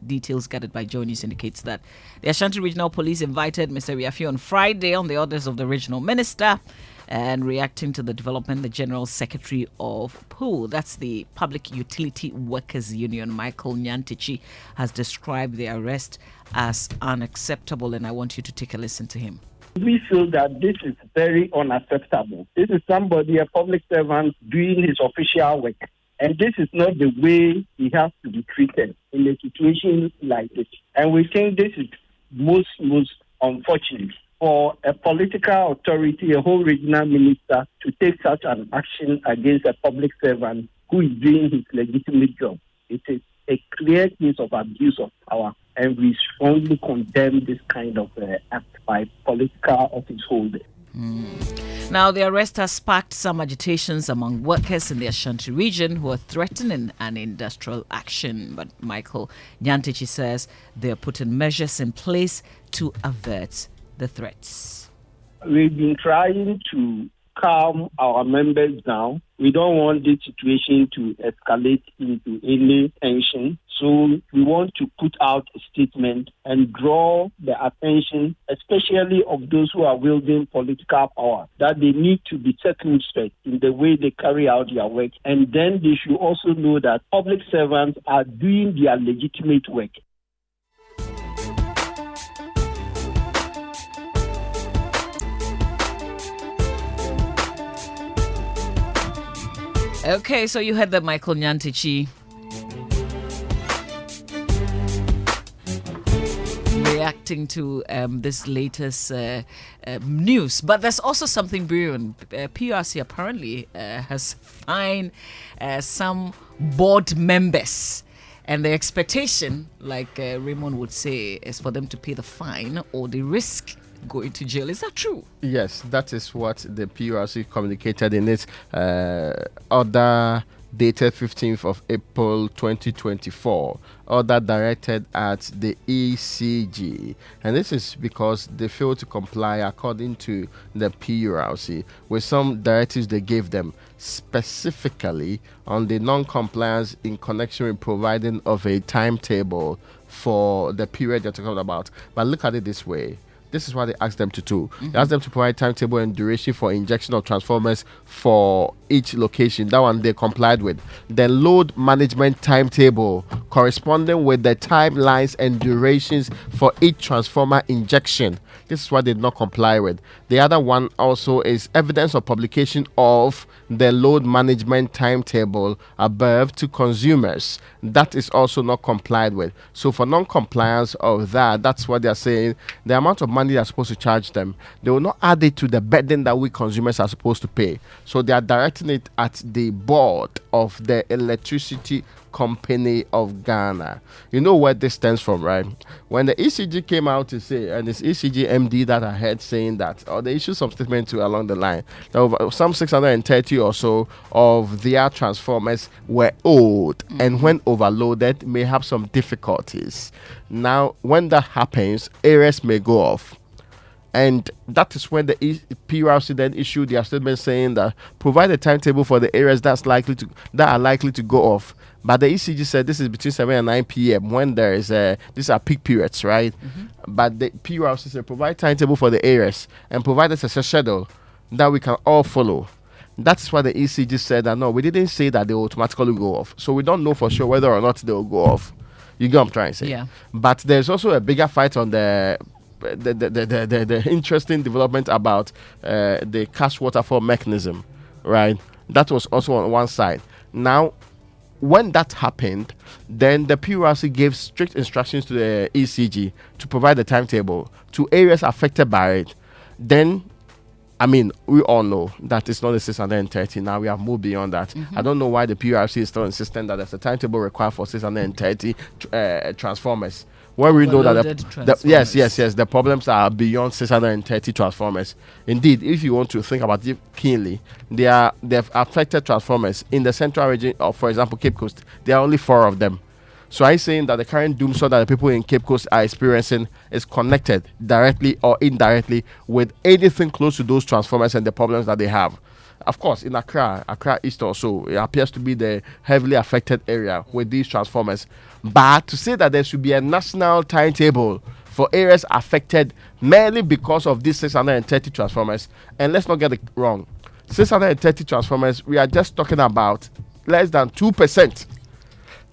Details gathered by Joe News indicates that the Ashanti Regional Police invited Mr. Riafi on Friday on the orders of the regional minister. And reacting to the development, the General Secretary of PUL, that's the Public Utility Workers Union, Michael Nyantichi, has described the arrest as unacceptable. And I want you to take a listen to him. We feel that this is very unacceptable. This is somebody, a public servant, doing his official work. And this is not the way he has to be treated in a situation like this. And we think this is most unfortunate for a political authority, a whole regional minister, to take such an action against a public servant who is doing his legitimate job. It is a clear case of abuse of power, and we strongly condemn this kind of act by political office holders. Now, the arrest has sparked some agitations among workers in the Ashanti region who are threatening an industrial action. But Michael Nyantichi says they are putting measures in place to avert the threats. We've been trying to calm our members down. We don't want this situation to escalate into any tension. So we want to put out a statement and draw the attention, especially of those who are wielding political power, that they need to be circumspect in the way they carry out their work. And then they should also know that public servants are doing their legitimate work. Okay, so you heard that Michael Nyantichi reacting to this latest news. But there's also something brewing. PRC apparently has fined some board members. And the expectation, like Raymond would say, is for them to pay the fine or the risk going to jail. Is that true? Yes, that is what the PURC communicated in its order dated 15th of April 2024, order directed at the ECG. And this is because they failed to comply, according to the PURC, with some directives they gave them, specifically on the non-compliance in connection with providing of a timetable for the period you're talking about. But look at it this way. This is what they asked them to do. They asked them to provide timetable and duration for injection of transformers for each location. That one they complied with. The load management timetable corresponding with the timelines and durations for each transformer injection. This is what they did not comply with. The other one also is evidence of publication of the load management timetable above to consumers. That is also not complied with. So for non-compliance of that, that's what they're saying. The amount of money they're supposed to charge them, they will not add it to the burden that we consumers are supposed to pay. So they are directing it at the board of the Electricity Company of Ghana. You know where this stems from, right? When the ECG came out to say, and it's ECG MD that I heard saying that, or they issued some statement to along the line, that some 630 or so of their transformers were old, and when overloaded may have some difficulties. Now, when that happens, areas may go off. And that is when the PRC then issued their statement saying that provide a timetable for the areas that are likely to go off. But the ECG said this is between 7 and 9 p.m. when there is these are peak periods, right? But the PRC said provide timetable for the areas and provide us a schedule that we can all follow. That's why the ECG said that no, we didn't say that they will automatically go off. So we don't know for sure whether or not they will go off. You get what I'm trying to say? Yeah. But there's also a bigger fight on the interesting development about the cash waterfall mechanism, right? That was also on one side. Now, when that happened, then the PURC gave strict instructions to the ECG to provide the timetable to areas affected by it. Then, I mean, we all know that it's not the 630. Now we have moved beyond that. I don't know why the PURC is still insisting that there's a timetable required for 630 transformers. When we know that yes, the problems are beyond 630 transformers. Indeed, if you want to think about it keenly, they've affected transformers in the central region of, for example, Cape Coast. There are only 4 of them. So I'm saying that the current doomsday that the people in Cape Coast are experiencing is connected directly or indirectly with anything close to those transformers and the problems that they have. Of course, in Accra East also, it appears to be the heavily affected area with these transformers. But to say that there should be a national timetable for areas affected merely because of these 630 transformers, and let's not get it wrong, 630 transformers, we are just talking about less than 2%.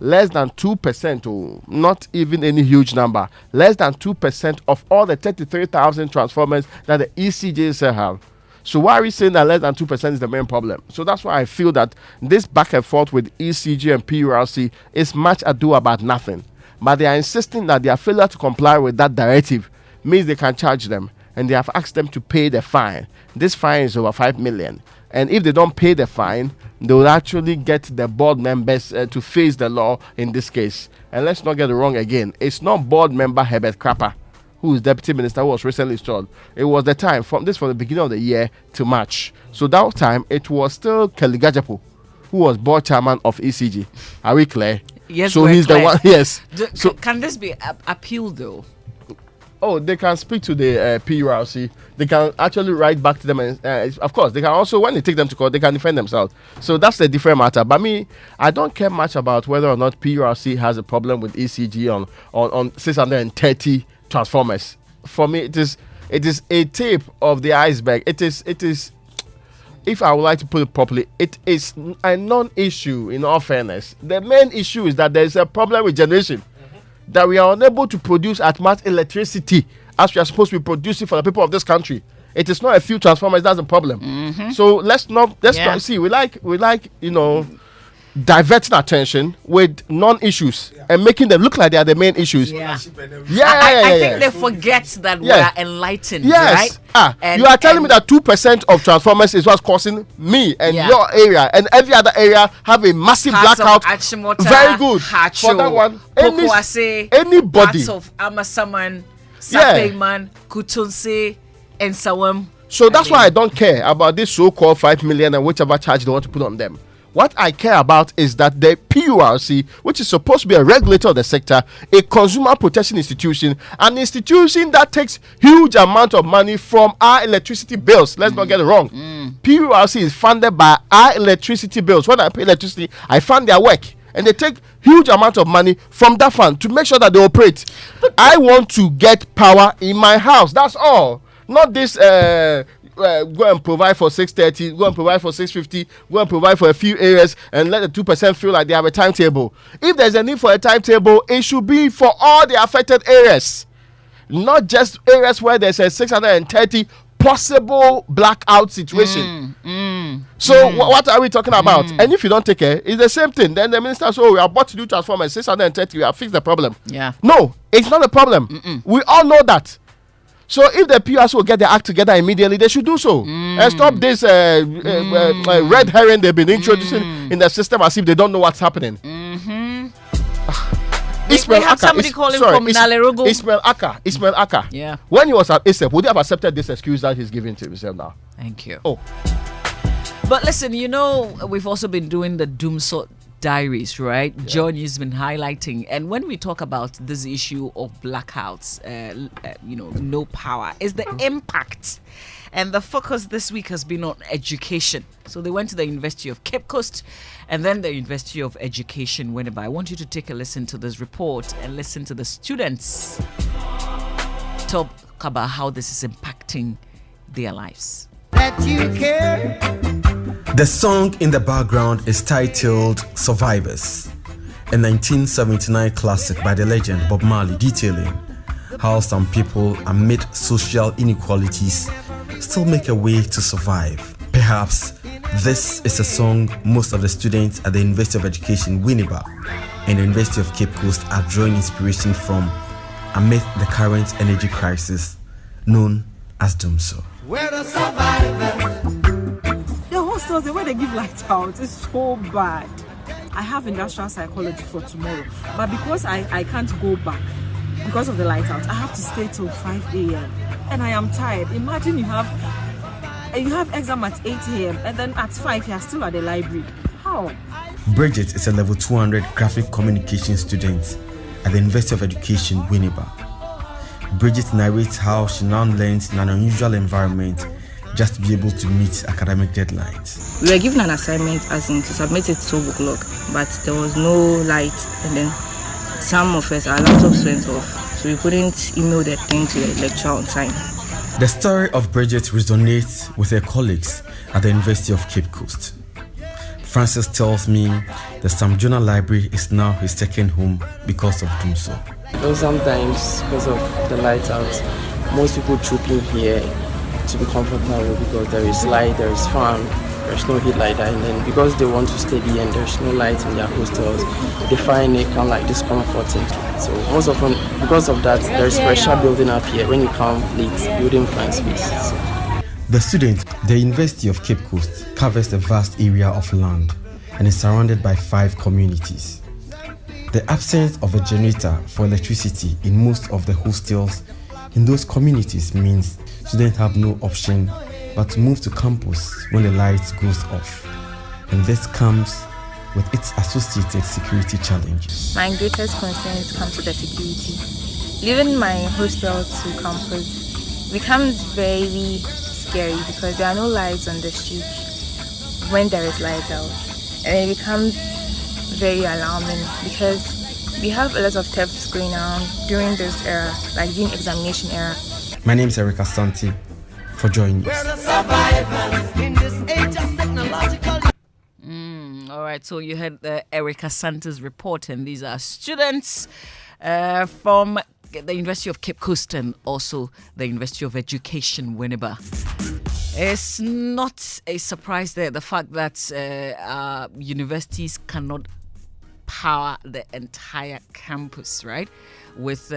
Less than 2%, or not even any huge number, less than 2% of all the 33,000 transformers that the ECJs have. So why are we saying that less than 2% is the main problem? So that's why I feel that this back and forth with ECG and PURC is much ado about nothing. But they are insisting that their failure to comply with that directive means they can charge them. And they have asked them to pay the fine. This fine is over 5 million. And if they don't pay the fine, they will actually get the board members to face the law in this case. And let's not get it wrong again. It's not board member Herbert Crapper, who is deputy minister, who was recently installed. It was the time from the beginning of the year to March. So that time it was still Kelly Gajapo, who was board chairman of ECG. Are we clear? Yes. So he's clear. the one. Yes. Can this be appealed though? Oh, they can speak to the PURC. They can actually write back to them, and of course, they can also, when they take them to court, they can defend themselves. So that's a different matter. But me, I don't care much about whether or not PURC has a problem with ECG on 630 transformers. For me, it is a tip of the iceberg. It is. If I would like to put it properly, it is a non-issue. In all fairness, the main issue is that there is a problem with generation. That we are unable to produce as much electricity as we are supposed to be producing for the people of this country. It is not a few transformers, that's the problem. So let's not see, we like diverting attention with non-issues and making them look like they are the main issues. I think they forget that we are enlightened, right? You are telling me that 2% of transformers is what's causing me and your area and every other area have a massive blackout. Very good. For that one, anybody. Parts of Amasaman, Sapeiman, Kutunse, and Sawam. So that's why I don't care about this so-called 5 million and whichever charge they want to put on them. What I care about is that the PURC, which is supposed to be a regulator of the sector, a consumer protection institution, an institution that takes huge amount of money from our electricity bills. Let's not get it wrong. PURC is funded by our electricity bills. When I pay electricity, I fund their work. And they take huge amount of money from that fund to make sure that they operate. I want to get power in my house. That's all. Not this go and provide for 630, go and provide for 650, go and provide for a few areas and let the 2% feel like they have a timetable. If there's a need for a timetable, it should be for all the affected areas, not just areas where there's a 630 possible blackout situation. So what are we talking about? And if you don't take care, it's the same thing. Then the minister says, we are about to do transformers 630, we have fixed the problem. No, it's not a problem. We all know that. So if the PURC will get their act together immediately, they should do so and stop this red herring they've been introducing in the system as if they don't know what's happening. We have somebody calling from Nalerogo. Ismail Aka. Yeah. When he was at ISEP, would he have accepted this excuse that he's giving to himself now? Thank you. Oh. But listen, we've also been doing the Doomsort Diaries, right? Yeah. John has been highlighting, and when we talk about this issue of blackouts, no power, is the impact. And the focus this week has been on education. So they went to the University of Cape Coast and then the University of Education went by. I want you to take a listen to this report and listen to the students talk about how this is impacting their lives. that you care. The song in the background is titled Survivors, a 1979 classic by the legend Bob Marley, detailing how some people amid social inequalities still make a way to survive. Perhaps this is a song most of the students at the University of Education Winneba and the University of Cape Coast are drawing inspiration from amid the current energy crisis known as Dumso. We're the survivors. The hostels, the way they give lights out is so bad. I have industrial psychology for tomorrow, but because I can't go back because of the light out, I have to stay till 5 a.m. and I am tired. Imagine you have exam at 8 a.m. and then at 5 you are still at the library. How? Bridget is a level 200 graphic communication student at the University of Education Winneba. Bridget narrates how she now learns in an unusual environment just to be able to meet academic deadlines. We were given an assignment as in to submit it 12 o'clock, but there was no light, and then some of us, our laptops went off, so we couldn't email the thing to the lecturer on time. The story of Bridget resonates with her colleagues at the University of Cape Coast. Francis tells me the Samjona Library is now his second home because of Dumso. Sometimes, because of the light out, most people troop in here to be comfortable because there is light, there is fan, there's no heat like that, and then because they want to study and there's no light in their hostels, they find it kind of like discomforting. So most often, because of that, there's pressure building up here when you come late, building fan space. So. The student, the University of Cape Coast, covers a vast area of land and is surrounded by 5 communities. The absence of a generator for electricity in most of the hostels in those communities means students have no option but to move to campus when the lights goes off. And this comes with its associated security challenges. My greatest concerns come to the security. Leaving my hostel to campus becomes very scary because there are no lights on the street when there is light out. And it becomes very alarming because we have a lot of thefts going on during this era, like during examination era. My name is Erica Santi for joining us. All right, so you heard Erica Santa's report, and these are students from the University of Cape Coast and also the University of Education Winneba. It's not a surprise there, the fact that universities cannot power the entire campus, right? With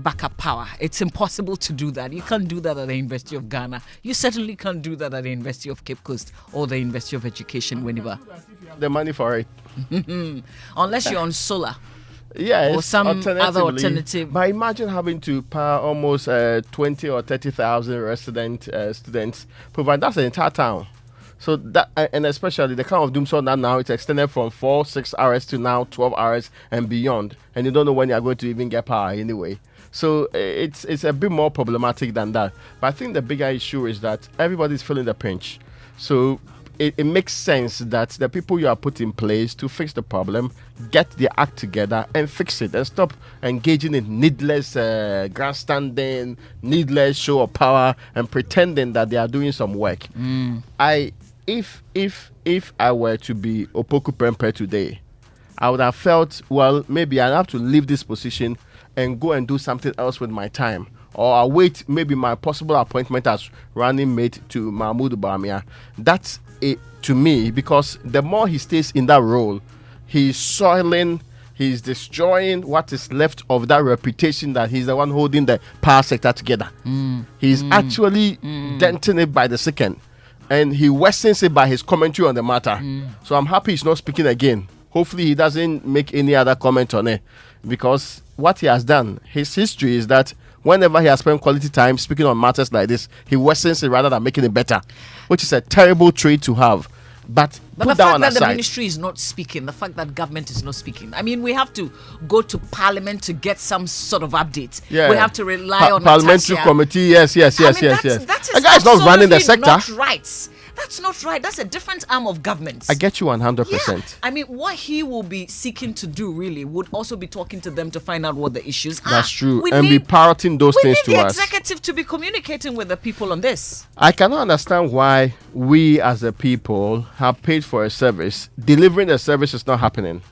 backup power. It's impossible to do that. You can't do that at the University of Ghana. You certainly can't do that at the University of Cape Coast or the University of Education Winneba. The money for it. Unless you're on solar. Yes, or some other alternative. But imagine having to power almost 20 or 30,000 resident students. Provide that's the entire town. So that, and especially the kind of Dumso now it's extended from 4-6 hours to now 12 hours and beyond, and you don't know when you're going to even get power anyway. So it's a bit more problematic than that. But I think the bigger issue is that everybody's feeling the pinch. So it makes sense that the people you are put in place to fix the problem get their act together and fix it and stop engaging in needless grandstanding, needless show of power and pretending that they are doing some work. If I were to be Opoku Prempeh today, I would have felt, well, maybe I have to leave this position and go and do something else with my time. Or I'll wait maybe my possible appointment as running mate to Mahmoud Bamia. That's it to me, because the more he stays in that role, he's soiling, he's destroying what is left of that reputation that he's the one holding the power sector together. He's actually denting it by the second. And he worsens it by his commentary on the matter. So I'm happy he's not speaking again. Hopefully he doesn't make any other comment on it. Because what he has done, his history is that whenever he has spent quality time speaking on matters like this, he worsens it rather than making it better. Which is a terrible trait to have. But the fact that the ministry is not speaking, the fact that government is not speaking, I mean, we have to go to parliament to get some sort of update. Yeah. We have to rely on parliamentary committee. Yes. That is the guy is not running the sector. Not right. That's not right. That's a different arm of government. I get you 100%. Yeah. I mean, what he will be seeking to do really would also be talking to them to find out what the issues are. That's true. And be parroting those things to us. We need the executive to be communicating with the people on this. I cannot understand why we as a people have paid for a service. Delivering the service is not happening.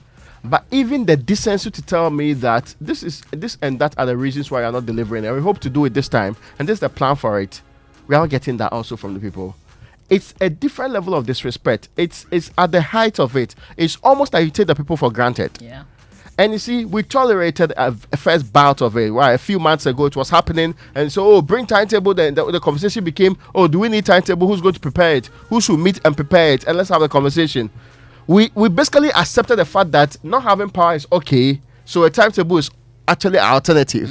But even the decency to tell me that this and that are the reasons why you're not delivering, and we hope to do it this time, and this is the plan for it, we are not getting that also from the people. It's a different level of disrespect. It's at the height of it. It's almost like you take the people for granted. Yeah. And you see, we tolerated a first bout of it. Right, a few months ago, it was happening, and so bring timetable. Then the conversation became, do we need timetable? Who's going to prepare it? Who should meet and prepare it? And let's have a conversation. We basically accepted the fact that not having power is okay, so a timetable is actually an alternative.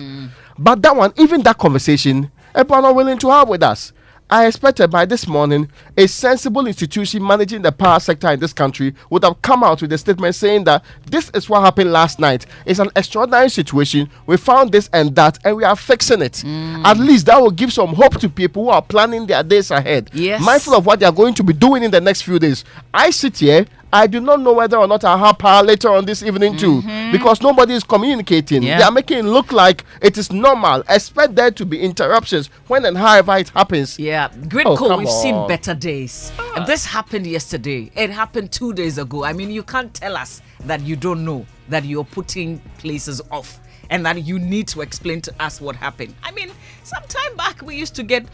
But that one, even that conversation, people are not willing to have with us. I expected by this morning a sensible institution managing the power sector in this country would have come out with a statement saying that this is what happened last night. It's an extraordinary situation. We found this and that, and we are fixing it. At least that will give some hope to people who are planning their days ahead. Yes. Mindful of what they are going to be doing in the next few days. I sit here. I do not know whether or not I'll have power later on this evening too, because nobody is communicating. Yeah. They are making it look like it is normal. Expect there to be interruptions when and however it happens. Yeah, Gridco, we've seen better days. And this happened yesterday. It happened 2 days ago. I mean, you can't tell us that you don't know that you're putting places off and that you need to explain to us what happened. I mean, some time back we used to get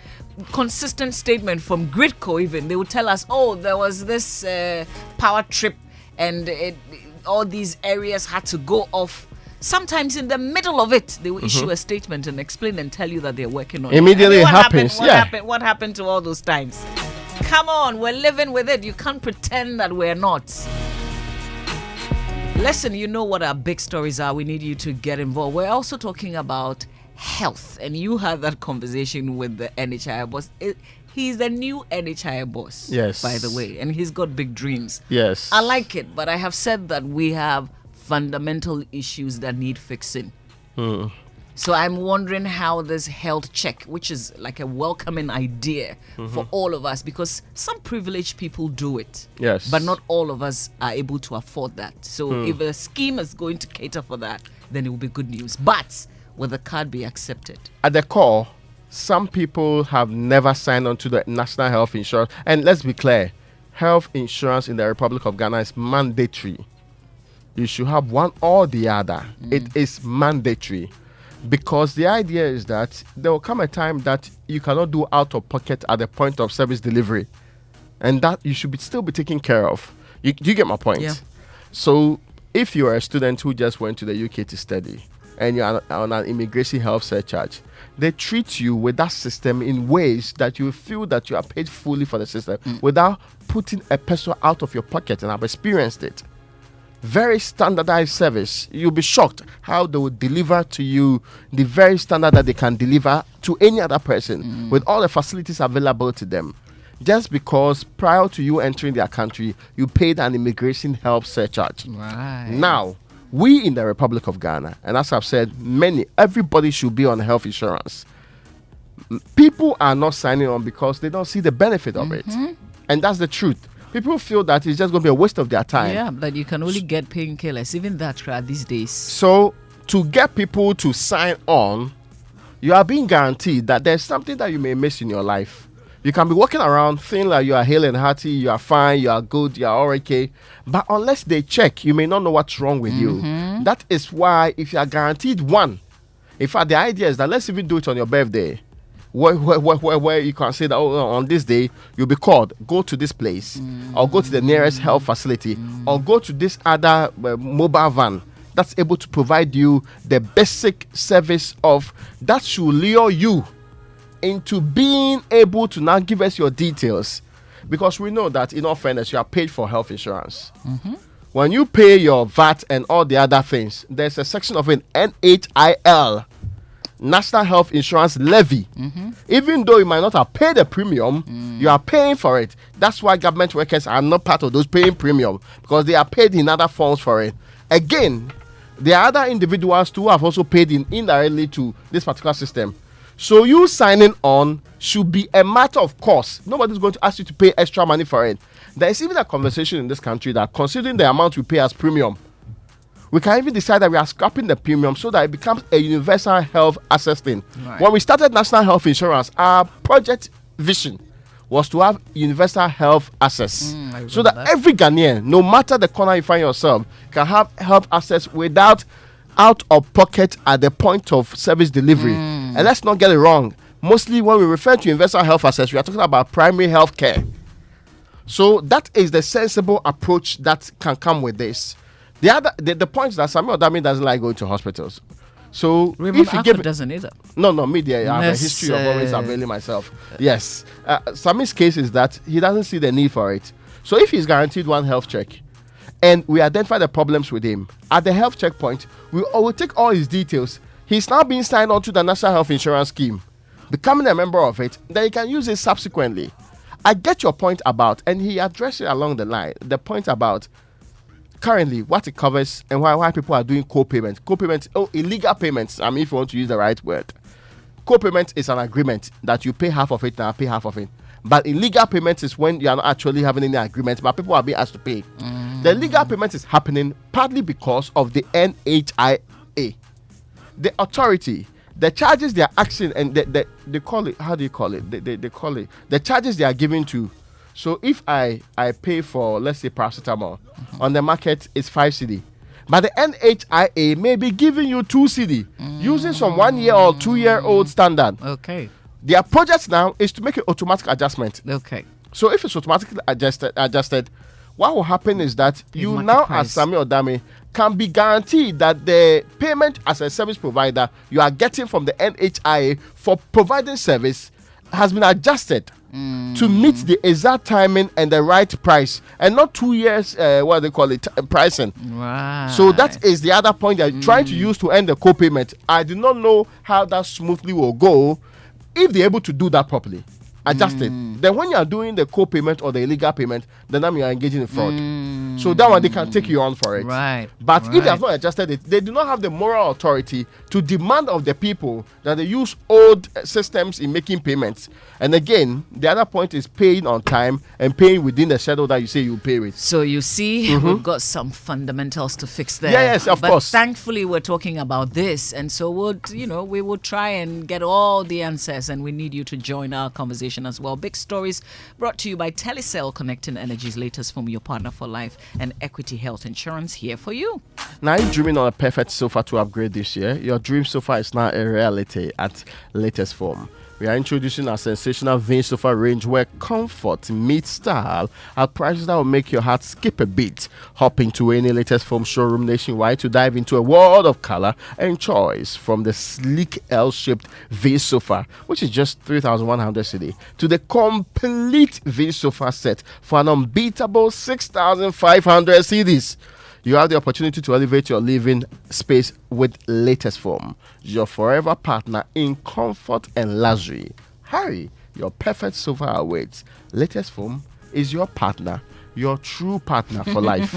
consistent statement from Gridco even. They would tell us, there was this power trip and all these areas had to go off. Sometimes in the middle of it, they will issue a statement and explain and tell you that they're working on Immediately it. it happens. What happened to all those times? Come on, we're living with it. You can't pretend that we're not. Listen, you know what our big stories are. We need you to get involved. We're also talking about health. And you had that conversation with the NHIA boss. He's the new NHIA boss, yes, by the way. And he's got big dreams. Yes. I like it, but I have said that we have fundamental issues that need fixing. So I'm wondering how this health check, which is like a welcoming idea for all of us, because some privileged people do it. Yes. But not all of us are able to afford that. So if a scheme is going to cater for that, then it will be good news. But will the card be accepted? At the core, some people have never signed on to the National Health Insurance. And let's be clear, health insurance in the Republic of Ghana is mandatory. You should have one or the other. It is mandatory. Because the idea is that there will come a time that you cannot do out of pocket at the point of service delivery. And that you should still be taken care of. You get my point? Yeah. So if you're a student who just went to the UK to study and you're on an immigration health surcharge, they treat you with that system in ways that you feel that you are paid fully for the system without putting a peso out of your pocket. And I've experienced it. Very standardized service. You'll be shocked how they will deliver to you the very standard that they can deliver to any other person with all the facilities available to them. Just because prior to you entering their country, you paid an immigration health surcharge. Right. Now, we in the Republic of Ghana, and as I've said, everybody should be on health insurance. People are not signing on because they don't see the benefit of it. And that's the truth. People feel that it's just going to be a waste of their time. Yeah, but you can only get painkillers, even that these days. So, to get people to sign on, you are being guaranteed that there's something that you may miss in your life. You can be walking around feeling like you are hale and hearty, you are fine, you are good, you are all okay. But unless they check, you may not know what's wrong with you. That is why if you are guaranteed one, in fact, the idea is that let's even do it on your birthday. Where you can say that on this day you'll be called, go to this place or go to the nearest health facility or go to this other mobile van that's able to provide you the basic service of that should lure you into being able to now give us your details, because we know that in all fairness you are paid for health insurance. When you pay your VAT and all the other things, there's a section of an NHIL, National Health Insurance Levy. Even though you might not have paid a premium, you are paying for it. That's why government workers are not part of those paying premium, because they are paid in other forms for it. Again, there are other individuals too who have also paid indirectly to this particular system. So you signing on should be a matter of course. Nobody's going to ask you to pay extra money for it. There is even a conversation in this country that considering the amount we pay as premium, we can even decide that we are scrapping the premium so that it becomes a universal health access thing. Right. When we started national health insurance, our project vision was to have universal health access so that every Ghanaian, no matter the corner you find yourself, can have health access without out of pocket at the point of service delivery. And let's not get it wrong. Mostly when we refer to universal health access, we are talking about primary health care. So that is the sensible approach that can come with this. The point is that Samuel Odami doesn't like going to hospitals. So if you give doesn't either. No, media. I have a history of always availing myself. Yes. Sami's case is that he doesn't see the need for it. So if he's guaranteed one health check and we identify the problems with him, at the health checkpoint, we will take all his details. He's now being signed on to the National Health Insurance Scheme, becoming a member of it, then he can use it subsequently. I get your point about, and he addressed it along the line, the point about currently what it covers and why people are doing co-payments. Co-payments, illegal payments, if you want to use the right word. Co-payment is an agreement that you pay half of it and I pay half of it. But illegal payments is when you are not actually having any agreement, but people are being asked to pay. The legal payment is happening partly because of the NHIA. The authority, the charges they are asking, and they call it, how do you call it? They call it, the charges they are giving to. So if I pay for, let's say, paracetamol, on the market, it's 5 cedi. But the NHIA may be giving you 2 cedi, using some 1 year or 2 year old standard. Okay. Their project now is to make an automatic adjustment. Okay. So if it's automatically adjusted, what will happen is that you now, as Samuel Odami, can be guaranteed that the payment as a service provider you are getting from the NHIA for providing service has been adjusted to meet the exact timing and the right price, and not 2 years, what they call it, pricing. Right. So that is the other point they're trying to use to end the co-payment. I do not know how that smoothly will go if they're able to do that properly. Adjust it. Then when you are doing the co-payment or the illegal payment, then you are engaging in fraud. So that one they can take you on for it. Right. But if they have not adjusted it, they do not have the moral authority to demand of the people that they use old systems in making payments. And again, the other point is paying on time and paying within the schedule that you say you pay with. So you see, we've got some fundamentals to fix there. Yes, of course. Thankfully, we're talking about this, and so we will try and get all the answers, and we need you to join our conversation as well. Big Stories brought to you by Telecel, connecting energies latest from your partner for life and Equity Health Insurance here for you. Now you're dreaming on a perfect sofa to upgrade this year. Your dream sofa is now a reality at Latest Form. We are introducing a sensational Vince sofa range where comfort meets style at prices that will make your heart skip a beat. Hop into any Latest Form showroom nationwide to dive into a world of color and choice, from the sleek L-shaped Vince sofa, which is just 3,100 cedi, to the complete Vince sofa set for an unbeatable 6,500 cedis. You have the opportunity to elevate your living space with Latest Form, your forever partner in comfort and luxury. Hurry, your perfect sofa awaits. Latest Form is your partner, your true partner for life.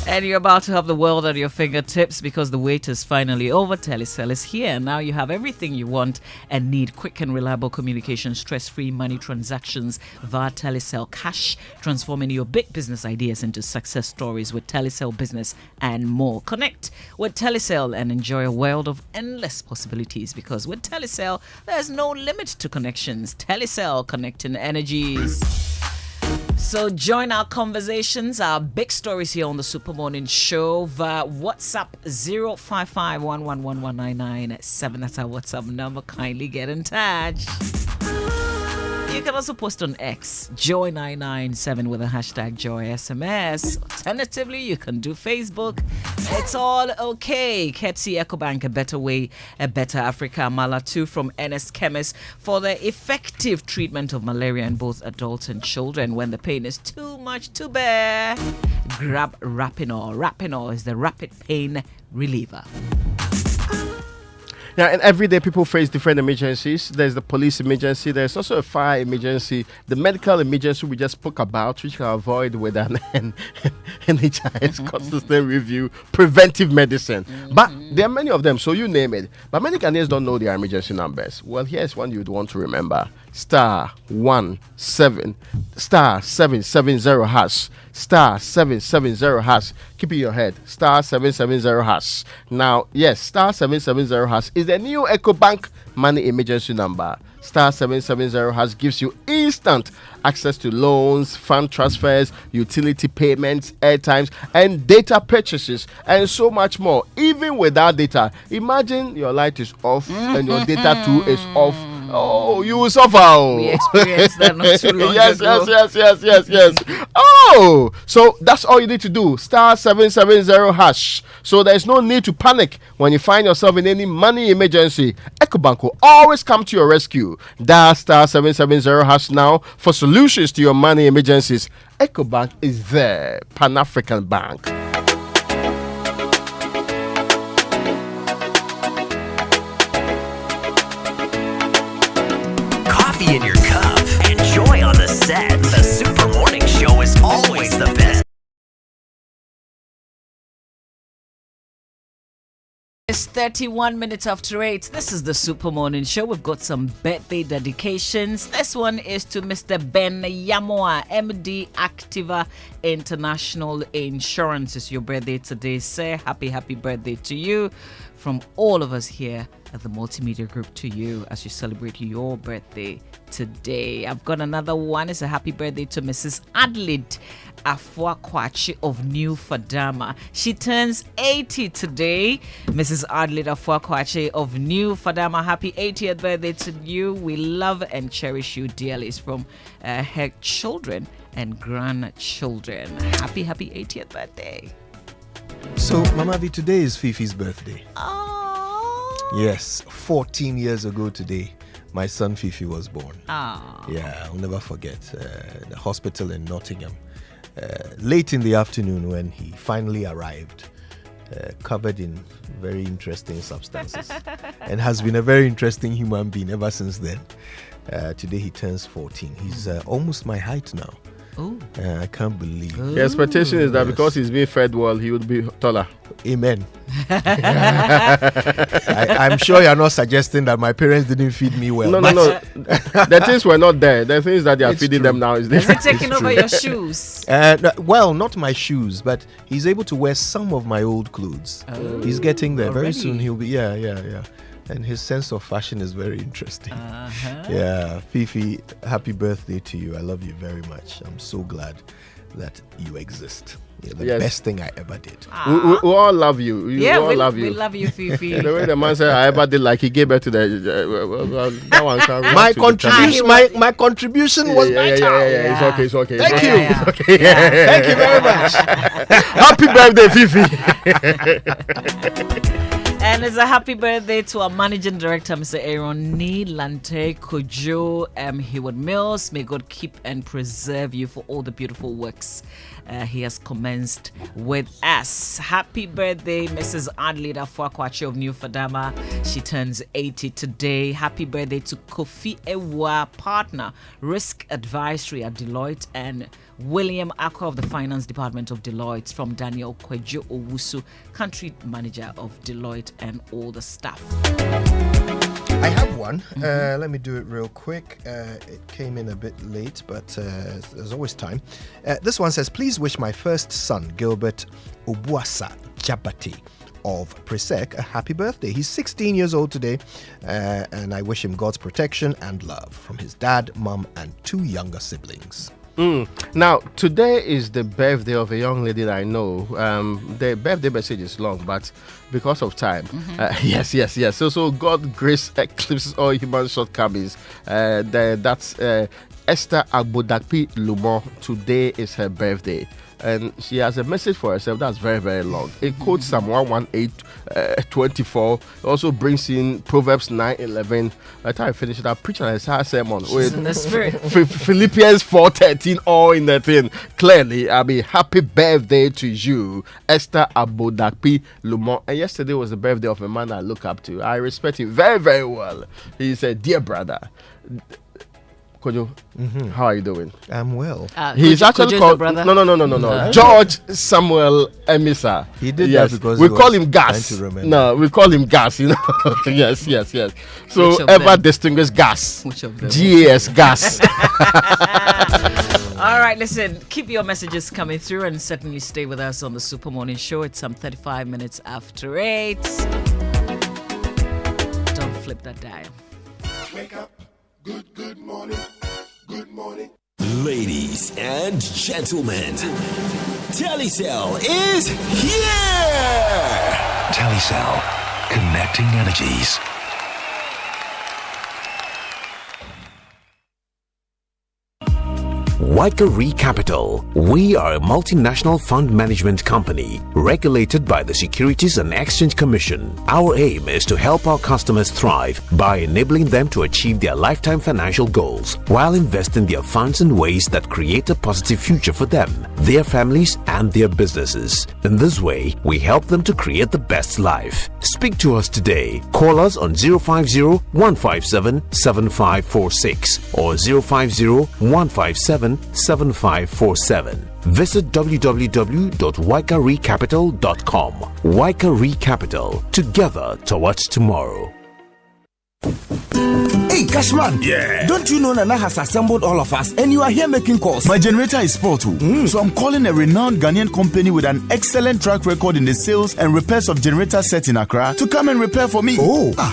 And you're about to have the world at your fingertips because the wait is finally over. Telecel is here. Now you have everything you want and need: quick and reliable communication, stress-free money transactions via Telecel Cash, transforming your big business ideas into success stories with Telecel Business and more. Connect with Telecel and enjoy a world of endless possibilities, because with Telecel, there's no limit to connections. Telecel, connecting energies. So join our conversations, our big stories here on the Super Morning Show via WhatsApp 05511119987. That's our WhatsApp number. Kindly get in touch. You can also post on X, Joy997 with the hashtag JoySMS. Alternatively, you can do Facebook. It's all okay. Ketsi EcoBank, a better way, a better Africa. Mala 2 from NS Chemist for the effective treatment of malaria in both adults and children. When the pain is too much to bear, grab Rapinol. Rapinol is the rapid pain reliever. Yeah, and every day people face different emergencies. There's the police emergency. There's also a fire emergency. The medical emergency we just spoke about, which can avoid with an NHIA consistent review, preventive medicine. But there are many of them, so you name it. But many Ghanaians don't know their emergency numbers. Well, here's one you'd want to remember. *17 *770 hash. *770 hash. Keep it in your head. *770 hash. Now, yes, *770 hash is the new EcoBank money emergency number. *770 hash gives you instant access to loans, fund transfers, utility payments, airtimes, and data purchases, and so much more. Even without data, imagine your light is off and your data too is off. Oh, you will suffer. We experienced that not too long yes, ago. yes. Oh, so that's all you need to do. *770 hash. So there's no need to panic when you find yourself in any money emergency. EcoBank will always come to your rescue. Dial *770 hash now for solutions to your money emergencies. EcoBank is there. Pan-African Bank. In your cup. Enjoy on the set. The Super Morning Show is always the best. It's 31 minutes after 8. This is the Super Morning Show. We've got some birthday dedications. This one is to Mr. Ben Yamoa, MD Activa International Insurance. It's your birthday today, sir. Happy birthday to you. From all of us here at the Multimedia Group to you as you celebrate your birthday today. I've got another one. It's a happy birthday to Mrs. Adelaide Afuakwachi of New Fadama. She turns 80 today. Mrs. Adelaide Afuakwachi of New Fadama, happy 80th birthday to you. We love and cherish you dearly. It's from her children and grandchildren. Happy 80th birthday. So, Mama V, today is Fifi's birthday. Yes, 14 years ago today, my son Fifi was born. Yeah, I'll never forget the hospital in Nottingham. Late in the afternoon when he finally arrived, covered in very interesting substances, and has been a very interesting human being ever since then. Today he turns 14. He's almost my height now. I can't believe. The expectation is that because he's being fed well, he would be taller. Amen. I'm sure you're not suggesting that my parents didn't feed me well. No. The things were not there. The things that they are feeding them now is there. Is he taking over your shoes? Well, not my shoes, but he's able to wear some of my old clothes. He's getting there. Very soon he'll be, yeah. And his sense of fashion is very interesting. Yeah, Fifi, happy birthday to you. I love you very much. I'm so glad that you exist. You're the best thing I ever did. We all love you. We love you. We love you, Fifi. The way the man said I ever did, like he gave birth to the that one. My contribution was vital. Yeah. It's okay. Thank you. It's okay. Thank you very much. Happy birthday, Fifi. And it's a happy birthday to our managing director, Mr. Aaron Lante Kojo Haywood Mills. May God keep and preserve you for all the beautiful works he has commenced with us. Happy birthday, Mrs. Adelaide Afuakwachi of New Fadama. She turns 80 today. Happy birthday to Kofi Ewa, partner, risk advisory at Deloitte, and William Akwa of the Finance Department of Deloitte, from Daniel Kwejo Owusu, country manager of Deloitte, and all the staff. I have one. Let me do it real quick. It came in a bit late, but there's always time. This one says, please wish my first son, Gilbert Obuasa Jabati of Presec, a happy birthday. He's 16 years old today, and I wish him God's protection and love from his dad, mum, and 2 younger siblings. Now, today is the birthday of a young lady that I know. The birthday message is long, but because of time, yes. So God grace eclipses all human shortcomings. That's Esther Agbodakpi Lumon. Today is her birthday. and she has a message for herself that's very, very long. It quotes Psalm 118:24. Also brings in Proverbs 9:11. By the time I finish it, I'll preach an entire sermon with in the spirit. Philippians 4:13 all in the thing. Clearly, I'll be happy birthday to you, Esther Abodakpi Lumon. And yesterday was the birthday of a man I look up to. I respect him very, very well. He's a dear brother. Kojo, how are you doing? I'm well. He's actually called no. George Samuel Emisa. He did that because we call him Gas. No, we call him Gas. You know, yes. So ever distinguished Gas. Which of them? GAS Gas. All right, listen. Keep your messages coming through, and certainly stay with us on the Super Morning Show. It's some 35 minutes after 8. Don't flip that dial. Wake up. Good morning. Good morning. Ladies and gentlemen, Telecel is here! Telecel, connecting energies. Waikari Capital. We are a multinational fund management company regulated by the Securities and Exchange Commission. Our aim is to help our customers thrive by enabling them to achieve their lifetime financial goals while investing their funds in ways that create a positive future for them, their families, and their businesses. In this way, we help them to create the best life. Speak to us today. Call us on 050-157-7546 or 050-157-7547. Visit www.waikaricapital.com. Waikari Capital. Together towards tomorrow. Hey, Cashman. Yeah. Don't you know Nana has assembled all of us and you are here making calls? My generator is spoiled too. So I'm calling a renowned Ghanaian company with an excellent track record in the sales and repairs of generator sets in Accra to come and repair for me.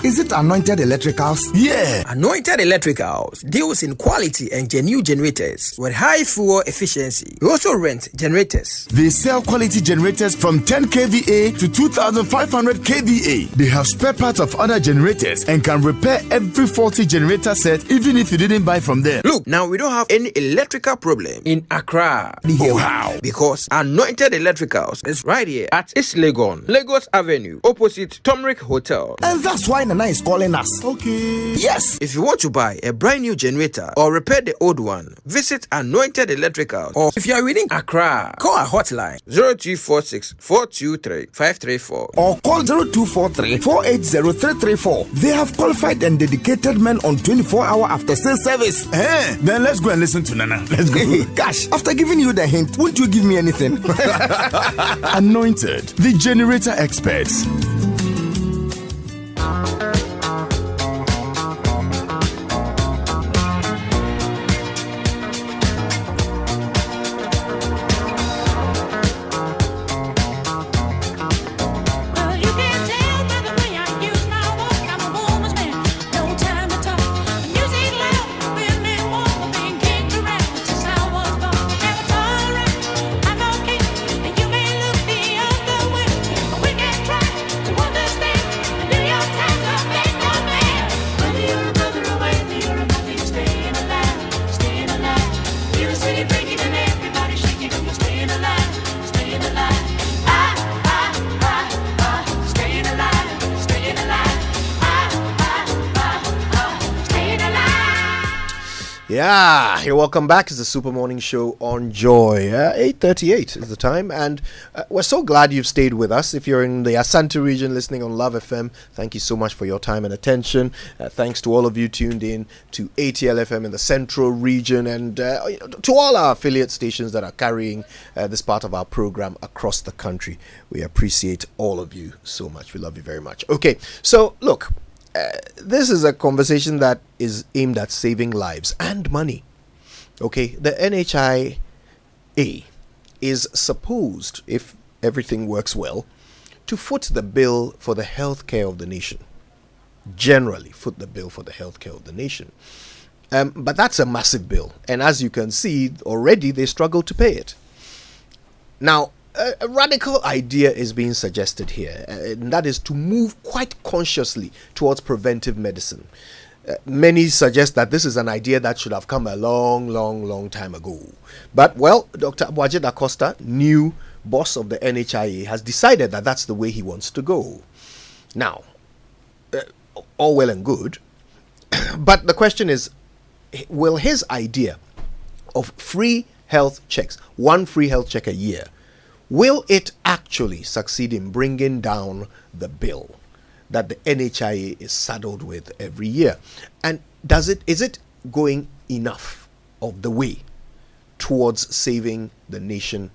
Is it Anointed Electricals? Yeah. Anointed Electricals deals in quality and genuine generators with high fuel efficiency. We also rent generators. They sell quality generators from 10 kVA to 2500 kVA. They have spare parts of other generators and can repair every faulty generator set even if you didn't buy from them. Look, now we don't have any electrical problem in Accra. How? Because Anointed Electricals is right here at East Legon, Lagos Avenue, opposite Tomrick Hotel. And that's why Nana is calling us. Okay. Yes. If you want to buy a brand new generator or repair the old one, visit Anointed Electricals. Or if you are within Accra, call our hotline 0246 423 534 or call 0243 480 334. They have qualified and dedicated men on 24-hour after sales service. Then let's go and listen to Nana. Let's go. Gosh, after giving you the hint, won't you give me anything? Anointed, the generator experts. Yeah, you're welcome back. It's the Super Morning Show on Joy. 8:38 is the time, and we're so glad you've stayed with us. If you're in the Asante region listening on Love FM, thank you so much for your time and attention. Thanks to all of you tuned in to ATL FM in the Central region, and to all our affiliate stations that are carrying this part of our program across the country. We appreciate all of you so much. We love you very much. Okay, so look. This is a conversation that is aimed at saving lives and money. Okay, the NHIA is supposed, if everything works well, to foot the bill for the healthcare of the nation. Generally, foot the bill for the healthcare of the nation. But that's a massive bill, and as you can see, already they struggle to pay it. Now, a radical idea is being suggested here, and that is to move quite consciously towards preventive medicine. Many suggest that this is an idea that should have come a long time ago. But, well, Dr. Abuaje da Costa, new boss of the NHIA, has decided that that's the way he wants to go. Now, all well and good, but the question is, will his idea of free health checks, one free health check a year, will it actually succeed in bringing down the bill that the NHIA is saddled with every year? And is it going enough of the way towards saving the nation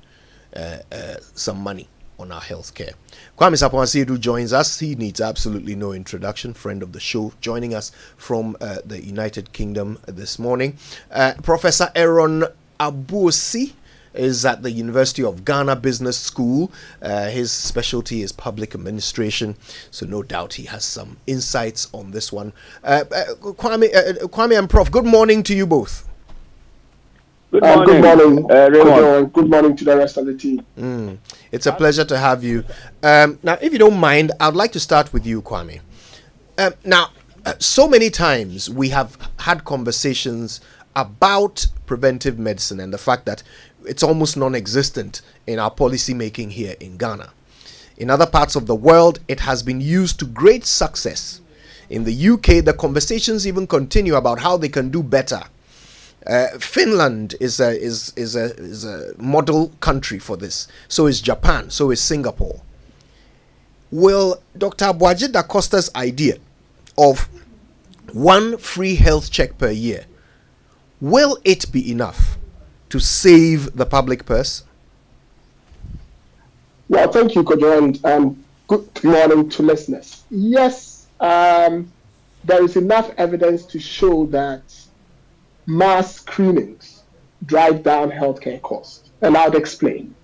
some money on our health care? Kwame Sapon-Asiedu joins us. He needs absolutely no introduction, friend of the show, joining us from the United Kingdom this morning. Professor Aaron Abuosi is at the University of Ghana Business School. His specialty is public administration, so no doubt he has some insights on this one. Kwame and Prof, good morning to you both. Good morning, Radio, and good morning to the rest of the team. It's a pleasure to have you. Now, if you don't mind, I'd like to start with you, Kwame. So many times we have had conversations about preventive medicine and the fact that it's almost non-existent in our policy making here in Ghana. In other parts of the world, it has been used to great success. In the UK, the conversations even continue about how they can do better. Finland is a model country for this. So is Japan. So is Singapore. Will Dr. Abuaje da Costa's idea of one free health check per year, will it be enough to save the public purse? Well, thank you, Kojo, and good morning to listeners. Yes, there is enough evidence to show that mass screenings drive down healthcare costs, and I'll explain.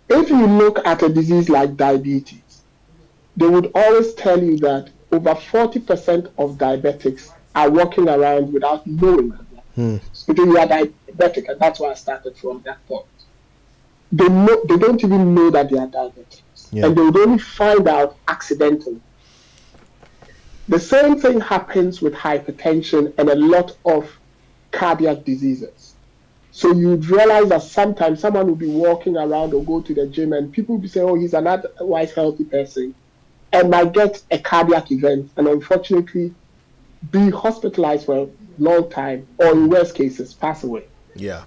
If you look at a disease like diabetes, they would always tell you that over 40% of diabetics are walking around without knowing that because you are diabetic, and that's why I started from that point. They don't even know that they are diabetics, and they would only find out accidentally. The same thing happens with hypertension and a lot of cardiac diseases. So you'd realize that sometimes someone will be walking around or go to the gym and people will be saying, oh, he's an otherwise healthy person, and might get a cardiac event and unfortunately be hospitalized for a long time, or in worst cases, pass away. Yeah.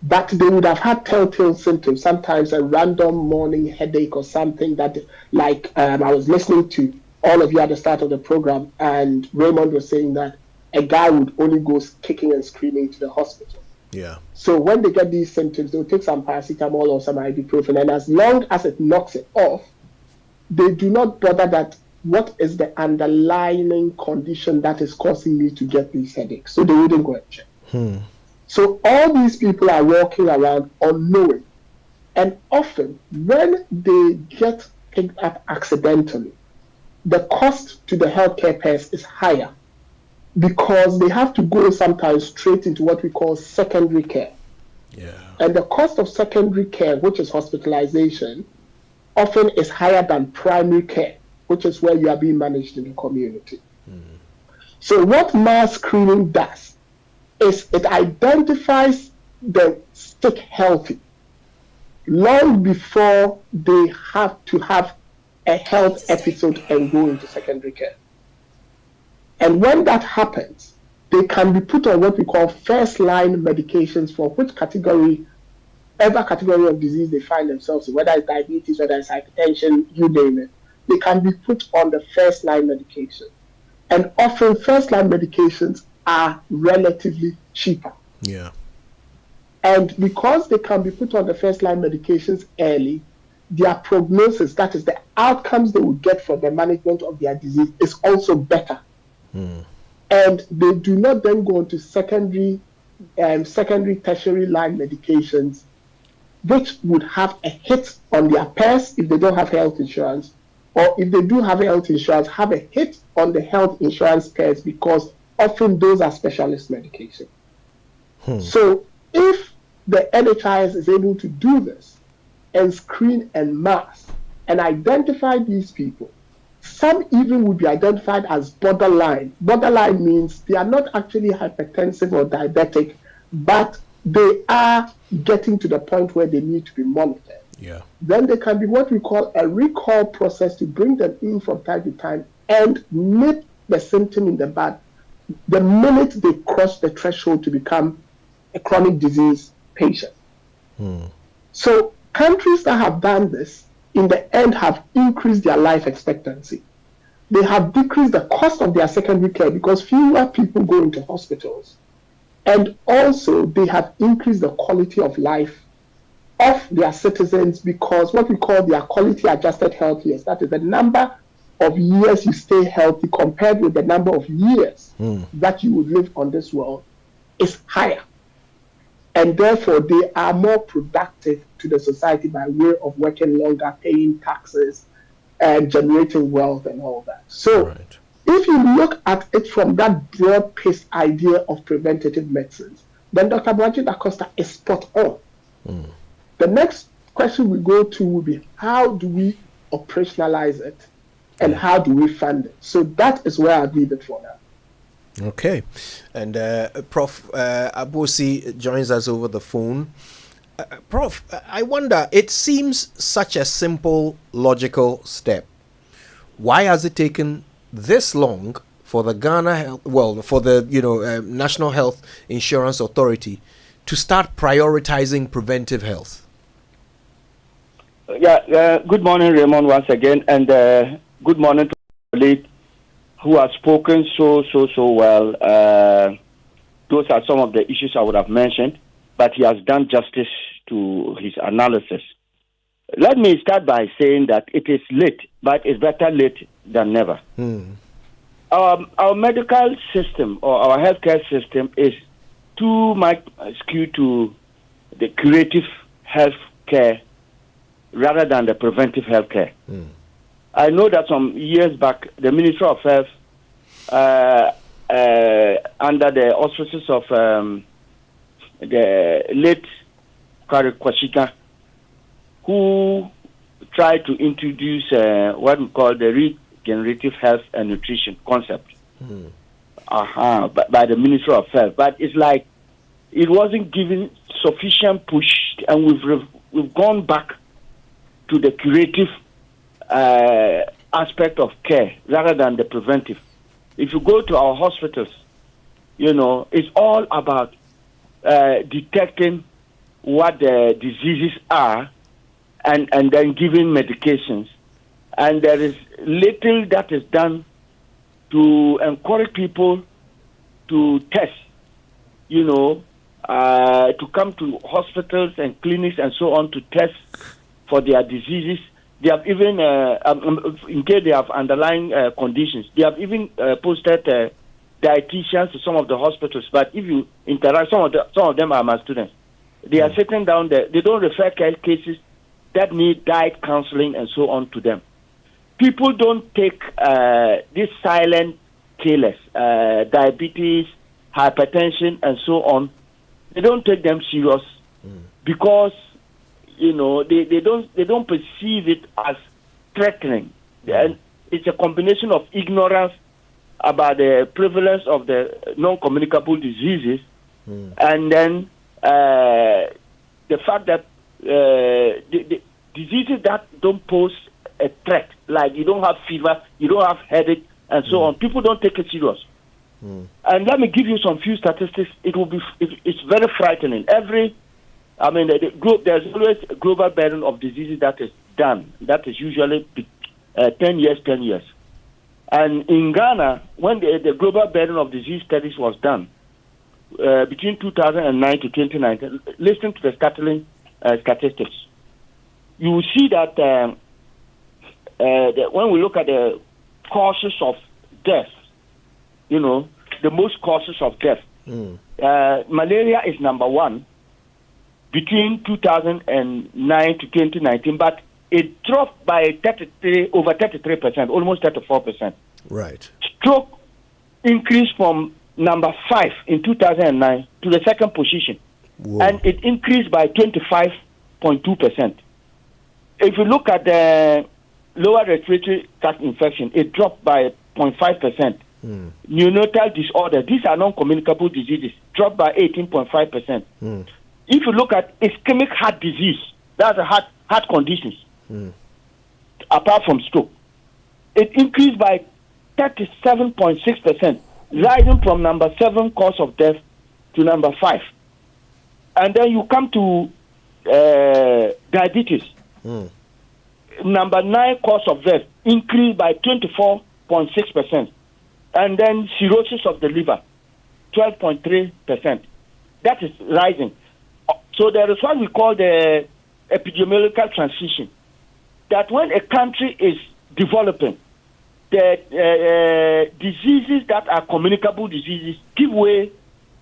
But they would have had telltale symptoms, sometimes a random morning headache or something that, like I was listening to all of you at the start of the program, and Raymond was saying that a guy would only go kicking and screaming to the hospital. Yeah. So when they get these symptoms, they'll take some paracetamol or some ibuprofen, and as long as it knocks it off, they do not bother that what is the underlying condition that is causing me to get these headaches. So they wouldn't go and check. So all these people are walking around unknowing, and often when they get picked up accidentally, the cost to the healthcare purse is higher because they have to go sometimes straight into what we call secondary care. Yeah. And the cost of secondary care, which is hospitalization, often is higher than primary care, which is where you are being managed in the community. So what mass screening does is it identifies the sick healthy long before they have to have a health episode and go into secondary care. And when that happens, they can be put on what we call first-line medications for which category, ever category of disease they find themselves in, whether it's diabetes, whether it's hypertension, you name it. They can be put on the first-line medication. And often first-line medications are relatively cheaper. Yeah. And because they can be put on the first-line medications early, their prognosis, that is the outcomes they will get from the management of their disease, is also better. And they do not then go into secondary, tertiary line medications, which would have a hit on their purse if they don't have health insurance, or if they do have health insurance, have a hit on the health insurance purse because often those are specialist medication. So if the NHIS is able to do this and screen en masse and identify these people, Some even will be identified as borderline. Borderline means they are not actually hypertensive or diabetic, but they are getting to the point where they need to be monitored. Yeah. Then there can be what we call a recall process to bring them in from time to time and nip the symptom in the bud the minute they cross the threshold to become a chronic disease patient. So countries that have done this, in the end, have increased their life expectancy. They have decreased the cost of their secondary care because fewer people go into hospitals. And also, they have increased the quality of life of their citizens because what we call their quality adjusted health years, that is the number of years you stay healthy compared with the number of years that you would live on this world, is higher. And therefore, they are more productive to the society by way of working longer, paying taxes, and generating wealth and all that. So, if you look at it from that broad-based idea of preventative medicines, then Dr. Blanchard Acosta is spot on. The next question we go to will be, how do we operationalize it and how do we fund it? So that is where I leave it for now. Okay. And Prof. Abosi joins us over the phone. Prof, I wonder, it seems such a simple, logical step. Why has it taken this long for the National Health Insurance Authority to start prioritizing preventive health? Good morning, Raymond, once again, and good morning to the colleague who has spoken so well. Those are some of the issues I would have mentioned, but he has done justice to his analysis. Let me start by saying that it is late, but it's better late than never. Our medical system or our healthcare system is too much skewed to the curative health care rather than the preventive health care. I know that some years back, the Ministry of Health, under the auspices of the late Kwashika, who tried to introduce what we call the regenerative health and nutrition concept by the Ministry of Health. But it's like it wasn't given sufficient push, and we've gone back to the curative aspect of care rather than the preventive. If you go to our hospitals, it's all about detecting what the diseases are and then giving medications. And there is little that is done to encourage people to test, to come to hospitals and clinics and so on to test for their diseases. They have even, in case they have underlying conditions, they have even posted dietitians to some of the hospitals. But if you interact, some of them are my students. They are sitting down there. They don't refer cases that need diet counseling and so on to them. People don't take these silent killers, diabetes, hypertension, and so on. They don't take them serious because they don't perceive it as threatening. And it's a combination of ignorance about the prevalence of the non-communicable diseases, and then the fact that the diseases that don't pose a threat, like you don't have fever, you don't have headache, and so on, people don't take it serious. And let me give you some few statistics. It's very frightening. There's always a global burden of diseases that is done. That is usually 10 years. And in Ghana, when the global burden of disease studies was done, between 2009 to 2019, listen to the startling statistics. You will see that when we look at the causes of death, the most causes of death, malaria is number one between 2009 to 2019, but it dropped by over 33%, almost 34%. Right. Stroke increased from number 5 in 2009 to the second position. Whoa. And it increased by 25.2%. If you look at the lower respiratory tract infection, it dropped by 0.5%. Neonatal disorder, these are non-communicable diseases, dropped by 18.5%. If you look at ischemic heart disease, that's a heart conditions, apart from stroke, it increased by 37.6%, rising from number 7 cause of death to number 5. And then you come to diabetes. Number 9 cause of death increased by 24.6%. And then cirrhosis of the liver, 12.3%. That is rising. So there is what we call the epidemiological transition. That when a country is developing, the diseases that are communicable diseases give way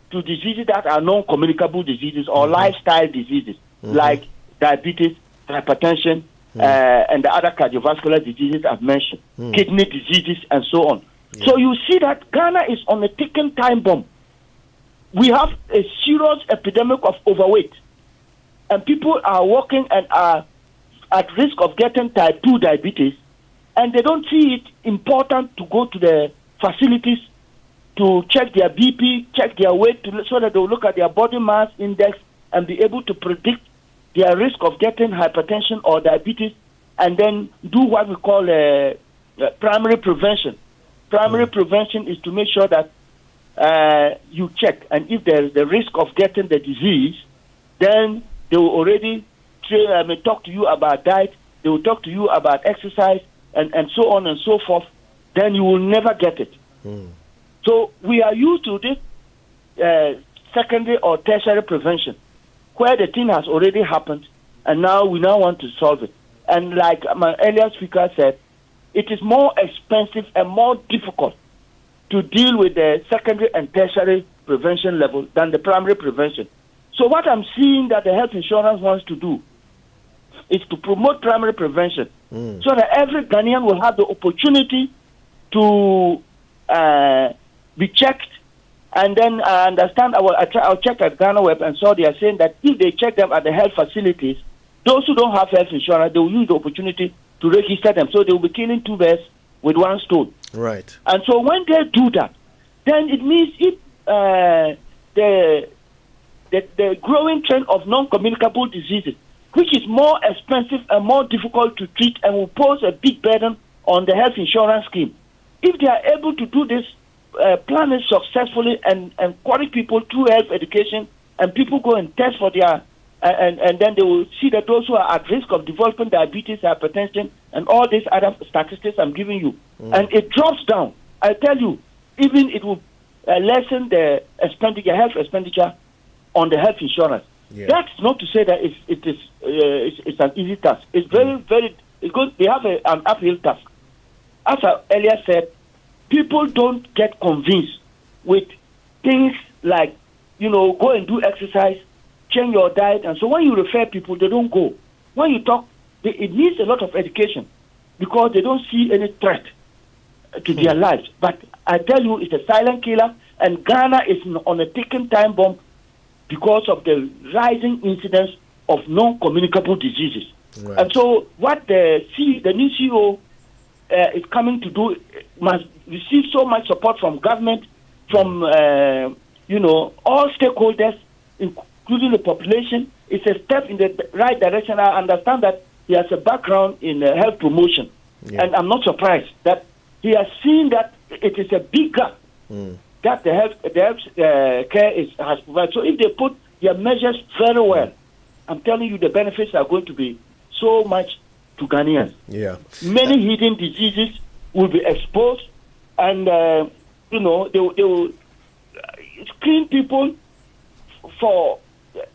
to diseases that are non-communicable diseases or lifestyle diseases like diabetes, hypertension, and the other cardiovascular diseases I've mentioned, kidney diseases, and so on. So you see that Ghana is on a ticking time bomb. We have a serious epidemic of overweight, and people are walking and are at risk of getting type 2 diabetes, and they don't see it important to go to the facilities to check their BP, check their weight, so that they'll look at their body mass index and be able to predict their risk of getting hypertension or diabetes, and then do what we call primary prevention. Primary prevention is to make sure that you check, and if there is the risk of getting the disease, then they will already talk to you about diet, they will talk to you about exercise, and so on and so forth. Then you will never get it. So we are used to this secondary or tertiary prevention, where the thing has already happened, and now we want to solve it. And like my earlier speaker said, it is more expensive and more difficult to deal with the secondary and tertiary prevention level than the primary prevention. So what I'm seeing that the health insurance wants to do is to promote primary prevention, so that every Ghanaian will have the opportunity to be checked. And then I understand, I'll check at Ghana Web and saw they are saying that if they check them at the health facilities, those who don't have health insurance, they will use the opportunity to register them. So they will be killing 2 birds with 1 stone. Right. And so when they do that, then it means if the growing trend of non-communicable diseases, which is more expensive and more difficult to treat and will pose a big burden on the health insurance scheme, if they are able to do this, plan it successfully and encourage people through health education, and people go and test for their, and then they will see that those who are at risk of developing diabetes, hypertension, and all these other statistics I'm giving you, and it drops down. I tell you, even it will lessen the expenditure, health expenditure on the health insurance. Yeah. That's not to say that it's an easy task. It's very it's good. They have an uphill task. As I earlier said, people don't get convinced with things like, go and do exercise, change your diet, and so when you refer people, they don't go. When you talk, it needs a lot of education because they don't see any threat to their lives. But I tell you, it's a silent killer, and Ghana is on a ticking time bomb because of the rising incidence of non-communicable diseases. Right. And so what the new CEO is coming to do must receive so much support from government, from all stakeholders, including the population. It's a step in the right direction. I understand that he has a background in health promotion, and I'm not surprised that he has seen that it is a big gap that the health care has provided. So if they put their measures very well, I'm telling you the benefits are going to be so much to Ghanaians. Yeah. Many hidden diseases will be exposed, and they will screen people for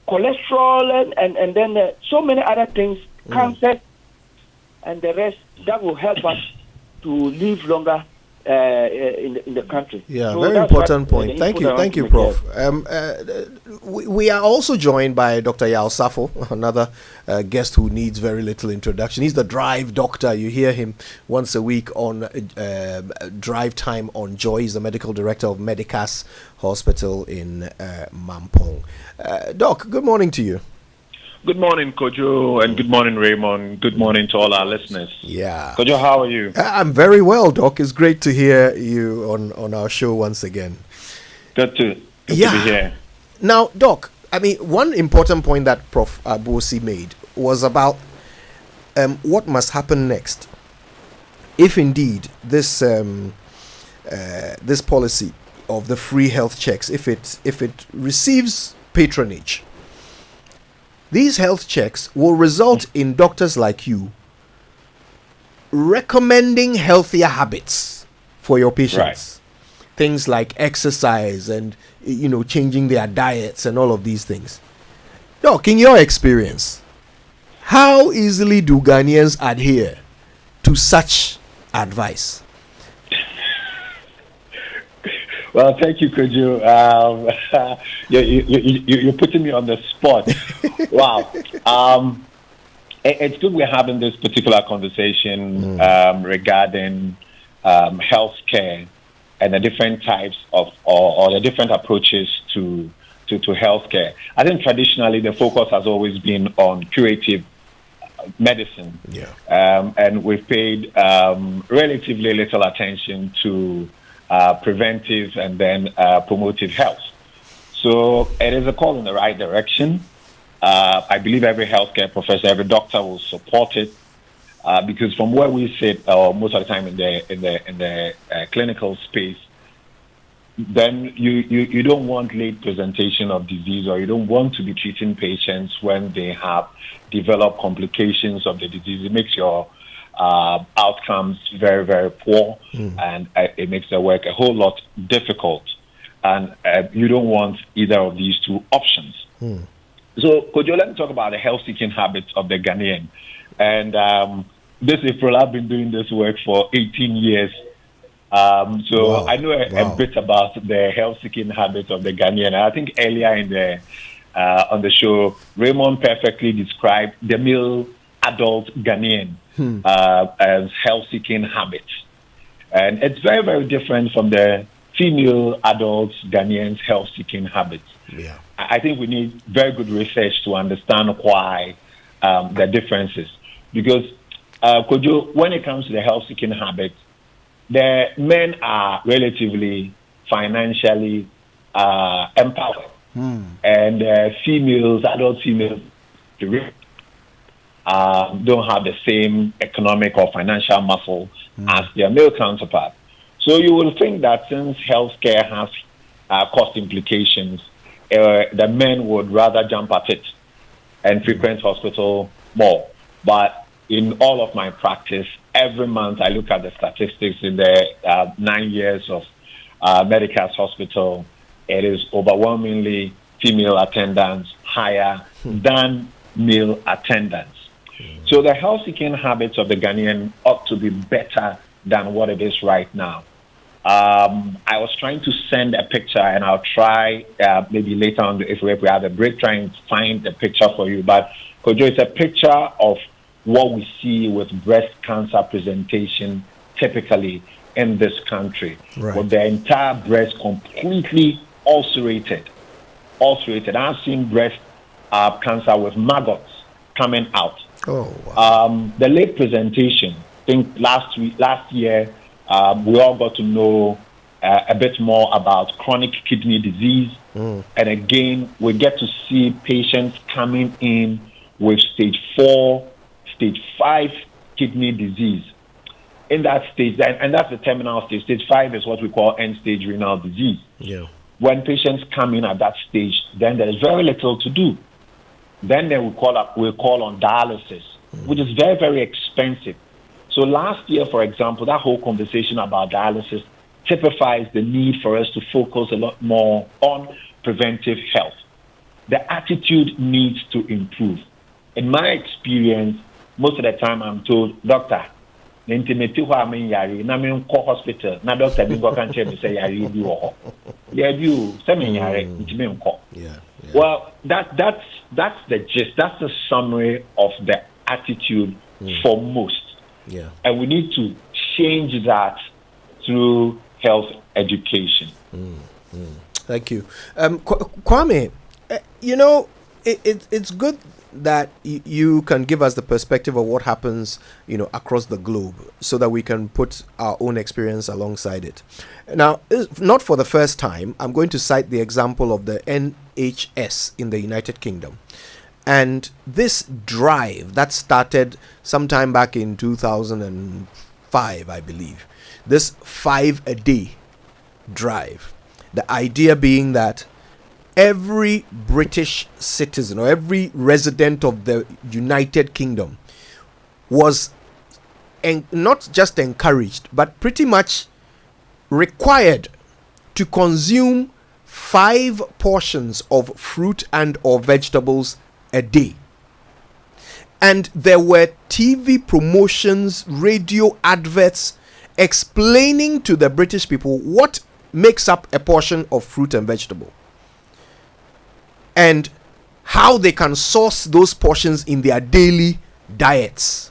cholesterol and then so many other things, cancer, and the rest that will help us to live longer in the country. Yeah, so very important point. Thank you, Prof. We are also joined by Dr. Yao Safo, another guest who needs very little introduction. He's the drive doctor. You hear him once a week on Drive Time on Joy. He's the medical director of Medicas Hospital in Mampong. Doc, good morning to you. Good morning, Kojo, and good morning, Raymond. Good morning to all our listeners. Yeah. Kojo, how are you? I'm very well, Doc. It's great to hear you on our show once again. Good to be here. Now, Doc, I mean, one important point that Prof. Abosi made was about what must happen next if indeed this this policy of the free health checks, if it receives patronage. These health checks will result in doctors like you recommending healthier habits for your patients. Right. Things like exercise and, changing their diets and all of these things. Doc, in your experience, how easily do Ghanaians adhere to such advice? Well, thank you, Kojo. You're putting me on the spot. Wow. It's good we're having this particular conversation regarding healthcare and the different types of or the different approaches to healthcare. I think traditionally the focus has always been on curative medicine. Yeah. And we've paid relatively little attention to preventive and then promotive health. So it is a call in the right direction. I believe every healthcare professor, every doctor will support it because from where we sit, most of the time in the clinical space, then you don't want late presentation of disease, or you don't want to be treating patients when they have developed complications of the disease. It makes your outcomes very, very poor, and it makes the work a whole lot difficult. And you don't want either of these two options. So, Kojo, let me talk about the health-seeking habits of the Ghanaian. And this April, I've been doing this work for 18 years. So I know a bit about the health-seeking habits of the Ghanaian. I think earlier in the on the show, Raymond perfectly described the male adult Ghanaian as health-seeking habits. And it's very, very different from the female adult Ghanaians' health-seeking habits. Yeah. I think we need very good research to understand why the differences. Because, Kojo, when it comes to the health-seeking habits, the men are relatively financially empowered. And females, adult females, don't have the same economic or financial muscle as their male counterpart. So you will think that since healthcare has cost implications, the men would rather jump at it and frequent hospital more. But in all of my practice, every month I look at the statistics in the 9 years of Medical's hospital. It is overwhelmingly female attendants higher than male attendants. So the health-seeking habits of the Ghanaian ought to be better than what it is right now. I was trying to send a picture, and I'll try maybe later on if we have a break, try and find the picture for you. But Kojo, it's a picture of what we see with breast cancer presentation typically in this country, with the entire breast completely ulcerated. I've seen breast cancer with maggots coming out. Oh, wow. The late presentation, I think last year, we all got to know a bit more about chronic kidney disease. And again, we get to see patients coming in with stage 4, stage 5 kidney disease. In that stage, and that's the terminal stage. Stage 5 is what we call end-stage renal disease. Yeah. When patients come in at that stage, then there is very little to do. Then we'll call on dialysis, which is very, very expensive. So last year, for example, that whole conversation about dialysis typifies the need for us to focus a lot more on preventive health. The attitude needs to improve. In my experience, most of the time I'm told, doctor, hospital, na doctor can't say well, that's the gist. That's the summary of the attitude for most. Yeah. And we need to change that through health education. Thank you. Kwame, it's good that you can give us the perspective of what happens, across the globe, so that we can put our own experience alongside it. Now, not for the first time, I'm going to cite the example of the NHS in the United Kingdom. And this drive that started sometime back in 2005, I believe, this 5-a-day drive, the idea being that every British citizen or every resident of the United Kingdom was not just encouraged, but pretty much required to consume 5 portions of fruit and or vegetables a day. And there were TV promotions, radio adverts explaining to the British people what makes up a portion of fruit and vegetable, and how they can source those portions in their daily diets,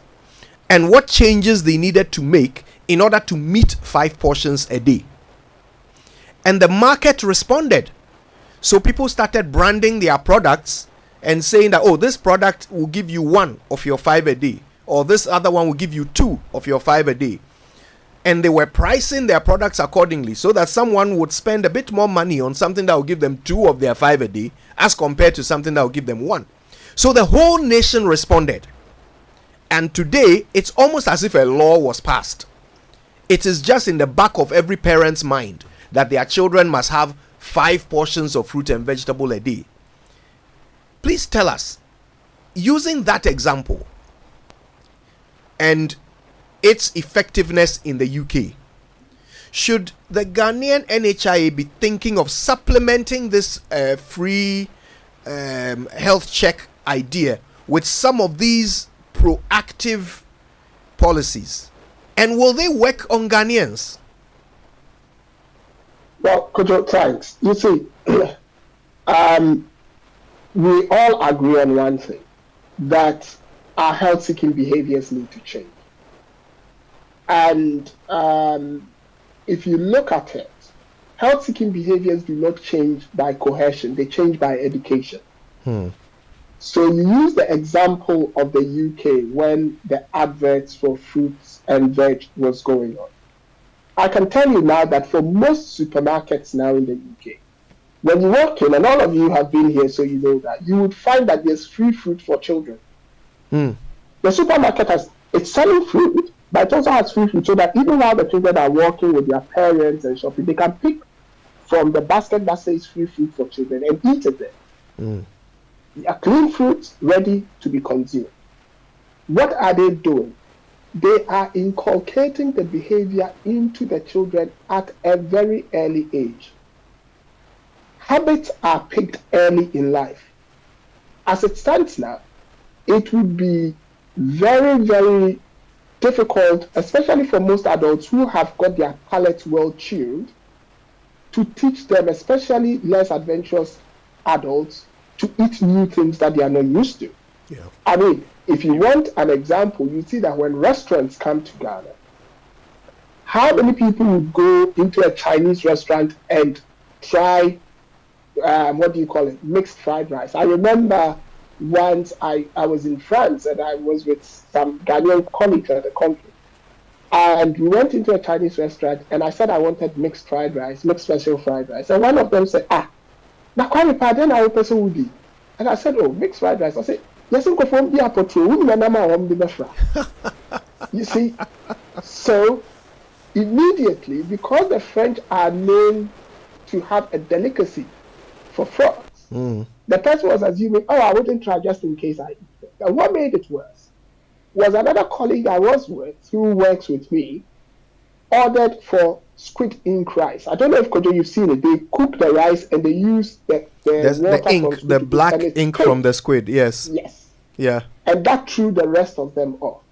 and what changes they needed to make in order to meet 5 portions a day. And the market responded. So people started branding their products and saying that, this product will give you 1 of your 5 a day, or this other one will give you 2 of your 5 a day. And they were pricing their products accordingly, so that someone would spend a bit more money on something that will give them 2 of their 5 a day as compared to something that will give them 1. So the whole nation responded. And today, it's almost as if a law was passed. It is just in the back of every parent's mind that their children must have 5 portions of fruit and vegetable a day. Please tell us, using that example and its effectiveness in the UK, should the Ghanaian NHIA be thinking of supplementing this free health check idea with some of these proactive policies? And will they work on Ghanaians? Well, Kojo, thanks. You see, we all agree on one thing, that our health-seeking behaviors need to change. And if you look at it, health-seeking behaviors do not change by coercion, they change by education. So you use the example of the UK when the adverts for fruits and veg was going on. I can tell you now that for most supermarkets now in the UK, when you walk in, and all of you have been here so you know that, you would find that there's free fruit for children. The supermarket it's selling fruit, but it also has free food, so that even while the children are walking with their parents and shopping, they can pick from the basket that says free food for children and eat it there. A clean fruit ready to be consumed. What are they doing? They are inculcating the behavior into the children at a very early age. Habits are picked early in life. As it stands now, it would be very, very difficult, especially for most adults who have got their palates well chilled, to teach them, especially less adventurous adults, to eat new things that they are not used to. I mean, if you want an example, you see that when restaurants come to Ghana, how many people would go into a Chinese restaurant and try, mixed fried rice? I remember once I was in France and I was with some Ghanaian colleagues at the conference, and we went into a Chinese restaurant and I said I wanted mixed fried rice, mixed special fried rice, and one of them said, na kwani pardon our person would be. And I said, mixed fried rice. I said, yes, you see, so immediately, because the French are known to have a delicacy for frogs, the person was assuming, I wouldn't try just in case I eat it. And what made it worse was another colleague I was with, who works with me, ordered for squid ink rice. I don't know if Kojo, you've seen it. They cook the rice and they use the ink, the black ink from the squid. Yes. Yeah. And that threw the rest of them off.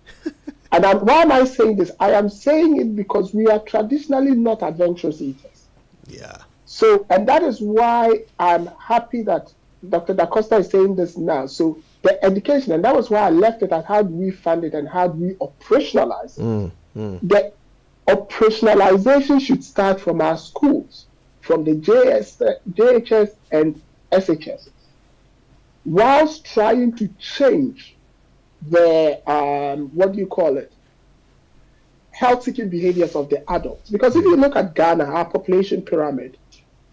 And why am I saying this? I am saying it because we are traditionally not adventurous eaters. Yeah. So, and that is why I'm happy that Dr. Da Costa is saying this now. So the education, and that was why I left it at how do we fund it and how do we operationalize it. The operationalization should start from our schools, from the JHS and SHS. whilst trying to change the health-seeking behaviors of the adults. Because if you look at Ghana, our population pyramid,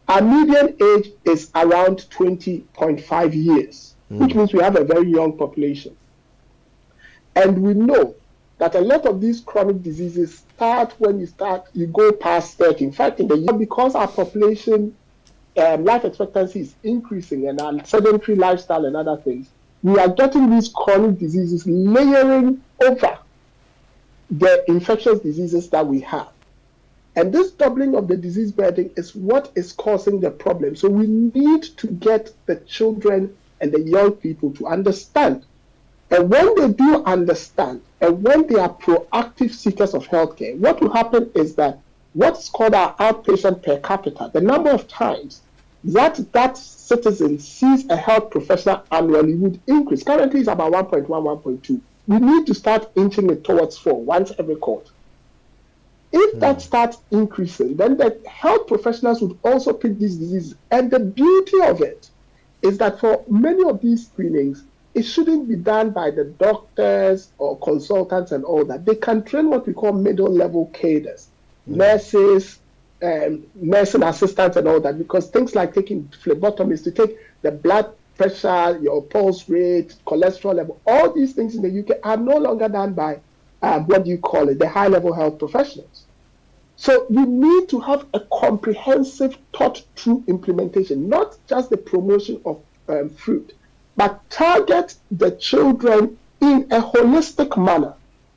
our median age is around 20.5 years, which means we have a very young population. And we know that a lot of these chronic diseases start when you go past 30. In fact, in the year, because our population life expectancy is increasing and our sedentary lifestyle and other things, we are getting these chronic diseases layering over the infectious diseases that we have. And this doubling of the disease burden is what is causing the problem. So we need to get the children and the young people to understand. And when they do understand, and when they are proactive seekers of healthcare, what will happen is that what's called our outpatient per capita, the number of times that citizen sees a health professional annually would increase. Currently, it's about 1.1, 1.2. We need to start inching it towards 4, once every quarter. If that starts increasing, then the health professionals would also pick these diseases. And the beauty of it is that for many of these screenings, it shouldn't be done by the doctors or consultants and all that. They can train what we call middle-level cadres, nurses, nursing assistants and all that, because things like taking phlebotomies to take the blood pressure, your pulse rate, cholesterol level, all these things in the UK are no longer done by the high-level health professionals. So we need to have a comprehensive thought-through implementation, not just the promotion of fruit, but target the children in a holistic manner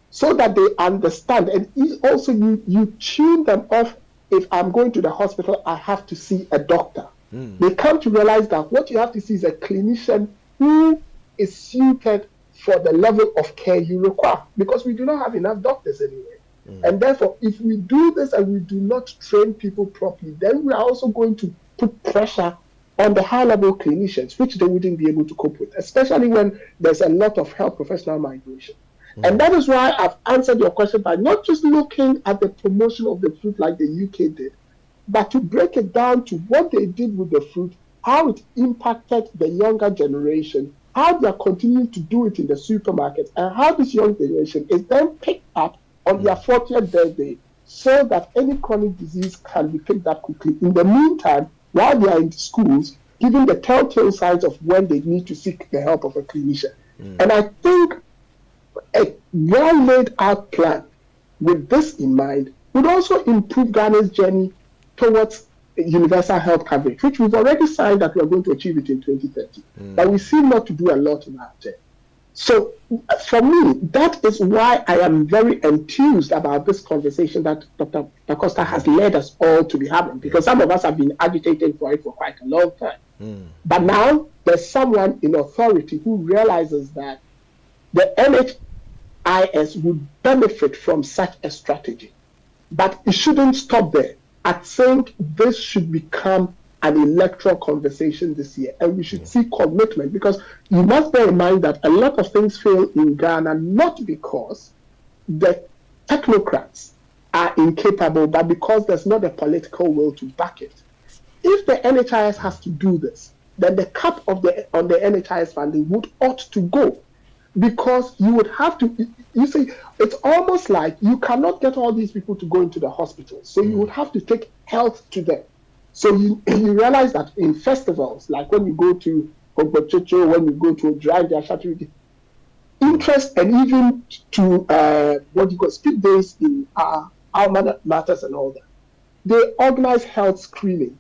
so that they understand. And also you tune them off. If I'm going to the hospital, I have to see a doctor. They come to realize that what you have to see is a clinician who is suited for the level of care you require, because we do not have enough doctors anyway. And therefore, if we do this and we do not train people properly, then we are also going to put pressure on the high-level clinicians, which they wouldn't be able to cope with, especially when there's a lot of health professional migration. And that is why I've answered your question by not just looking at the promotion of the fruit like the UK did, but to break it down to what they did with the fruit, how it impacted the younger generation, how they are continuing to do it in the supermarket, and how this young generation is then picked up on their 40th birthday so that any chronic disease can be picked up quickly. In the meantime, while they are in schools, giving the telltale signs of when they need to seek the help of a clinician. And I think a well laid out plan with this in mind would also improve Ghana's journey towards universal health coverage, which we've already signed that we are going to achieve it in 2030. But we seem not to do a lot in our journey. So for me, that is why I am very enthused about this conversation that Dr. Acosta has led us all to be having, because some of us have been agitating for it for quite a long time. But now there's someone in authority who realizes that the NHIS would benefit from such a strategy. But it shouldn't stop there. I think this should become an electoral conversation this year, and we should see commitment, because you must bear in mind that a lot of things fail in Ghana not because the technocrats are incapable, but because there's not a political will to back it. If the NHIS has to do this, then the cap on the NHIS funding ought to go, because you would have to, you see, it's almost like you cannot get all these people to go into the hospital, so you would have to take health to them. So you realize that in festivals, like when you go to Ogbochocho, when you go to Drive their Saturday, interest and even to speed days in our matters and all that, they organize health screening.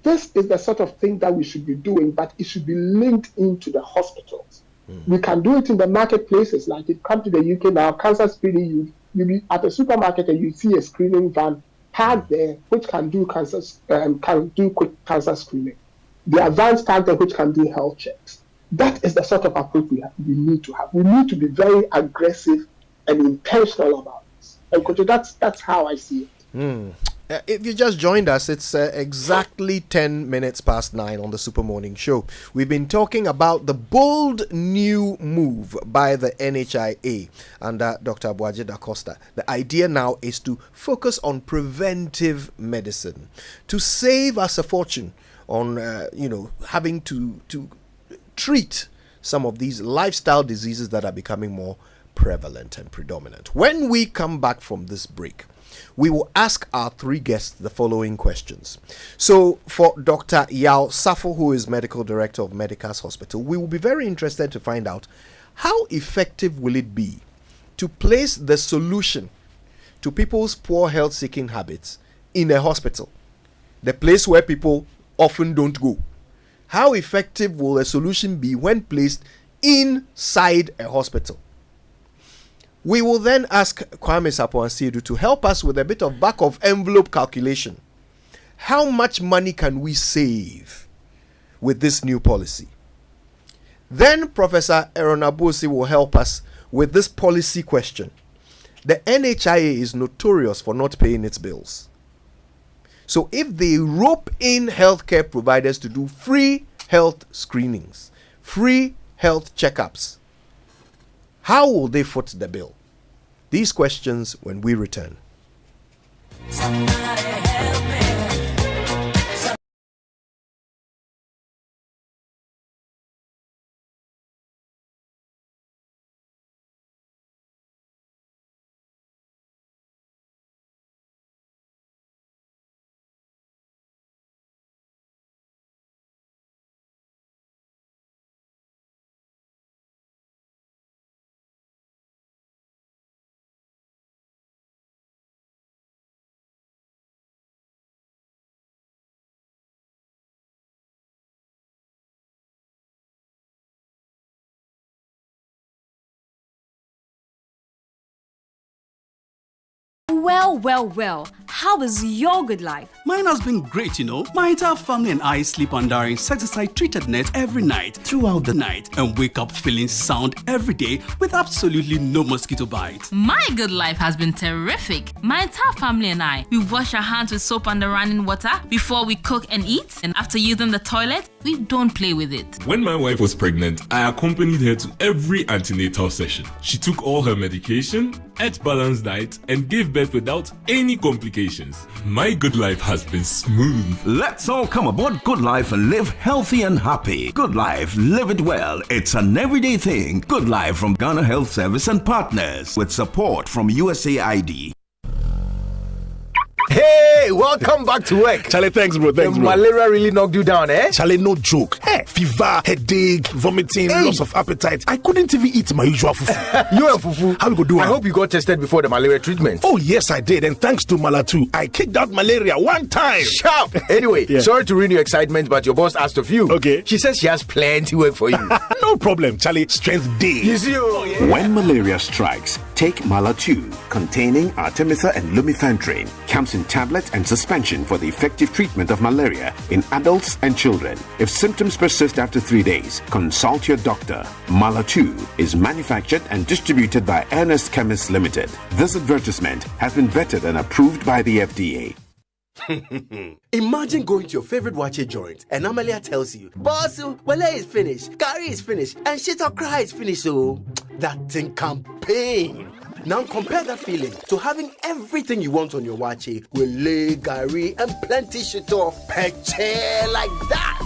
This is the sort of thing that we should be doing, but it should be linked into the hospitals. We can do it in the marketplaces, like if you come to the UK now, cancer screening, you be at a supermarket and you see a screening van parked there which can do quick cancer screening. There are vans parked there which can do health checks. That is the sort of approach we need to have. We need to be very aggressive and intentional about this. And Kojo, that's how I see it. If you just joined us, it's exactly 10 minutes past 9 on the Super Morning Show. We've been talking about the bold new move by the NHIA under Dr. Aboagye Da Costa. The idea now is to focus on preventive medicine, to save us a fortune on, having to treat some of these lifestyle diseases that are becoming more prevalent and predominant. When we come back from this break, we will ask our three guests the following questions. So for Dr. Yao Safo, who is Medical Director of Medicas Hospital, we will be very interested to find out how effective will it be to place the solution to people's poor health seeking habits in a hospital, the place where people often don't go. How effective will a solution be when placed inside a hospital? We will then ask Kwame Sapon-Siedu to help us with a bit of back of envelope calculation. How much money can we save with this new policy? Then Professor Aaron Abosi will help us with this policy question. The NHIA is notorious for not paying its bills. So if they rope in healthcare providers to do free health screenings, free health checkups, how will they foot the bill? These questions when we return. Well, how is your good life? Mine has been great, you know. My entire family and I sleep under insecticide-treated net every night, throughout the night, and wake up feeling sound every day with absolutely no mosquito bite. My good life has been terrific. My entire family and I, we wash our hands with soap and running water before we cook and eat, and after using the toilet, we don't play with it. When my wife was pregnant, I accompanied her to every antenatal session. She took all her medication, ate balanced diet, and gave birth without any complications. My good life has been smooth. Let's all come aboard Good Life and live healthy and happy. Good Life, live it well. It's an everyday thing. Good Life from Ghana Health Service and partners with support from USAID. Hey, welcome back to work. Charlie, thanks, bro. Thanks, bro. Malaria really knocked you down, eh? Charlie, no joke. Hey, fever, headache, vomiting, loss of appetite. I couldn't even eat my usual fufu. You and fufu? How we go do it? I hope you got tested before the malaria treatment. Oh, yes, I did. And thanks to Malatu, I kicked out malaria one time. Sharp. Anyway, sorry to ruin your excitement, but your boss asked of you. Okay. She says she has plenty work for you. No problem, Charlie. Strength day. You see, When malaria strikes, take Malatu, containing Artemether and Lumefantrine. Comes in tablet and suspension for the effective treatment of malaria in adults and children. If symptoms persist after 3 days, consult your doctor. Malatu is manufactured and distributed by Ernest Chemists Limited. This advertisement has been vetted and approved by the FDA. Imagine going to your favorite wache joint and Amalia tells you, Boss, wale is finished, curry is finished, and shit or cry is finished. So that thing can pain. Now compare that feeling to having everything you want on your wache with lay, gari, and plenty shit off peche like that.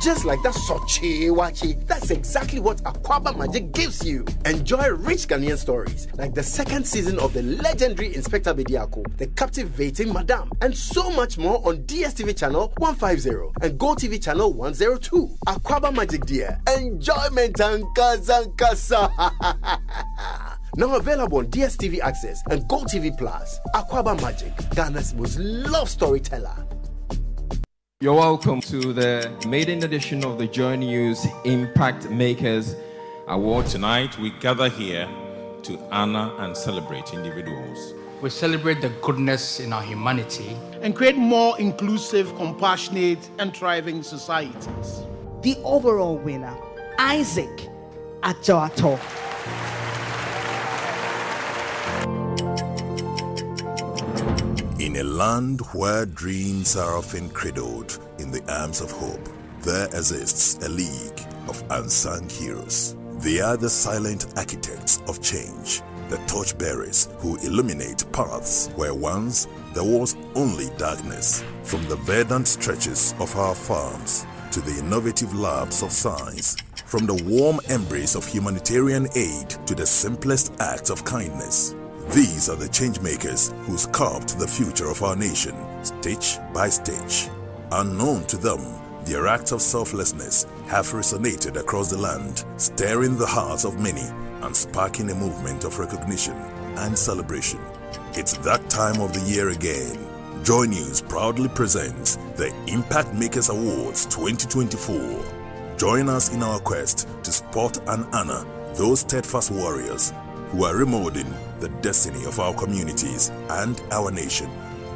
Just like that soche wache, that's exactly what Aquaba Magic gives you. Enjoy rich Ghanaian stories like the second season of the legendary Inspector Bediako, the captivating Madame, and so much more on DSTV channel 150 and GoTV channel 102. Aquaba Magic, dear. Enjoyment and kazankasa. Now available on DSTV Access and GoTV Plus. Aquaba Magic, Ghana's most loved storyteller. You're welcome to the maiden edition of the Joy News Impact Makers Award. Tonight we gather here to honor and celebrate individuals. We celebrate the goodness in our humanity and create more inclusive, compassionate, and thriving societies. The overall winner, Isaac Ajoato. In a land where dreams are often cradled in the arms of hope, there exists a league of unsung heroes. They are the silent architects of change, the torchbearers who illuminate paths where once there was only darkness. From the verdant stretches of our farms to the innovative labs of science, From the warm embrace of humanitarian aid to the simplest acts of kindness, these are the changemakers who sculpt the future of our nation, stitch by stitch. Unknown to them, their acts of selflessness have resonated across the land, stirring the hearts of many and sparking a movement of recognition and celebration. It's that time of the year again. Joy News proudly presents the Impact Makers Awards 2024. Join us in our quest to spot and honor those steadfast warriors who are remolding the destiny of our communities and our nation.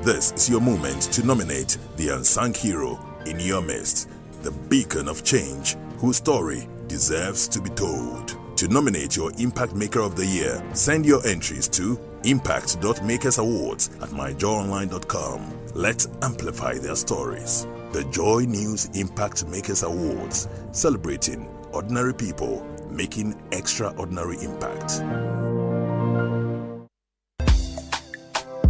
This is your moment to nominate the unsung hero in your midst, the beacon of change whose story deserves to be told. To nominate your Impact Maker of the Year, send your entries to impact.makersawards@myjoyonline.com. Let's amplify their stories. The Joy News Impact Makers Awards, celebrating ordinary people making extraordinary impact.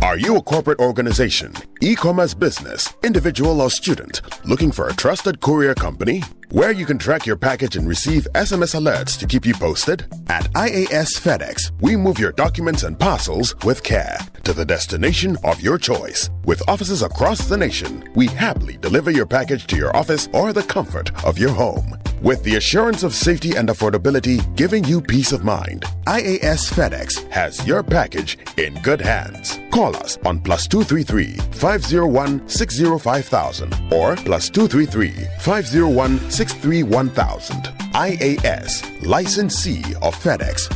Are you a corporate organization, e-commerce business, individual or student looking for a trusted courier company where you can track your package and receive SMS alerts to keep you posted? At IAS FedEx, we move your documents and parcels with care to the destination of your choice. With offices across the nation, we happily deliver your package to your office or the comfort of your home. With the assurance of safety and affordability giving you peace of mind, IAS FedEx has your package in good hands. Call us on +233 501 605,000 or +233 501 631,000. IAS, licensee of FedEx.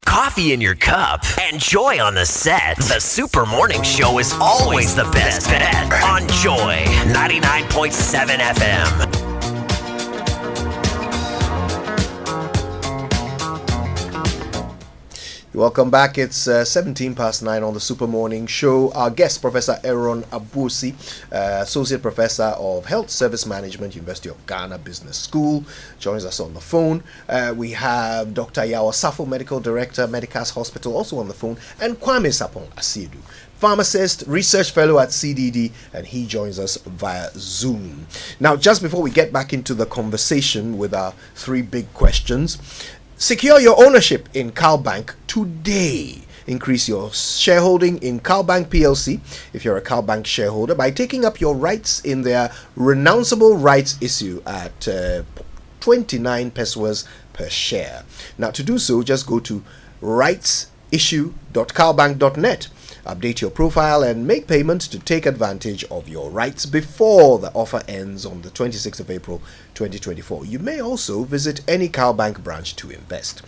Coffee in your cup and joy on the set. The Super Morning Show is always the best bet on Joy 99.7 FM. Welcome back. It's 9:17 on the Super Morning Show. Our guest, Professor Aaron Abusi, Associate Professor of Health Service Management, University of Ghana Business School, joins us on the phone. We have Dr. Yawa Safo, Medical Director, Medicas Hospital, also on the phone, and Kwame Sapong Asiedu, pharmacist, research fellow at CDD, and he joins us via Zoom. Now, just before we get back into the conversation with our three big questions, secure your ownership in CalBank today. Increase your shareholding in CalBank PLC if you're a CalBank shareholder by taking up your rights in their renounceable rights issue at 29 pesos per share. Now, to do so, just go to rightsissue.calbank.net. Update your profile and make payments to take advantage of your rights before the offer ends on the 26th of April 2024. You may also visit any CalBank branch to invest.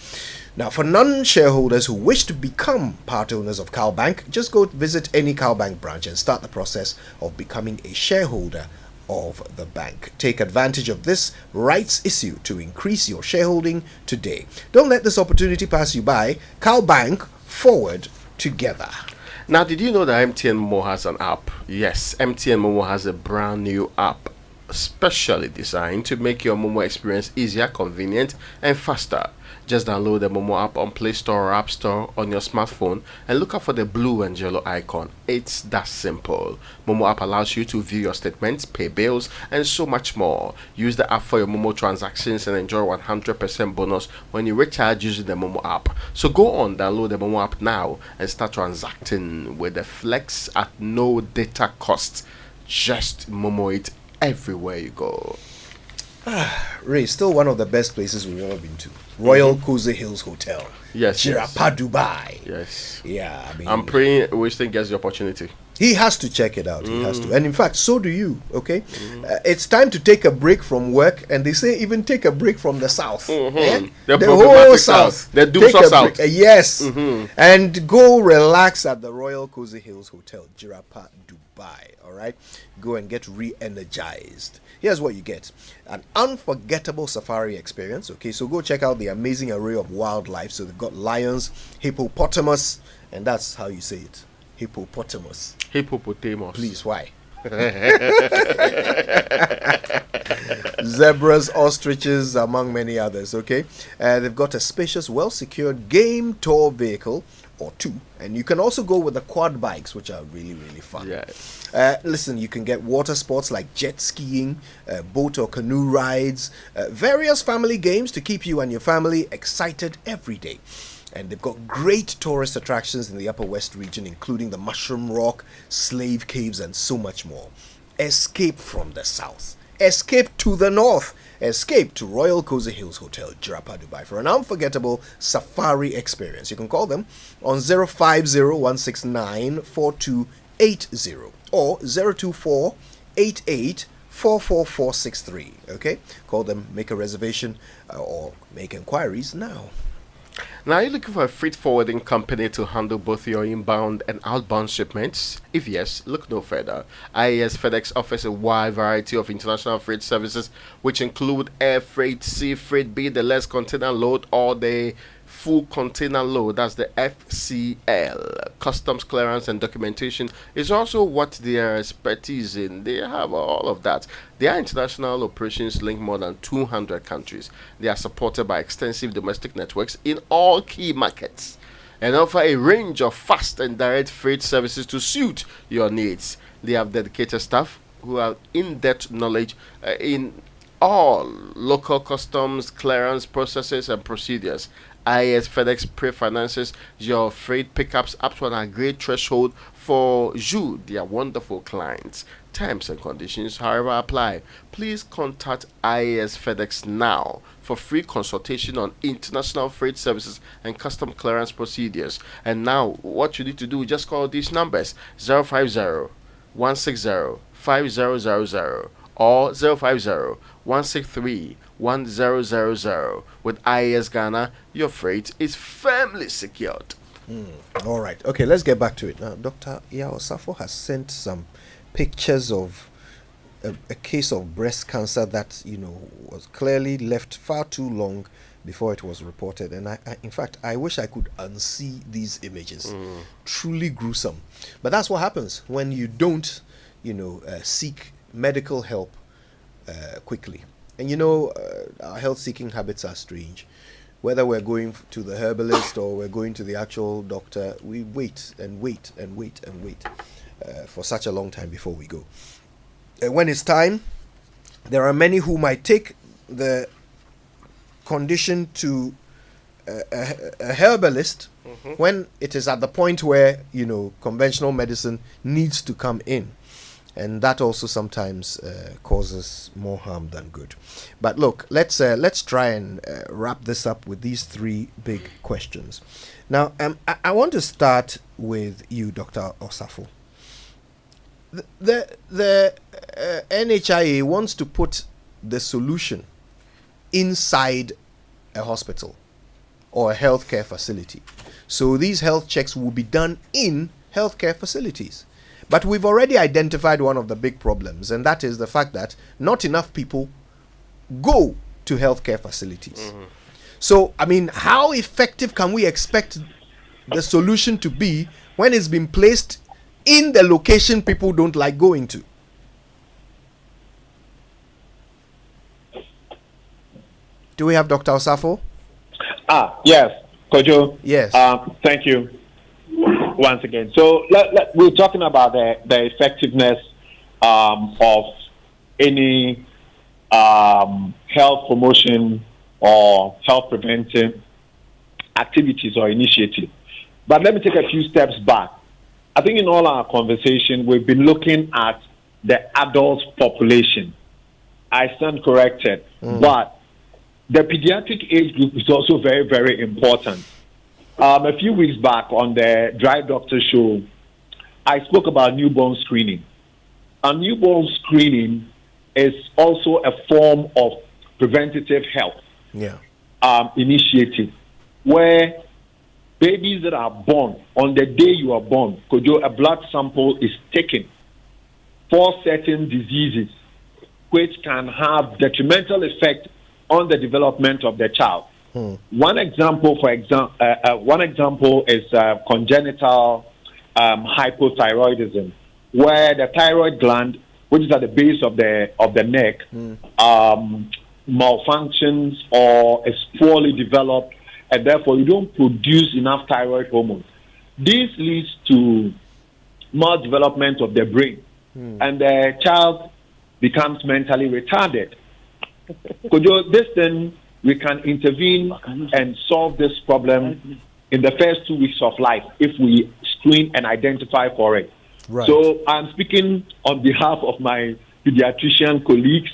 Now, for non-shareholders who wish to become part owners of CalBank, just go visit any CalBank branch and start the process of becoming a shareholder of the bank. Take advantage of this rights issue to increase your shareholding today. Don't let this opportunity pass you by. CalBank, forward together. Now, did you know that MTN Momo has an app? Yes, MTN Momo has a brand new app specially designed to make your Momo experience easier, convenient, and faster. Just download the Momo app on Play Store or App Store on your smartphone and look out for the blue and yellow icon. It's that simple. Momo app allows you to view your statements, pay bills, and so much more. Use the app for your Momo transactions and enjoy 100% bonus when you recharge using the Momo app. So go on, download the Momo app now and start transacting with the Flex at no data cost. Just Momo it everywhere you go. Ray, still one of the best places we've ever been to. Royal Cozy Hills Hotel. Yes. Jirapa, Dubai. Yes. Yeah, I mean, I'm praying Winston gets the opportunity. He has to check it out. He has to. And in fact, so do you. Okay? It's time to take a break from work. And they say even take a break from the South. Yeah? The whole South. The Doomsday South. Yes. And go relax at the Royal Cozy Hills Hotel, Jirapa, Dubai. All right? Go and get re-energized. Here's what you get: an unforgettable safari experience. Okay, so go check out the amazing array of wildlife. So they've got lions, hippopotamus, and that's how you say it, hippopotamus. Hippopotamus. Please, why? Zebras, ostriches, among many others. Okay, they've got a spacious, well-secured game tour vehicle or 2. And you can also go with the quad bikes, which are really, really fun. Listen, you can get water sports like jet skiing, boat or canoe rides, various family games to keep you and your family excited every day. And they've got great tourist attractions in the Upper West region, including the Mushroom Rock, Slave Caves, and so much more. Escape from the south. Escape to the north. Escape to Royal Cozy Hills Hotel, Jirapa, Dubai for an unforgettable safari experience. You can call them on 050-169-4280 or 024-88-44463. Okay? Call them, make a reservation, or make inquiries now. Now, are you looking for a freight forwarding company to handle both your inbound and outbound shipments? If yes, look no further. IAS FedEx offers a wide variety of international freight services, which include air freight, sea freight, be the less container load or the full container load, that's the FCL. Customs clearance and documentation is also what their expertise in. They have all of that. Their international operations link more than 200 countries. They are supported by extensive domestic networks in all key markets and offer a range of fast and direct freight services to suit your needs. They have dedicated staff who have in-depth knowledge in all local customs clearance processes and procedures. IAS FedEx pre-finances your freight pickups up to an agreed threshold for you, their wonderful clients. Terms and conditions, however, apply. Please contact IAS FedEx now for free consultation on international freight services and custom clearance procedures. And now, what you need to do, just call these numbers: 050-160-5000 or 050-163-1000. With IAS Ghana, your freight is firmly secured. All right. Okay, let's get back to it. Now, Dr. Osafo has sent some pictures of a case of breast cancer that, was clearly left far too long before it was reported. And in fact, I wish I could unsee these images. Truly gruesome. But that's what happens when you don't, seek medical help quickly. And our health-seeking habits are strange. Whether we're going to the herbalist or we're going to the actual doctor, we wait and wait and wait and wait for such a long time before we go. And when it's time, there are many who might take the condition to a herbalist when it is at the point where, conventional medicine needs to come in. And that also sometimes causes more harm than good. But look, let's try and wrap this up with these 3 big questions. Now, I want to start with you, Dr. Osafo. The NHIA wants to put the solution inside a hospital or a healthcare facility. So these health checks will be done in healthcare facilities. But we've already identified one of the big problems, and that is the fact that not enough people go to healthcare facilities. So, how effective can we expect the solution to be when it's been placed in the location people don't like going to? Do we have Dr. Osafo? Yes, Kojo. Yes. Thank you once again. So we're talking about the effectiveness of any health promotion or health preventive activities or initiative. But let me take a few steps back. I think in all our conversation, we've been looking at the adult population. I stand corrected, but the pediatric age group is also very, very important. A few weeks back on the Drive Doctor show, I spoke about newborn screening. And newborn screening is also a form of preventative health initiative, where babies that are born, on the day you are born, a blood sample is taken for certain diseases which can have detrimental effect on the development of the child. One example is congenital hypothyroidism, where the thyroid gland, which is at the base of the neck, malfunctions or is poorly developed, and therefore you don't produce enough thyroid hormones. This leads to maldevelopment of the brain, and the child becomes mentally retarded. This then we can intervene and solve this problem in the first 2 weeks of life if we screen and identify for it. Right. So I'm speaking on behalf of my pediatrician colleagues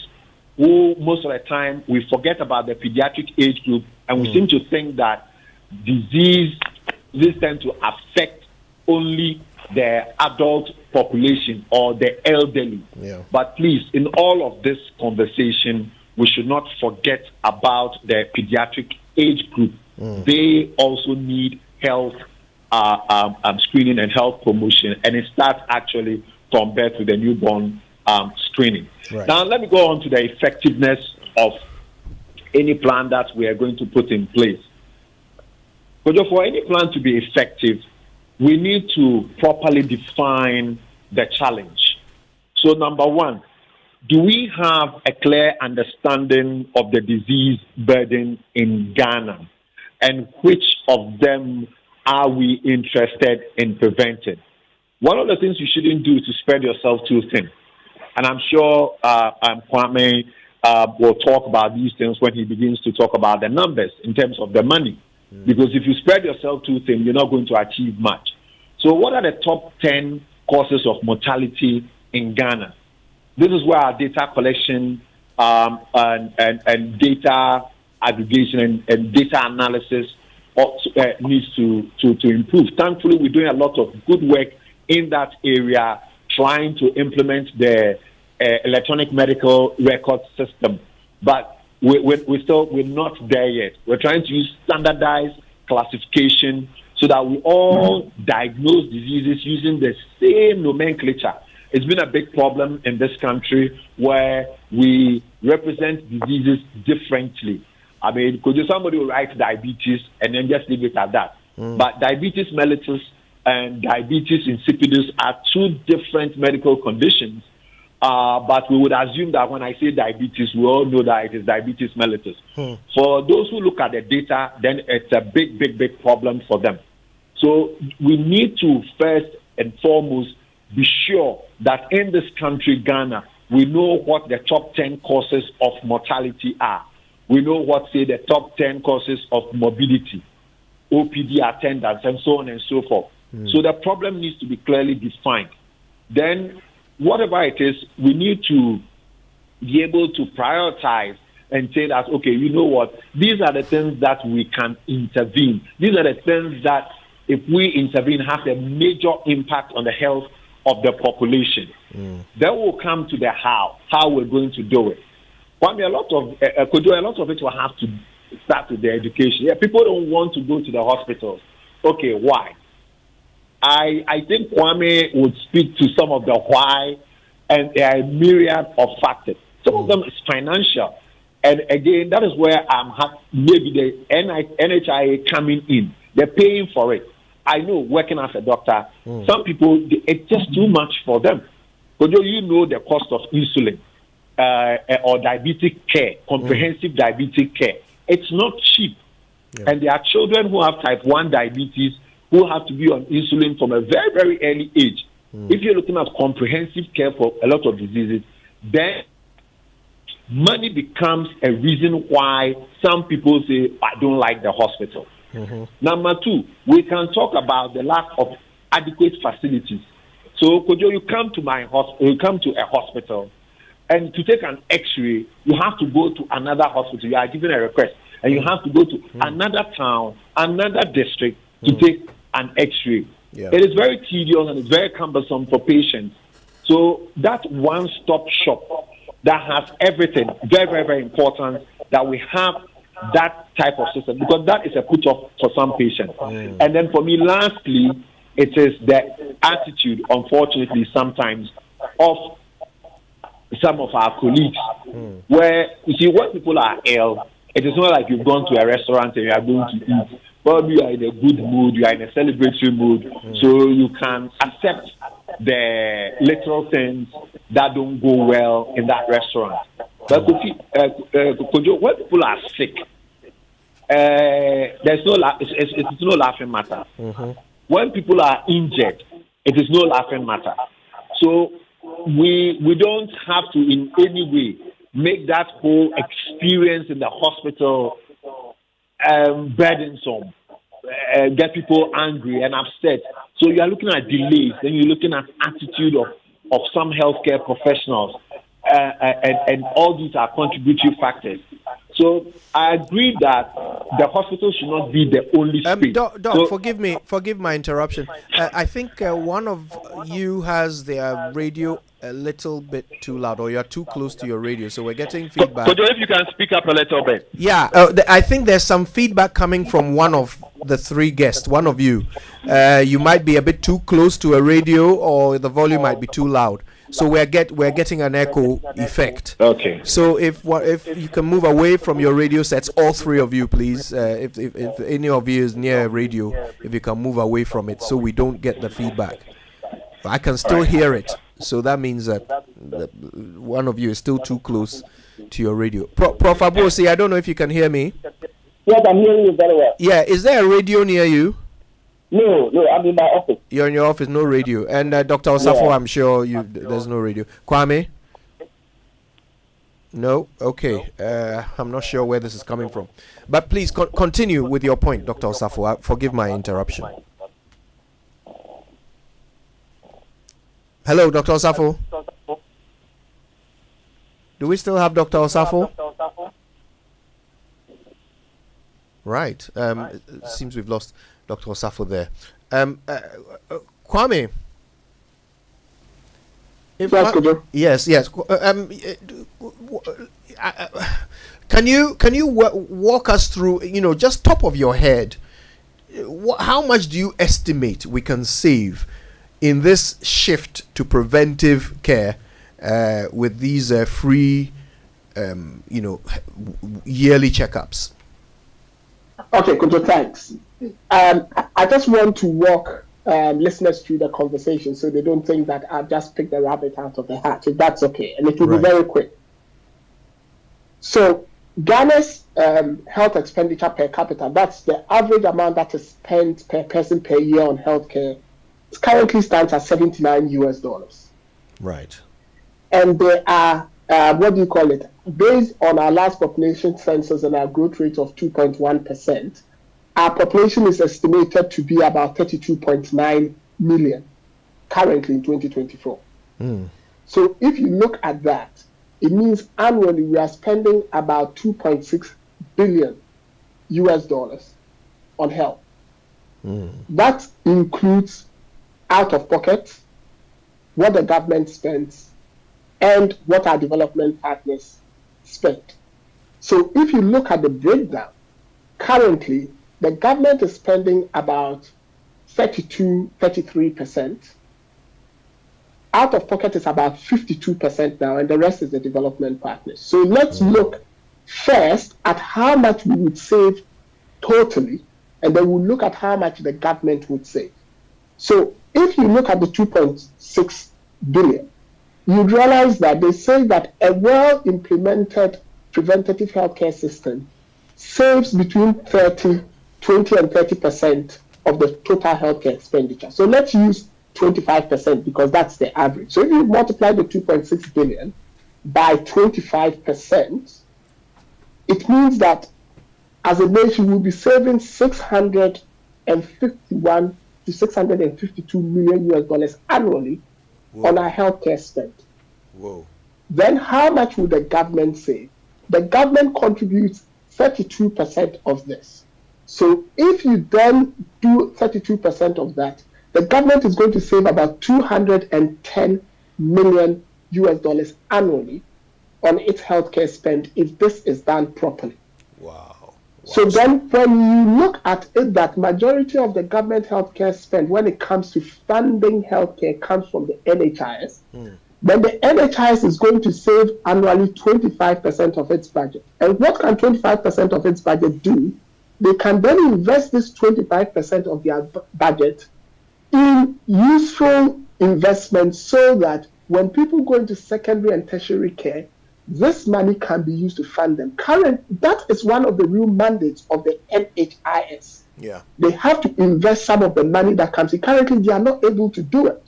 who most of the time we forget about the pediatric age group and we seem to think that disease tend to affect only the adult population or the elderly. Yeah. But please, in all of this conversation, we should not forget about the pediatric age group. They also need health screening and health promotion, and it starts actually from birth to the newborn screening. Right. Now, let me go on to the effectiveness of any plan that we are going to put in place. But for any plan to be effective, we need to properly define the challenge. So, number one, do we have a clear understanding of the disease burden in Ghana? And which of them are we interested in preventing? One of the things you shouldn't do is to spread yourself too thin. And I'm sure Kwame will talk about these things when he begins to talk about the numbers in terms of the money. Because if you spread yourself too thin, you're not going to achieve much. So what are the top 10 causes of mortality in Ghana? This is where our data collection and data aggregation and data analysis needs to improve. Thankfully, we're doing a lot of good work in that area, trying to implement the electronic medical record system. But we're not there yet. We're trying to use standardized classification so that we all diagnose diseases using the same nomenclature. It's been a big problem in this country where we represent diseases differently. I mean, could somebody write diabetes and then just leave it at that? But diabetes mellitus and diabetes insipidus are two different medical conditions. But we would assume that when I say diabetes, we all know that it is diabetes mellitus. For those who look at the data, then it's a big, big, big problem for them. So we need to first and foremost be sure that in this country, Ghana, we know what the top 10 causes of mortality are. We know what, say, the top 10 causes of morbidity, OPD attendance, and so on and so forth. So the problem needs to be clearly defined. Then, whatever it is, we need to be able to prioritize and say that, okay, you know what, these are the things that we can intervene. These are the things that, if we intervene, have a major impact on the health of the population. Then we'll come to the how we're going to do it. Kwame, a lot of it will have to start with the education. Yeah, people don't want to go to the hospitals. Okay, why? I think Kwame would speak to some of the why, and there are a myriad of factors. Some of them is financial. And again, that is where maybe the NHIA coming in. They're paying for it. I know, working as a doctor, some people, it's just too much for them. But you know the cost of insulin or diabetic care, comprehensive diabetic care. It's not cheap. Yeah. And there are children who have type 1 diabetes who have to be on insulin from a very, very early age. If you're looking at comprehensive care for a lot of diseases, then money becomes a reason why some people say, I don't like the hospital. Number two, we can talk about the lack of adequate facilities. So, Kojo, you come to you come to a hospital, and to take an X-ray, you have to go to another hospital. You are given a request, and you have to go to another town, another district to take an X-ray. Yeah. It is very tedious and it's very cumbersome for patients. So that one-stop shop that has everything, very, very, very important that we have that type of system, because that is a put-off for some patients. And then for me, lastly, it is the attitude, unfortunately, sometimes of some of our colleagues, where, you see, when people are ill, it is not like you've gone to a restaurant and you are going to eat. Probably you are in a good mood, you are in a celebratory mood, so you can accept the little things that don't go well in that restaurant. But when people are sick, it's no laughing matter. when people are injured, it is no laughing matter. So we don't have to in any way make that whole experience in the hospital burdensome, get people angry and upset. So you are looking at delays, then you're looking at attitude of some healthcare professionals, and all these are contributory factors. So I agree that the hospital should not be the only space. Doc, forgive my interruption. I think one of you has their radio a little bit too loud, or you're too close to your radio, so we're getting feedback. Could if you can speak up a little bit. Yeah, I think there's some feedback coming from one of the three guests, one of you. You might be a bit too close to a radio, or the volume might be too loud. So we're getting an echo effect. Okay. So if you can move away from your radio sets, all three of you, please. If any of you is near a radio, if you can move away from it, so we don't get the feedback. I can still hear it, so that means that one of you is still too close to your radio. Prof. Abosi, I don't know if you can hear me. Yes, I'm hearing you very well. Yeah, is there a radio near you? No, I'm in my office. You're in your office, no radio. And Dr. Osafo, I'm sure there's no radio. Kwame? No? Okay. I'm not sure where this is coming from. But please continue with your point, Dr. Osafo. Forgive my interruption. Hello, Dr. Osafo. Do we still have Dr. Osafo? Right. It seems we've lost Dr. Osafo there. Kwame. Yes. Can you walk us through, just top of your head, how much do you estimate we can save in this shift to preventive care with these free, yearly checkups? Okay, Kunjo, thanks. I just want to walk listeners through the conversation so they don't think that I've just picked the rabbit out of the hat, if that's okay. And it will be very quick. So Ghana's health expenditure per capita, that's the average amount that is spent per person per year on healthcare, it currently stands at $79. Right. And there are, based on our last population census and our growth rate of 2.1%, our population is estimated to be about 32.9 million currently in 2024. So if you look at that, it means annually we are spending about $2.6 billion on health. That includes out of pocket, what the government spends, and what our development partners spend. So if you look at the breakdown, currently the government is spending about 33%. Out of pocket is about 52% now, and the rest is the development partners. So let's look first at how much we would save totally, and then we'll look at how much the government would save. So if you look at the 2.6 billion, you realize that they say that a well-implemented preventative healthcare system saves between 20 and 30% of the total healthcare expenditure. So let's use 25% because that's the average. So if you multiply the 2.6 billion by 25%, it means that as a nation we'll be saving $651 to $652 million annually on our healthcare spend. Whoa. Then how much would the government save? The government contributes 32% of this. So if you then do 32% of that, the government is going to save about $210 million annually on its healthcare spend if this is done properly. Wow. So then when you look at it, that majority of the government healthcare spend when it comes to funding healthcare comes from the NHIS, then the NHIS is going to save annually 25% of its budget. And what can 25% of its budget do? They can then invest this 25% of their budget in useful investments so that when people go into secondary and tertiary care, this money can be used to fund them. That is one of the real mandates of the NHIS. Yeah. They have to invest some of the money that comes in. Currently, they are not able to do it.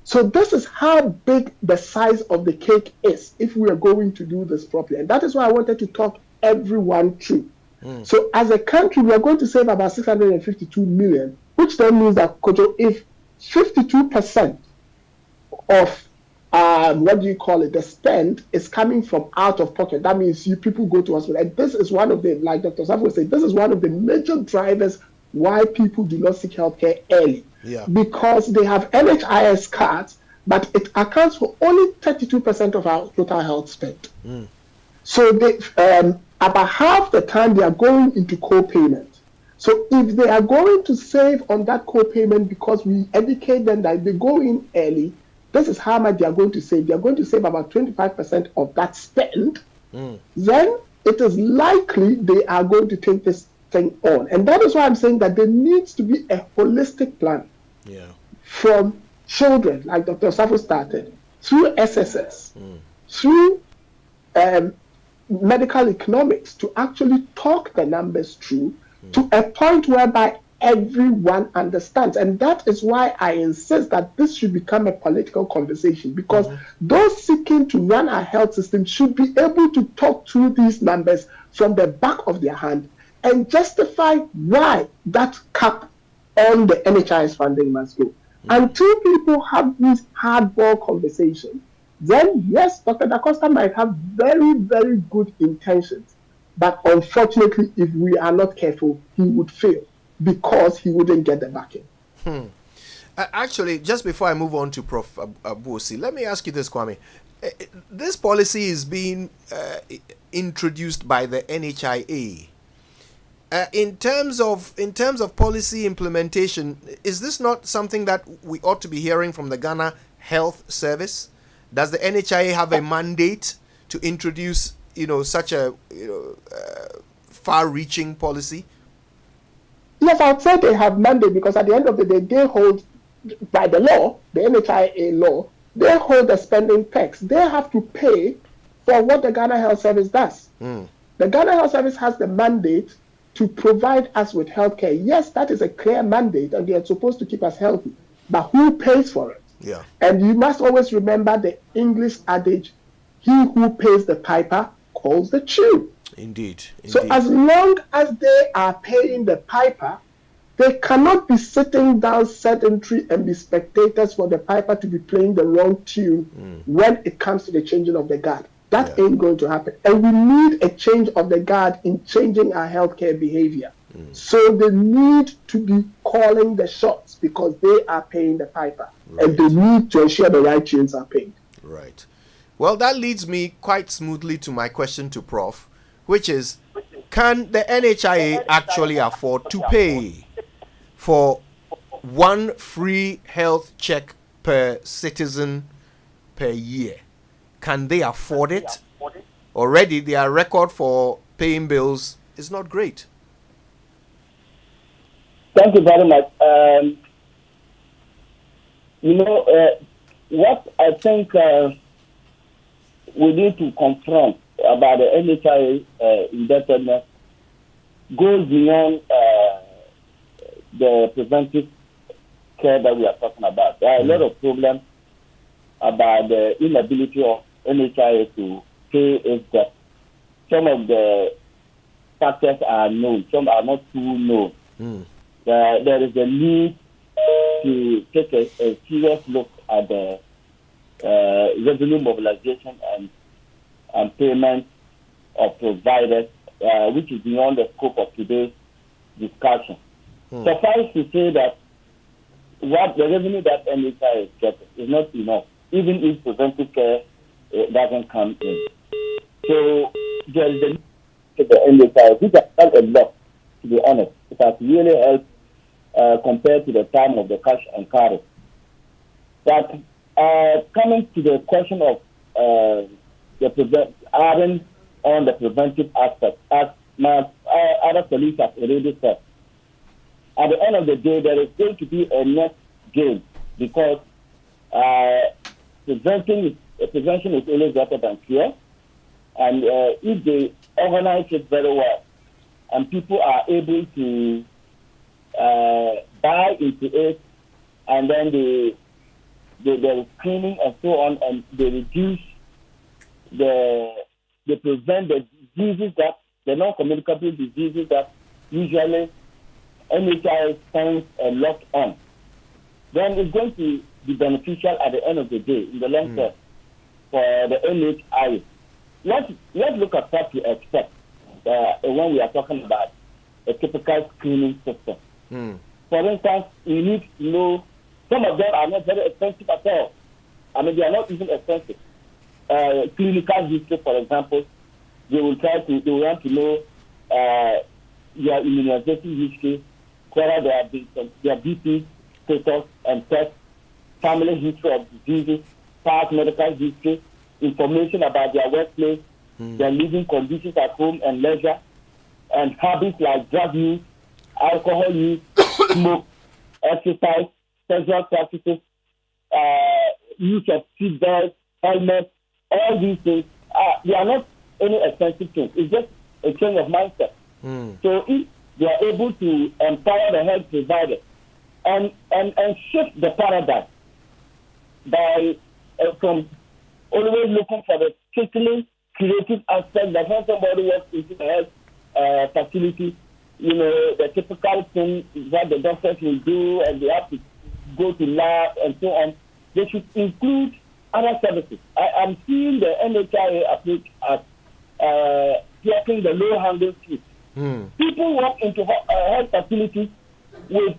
So this is how big the size of the cake is if we are going to do this properly. And that is why I wanted to talk everyone through. So as a country, we are going to save about 652 million, which then means that, Kojo, if 52% of the spend is coming from out of pocket, that means people go to hospital. And this is one of the, like Dr. Safo said, this is one of the major drivers why people do not seek healthcare early. Yeah. Because they have NHIS cards, but it accounts for only 32% of our total health spend. So they, about half the time they are going into co-payment. So if they are going to save on that co-payment because we educate them that they go in early, this is how much they are going to save. They are going to save about 25% of that spend. Then it is likely they are going to take this thing on. And that is why I'm saying that there needs to be a holistic plan. From children, like Dr. Safo started, through SSS, through medical economics, to actually talk the numbers through to a point whereby everyone understands. And that is why I insist that this should become a political conversation, because those seeking to run our health system should be able to talk through these numbers from the back of their hand and justify why that cap on the NHIS funding must go. Until people have these hardball conversations, then yes, Dr. Da Costa might have very, very good intentions. But unfortunately, if we are not careful, he would fail because he wouldn't get the backing. Actually, just before I move on to Prof. Abuosi, let me ask you this, Kwame. This policy is being introduced by the NHIA. In terms of policy implementation, is this not something that we ought to be hearing from the Ghana Health Service? Does the NHIA have a mandate to introduce, such a far-reaching policy? Yes, I would say they have mandate, because at the end of the day, they hold, by the law, the NHIA law, they hold the spending tax. They have to pay for what the Ghana Health Service does. The Ghana Health Service has the mandate to provide us with healthcare. Yes, that is a clear mandate, and they are supposed to keep us healthy. But who pays for it? Yeah. And you must always remember the English adage, he who pays the piper calls the tune. Indeed. So as long as they are paying the piper, they cannot be sitting down sedentary and be spectators for the piper to be playing the wrong tune when it comes to the changing of the guard. That ain't going to happen. And we need a change of the guard in changing our healthcare behavior. So they need to be calling the shots because they are paying the piper. And they need to ensure the right tunes are paid. Right. Well, that leads me quite smoothly to my question to Prof, which is, can the NHIA actually afford to pay for one free health check per citizen per year? Can they afford it? Already, their record for paying bills is not great. Thank you very much. What I think we need to confront about the NHIA indebtedness goes beyond the preventive care that we are talking about. There are a lot of problems about the inability of NHIA to pay its debt. Some of the factors are known, some are not too known. There is a need to take a serious look at the revenue mobilization and payment of providers, which is beyond the scope of today's discussion. Suffice to say that what the revenue that NHIA is getting is not enough, even if preventive care doesn't come in. So there is a need to the NHIA, which has helped a lot, to be honest. It has really helped compared to the time of the cash and carry. But coming to the question of adding on the preventive aspect, as my other colleagues have already said, at the end of the day, there is going to be a net gain because prevention is always better than cure. And if they organize it very well and people are able to buy into it, and then they screening and so on, and they reduce they prevent the diseases the non-communicable diseases that usually NHIA spends a lot on. Then it's going to be beneficial at the end of the day, in the long term, for the NHIA. Let's look at what to expect when we are talking about a typical screening system. For instance, we need to know some of them are not very expensive at all. I mean, they are not even expensive. Clinical history, for example, they want to know your immunization history, whether there have been their BP status and tests, family history of diseases, past medical history, information about their workplace, their living conditions at home and leisure, and habits like drug use, alcohol use, smoke, exercise, sexual practices, use of seatbelts, helmets, all these things. They are not any expensive things. It's just a change of mindset. So if they are able to empower the health provider and shift the paradigm by from always looking for the strictly creative aspect, that when somebody walks into the health facility, the typical thing that the doctors will do, and they have to go to lab and so on. They should include other services. I'm seeing the NHIA approach as getting the low-hanging fruit. People walk into health facilities with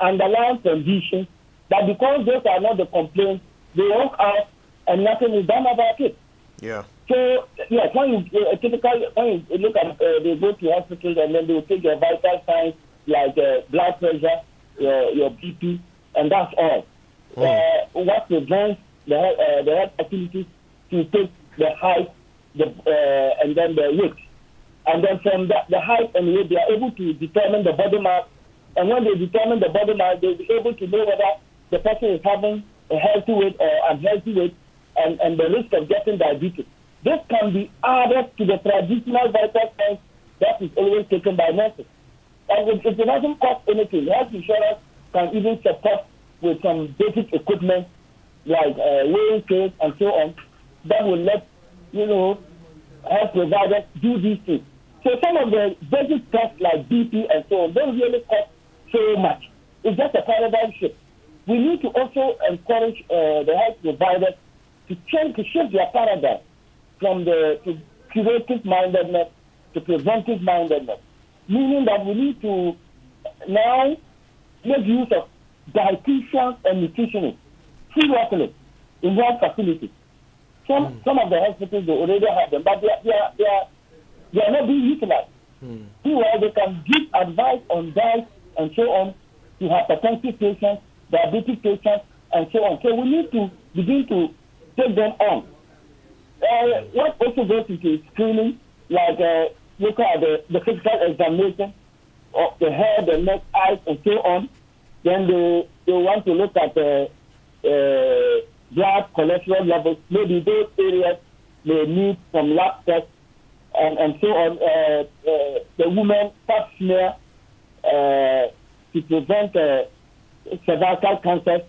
underlying conditions that, because those are not the complaints, they walk out and nothing is done about it. Yeah. So, yes, when you look at, they go to hospitals and then they will take your vital signs like blood pressure, your BP, and that's all. What prevents the health facilities to take the height and then the weight. And then from the height and weight, they are able to determine the body mass. And when they determine the body mass, they'll be able to know whether the person is having a healthy weight or unhealthy weight, and the risk of getting diabetes. This can be added to the traditional vital signs that is always taken by nurses. And it doesn't cost anything. Health insurance can even support with some basic equipment like weighing scales and so on that will let health providers do these things. So some of the basic tests like BP and so on don't really cost so much. It's just a paradigm shift. We need to also encourage the health providers to shift their paradigm from the curative mindedness to preventive mindedness, meaning that we need to now make use of dietitians and nutritionists seriously in health facilities. Some of the hospitals they already have them, but they are not being utilized. Meanwhile, they can give advice on diet and so on to hypertensive patients, diabetic patients, and so on. So we need to begin to take them on. What also goes into screening, like look at the physical examination of the head, the neck, eyes, and so on. Then they want to look at the blood cholesterol levels. Maybe those areas may need some lab tests and so on. The woman pap smear to prevent cervical cancer,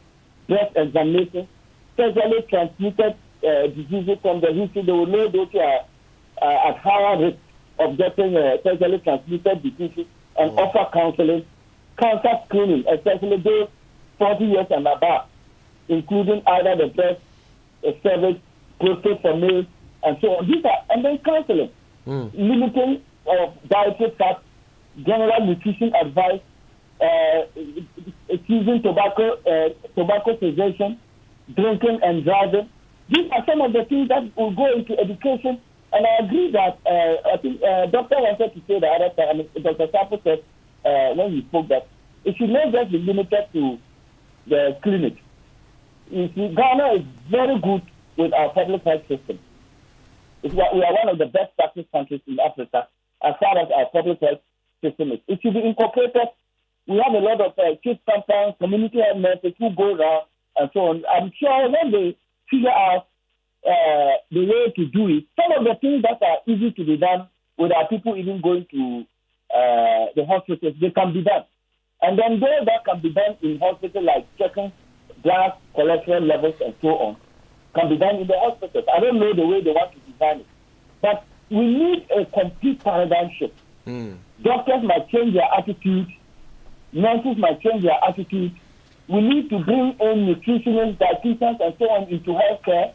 breast examination, sexually transmitted diseases from the history. They will know those who are at higher risk of getting sexually transmitted diseases and offer counseling, cancer screening, especially those 40 years and above, including either the breast, cervix, prostate for males, and so on. These are, and then counseling, limiting of dietary fat, general nutrition advice, using tobacco cessation, drinking and driving. These are some of the things that will go into education. And I agree that I think Dr. wanted to say the other time, Dr. Sapo said when he spoke that it should not just be limited to the clinic. You see, Ghana is very good with our public health system. We are one of the best practice countries in Africa as far as our public health system is. It should be incorporated. We have a lot of chief campaigns, community health nurses who go around and so on. I'm sure when they figure out the way to do it, some of the things that are easy to be done without people even going to the hospitals, they can be done. And then those that can be done in hospital, like checking blood cholesterol levels and so on, can be done in the hospitals. I don't know the way they want to design it. But we need a complete paradigm shift. Doctors might change their attitude. Nurses might change their attitude. We need to bring in nutritionists, dietitians, and so on into healthcare.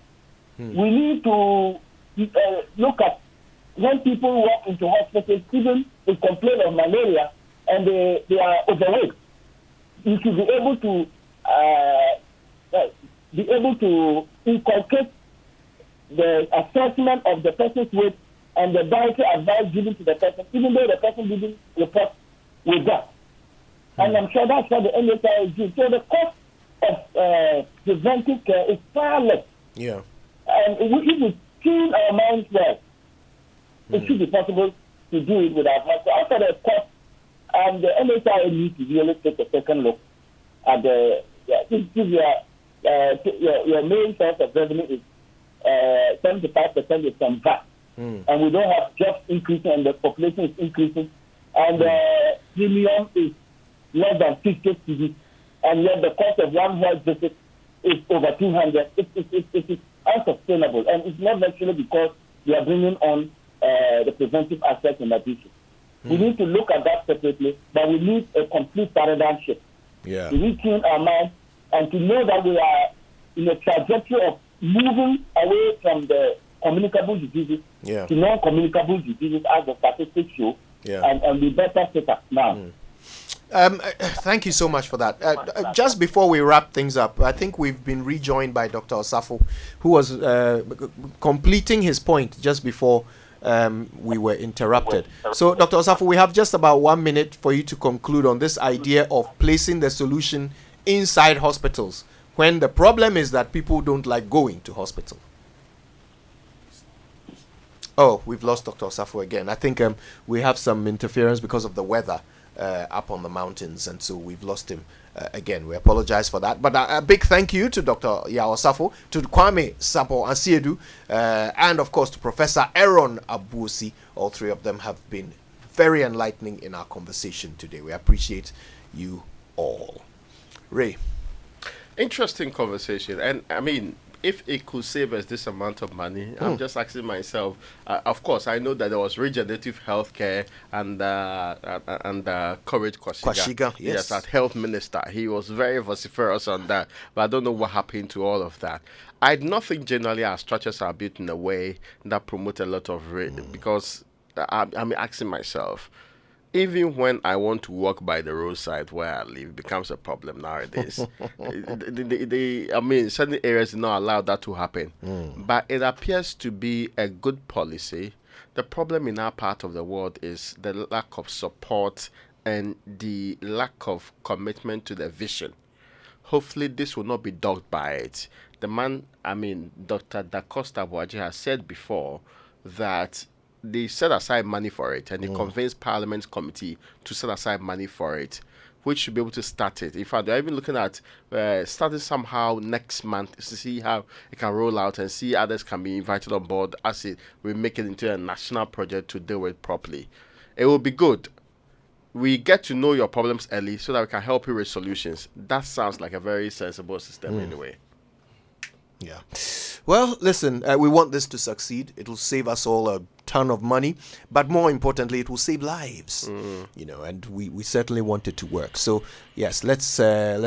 We need to look at when people walk into hospitals, even with complaint of malaria, and they are overweight. You should be able to inculcate the assessment of the person's weight and the dietary advice given to the person, even though the person didn't report with that. And I'm sure that's what the NHIA is doing. So the cost of preventive care is far less. Yeah. And if we tune our minds well, it should be possible to do it without much. So after the cost, the NHIA needs to really take a second look at the your main source of revenue is 75% is from VAT. And we don't have jobs increasing and the population is increasing. And the premium is less than 50 cedis. And yet the cost of one health visit is over 200. It is unsustainable. And it's not necessarily because we are bringing on the preventive aspect in addition. We need to look at that separately, but we need a complete paradigm shift. Yeah. To retune our mind and to know that we are in a trajectory of moving away from the communicable diseases to non-communicable diseases, as the statistics show, and we better set up now. Thank you so much for that. Just before we wrap things up, I think we've been rejoined by Dr. Osafo, who was completing his point just before we were interrupted. So, Dr. Osafo, we have just about 1 minute for you to conclude on this idea of placing the solution inside hospitals, when the problem is that people don't like going to hospital. Oh, we've lost Dr. Osafo again. I think we have some interference because of the weather up on the mountains, and so we've lost him again. We apologize for that. But a big thank you to Dr. Osafo, to Kwame Sapo Ansiedu, and of course to Professor Aaron Abuosi. All three of them have been very enlightening in our conversation today. We appreciate you all. Ray. Interesting conversation. And I mean, if it could save us this amount of money, I'm just asking myself. Of course, I know that there was regenerative healthcare and Courage Kwasiga, yes, as health minister. He was very vociferous on that, but I don't know what happened to all of that. I do not think generally our structures are built in a way that promote a lot of because I'm asking myself, even when I want to walk by the roadside where I live, it becomes a problem nowadays. I mean, certain areas do not allow that to happen. But it appears to be a good policy. The problem in our part of the world is the lack of support and the lack of commitment to the vision. Hopefully, this will not be dogged by it. The man, Dr. Da Costa Boaji has said before that they set aside money for it, and they convinced Parliament's committee to set aside money for it, which should be able to start it. In fact, they're even looking at starting somehow next month to see how it can roll out and see others can be invited on board as we make it into a national project to deal with properly. It will be good. We get to know your problems early so that we can help you with solutions. That sounds like a very sensible system anyway. Yeah. Well, listen, we want this to succeed. It will save us all a ton of money, but more importantly, it will save lives. And we certainly want it to work. So yes, let's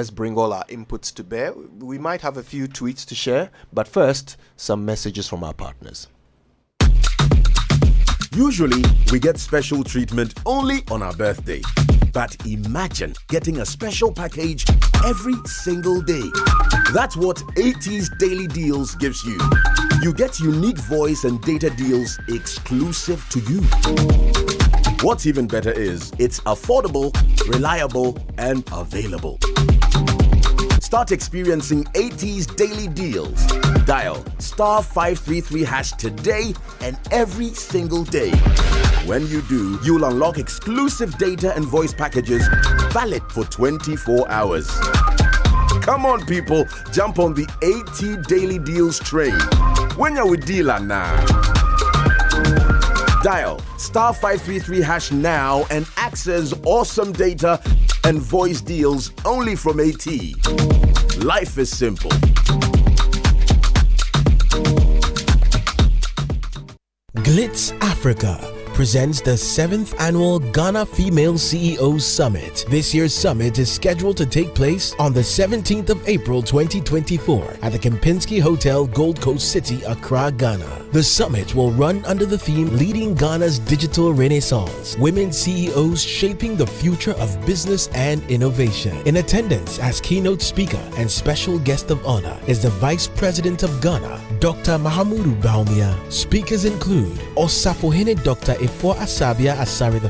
bring all our inputs to bear. We might have a few tweets to share, but first, some messages from our partners. Usually, we get special treatment only on our birthday. But imagine getting a special package every single day. That's what AT's Daily Deals gives you. You get unique voice and data deals exclusive to you. What's even better is it's affordable, reliable, and available. Start experiencing AT's Daily Deals. Dial *533# today and every single day. When you do, you'll unlock exclusive data and voice packages valid for 24 hours. Come on, people, jump on the AT Daily Deals train. When you're with dealer now. Dial *533# now and access awesome data and voice deals only from AT. Life is simple. Glitz Africa presents the 7th annual Ghana Female CEOs Summit. This year's summit is scheduled to take place on the 17th of April 2024 at the Kempinski Hotel, Gold Coast City, Accra, Ghana. The summit will run under the theme Leading Ghana's Digital Renaissance, Women CEOs Shaping the Future of Business and Innovation. In attendance as keynote speaker and special guest of honor is the Vice President of Ghana, Dr. Mahamudu Bawumia. Speakers include Osafohene Dr. Ifo Asabia Asari I,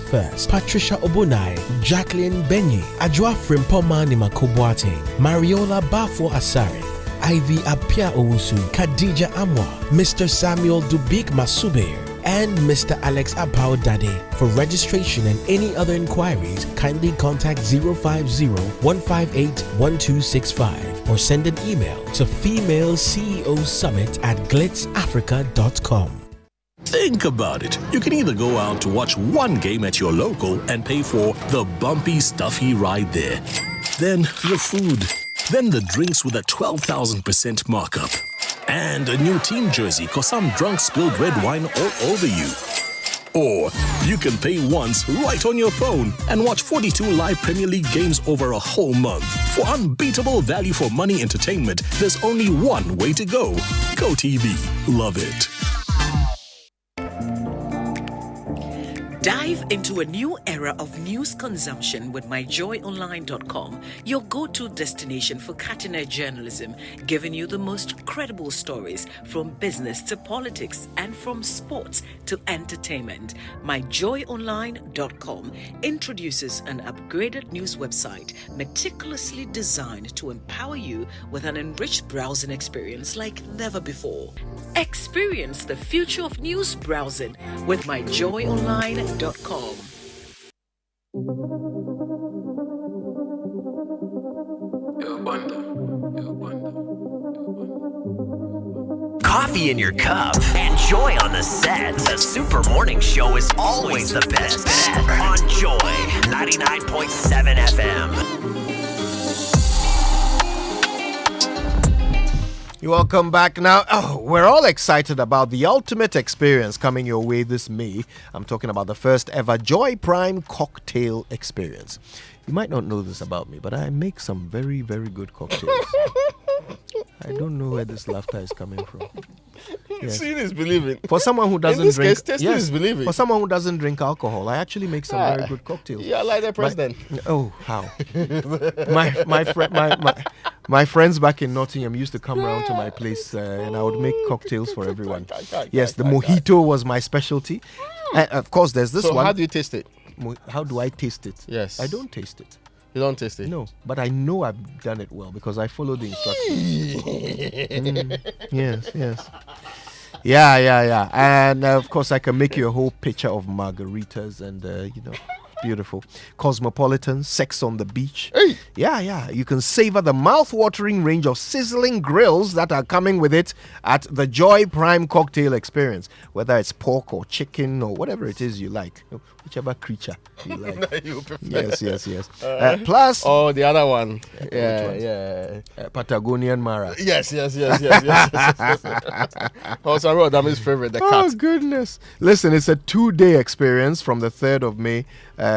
Patricia Obunai, Jacqueline Benyi, Ajwa Frimpoma Nimakobwate, Mariola Bafo Asari, Ivy Apia Owusu, Khadija Amwa, Mr. Samuel Dubik Masubeir, and Mr. Alex Abao Dade. For registration and any other inquiries, kindly contact 050-158-1265 or send an email to femaleceosummit@glitzafrica.com. Think about it. You can either go out to watch one game at your local and pay for the bumpy, stuffy ride there. Then the food. Then the drinks with a 12,000% markup. And a new team jersey cause some drunk spilled red wine all over you. Or you can pay once right on your phone and watch 42 live Premier League games over a whole month. For unbeatable value for money entertainment, there's only one way to go. Go TV. Love it. Dive into a new era of news consumption with myjoyonline.com, your go-to destination for cutting-edge journalism, giving you the most credible stories from business to politics and from sports to entertainment. Myjoyonline.com introduces an upgraded news website meticulously designed to empower you with an enriched browsing experience like never before. Experience the future of news browsing with myjoyonline.com. Coffee in your cup and joy on the set. The Super Morning Show is always the best bet on Joy 99.7 FM. Welcome back. Now, we're all excited about the ultimate experience coming your way this May. I'm talking about the first ever Joy Prime cocktail experience. You might not know this about me, but I make some very, very good cocktails. I don't know where this laughter is coming from. Yes. Seeing is believing. For someone who doesn't drink, testing is believing. For someone who doesn't drink alcohol, I actually make some very good cocktails. Yeah, like the president. How? My friends back in Nottingham used to come around to my place, and I would make cocktails for everyone. Yes, the mojito was my specialty. Of course, there's this one. So how do you taste it? How do I taste it? Yes. I don't taste it. You don't taste it? No, but I know I've done it well because I follow the instructions. Yes. Yeah. And of course, I can make you a whole picture of margaritas and, beautiful. Cosmopolitan, sex on the beach. Hey. Yeah. You can savor the mouth-watering range of sizzling grills that are coming with it at the Joy Prime Cocktail Experience. Whether it's pork or chicken or whatever it is you like. Whichever creature you like. You prefer. Yes. Plus... Oh, the other one. Yeah. Patagonian Mara. Yes. Also, Rodami's favorite, the cat. Oh, goodness. Listen, it's a 2-day experience from the 3rd of May,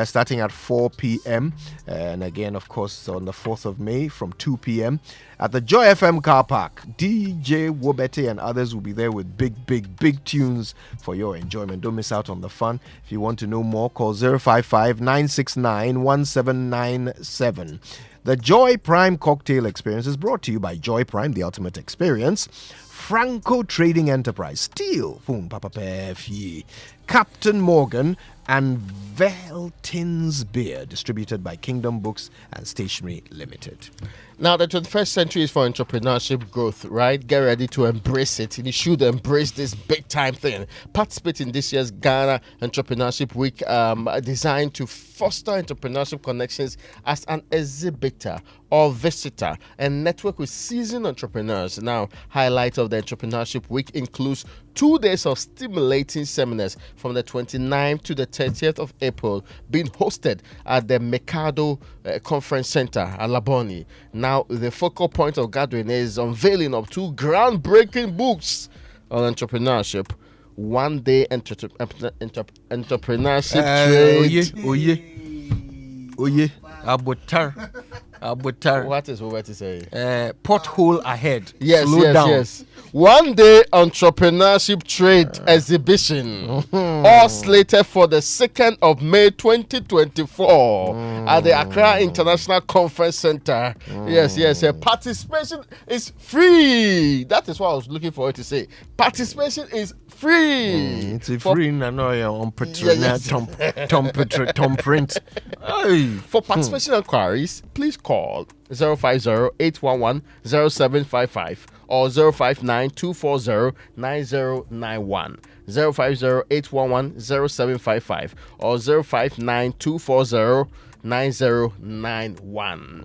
starting at 4 p.m. And again, of course, on the 4th of May from 2 p.m. at the Joy FM car park. DJ Wobete and others will be there with big tunes for your enjoyment. Don't miss out on the fun. If you want to know more, call 055-969-1797. The Joy Prime Cocktail Experience is brought to you by Joy Prime, the ultimate experience. Franco Trading Enterprise, Steel, Phone Papa Pefi, Captain Morgan, and Veltin's Beer, distributed by Kingdom Books and Stationery Limited. Now, the 21st century is for entrepreneurship growth, right? Get ready to embrace it. You should embrace this big-time thing. Participate in this year's Ghana Entrepreneurship Week, designed to foster entrepreneurship connections as an exhibitor or visitor and network with seasoned entrepreneurs. Now, highlights of the Entrepreneurship Week includes 2 days of stimulating seminars from the 29th to the 30th of April being hosted at the Mikado Conference Center at Laboni. Now, the focal point of gathering is unveiling of 2 groundbreaking books on entrepreneurship. 1 day entrepreneurship trade. Oye, Abutar. What is Robert saying? Pothole ahead. Yes, Slow down. yes. 1 day entrepreneurship trade exhibition, all slated for the 2nd of May 2024 at the Accra International Conference Center. Yes. Participation is free. That is what I was looking for you to say. Participation is free. It's free on print. For participation inquiries, please call 050-811-0755 or 059-240-9091. 050-811-0755 or 059-240-9091.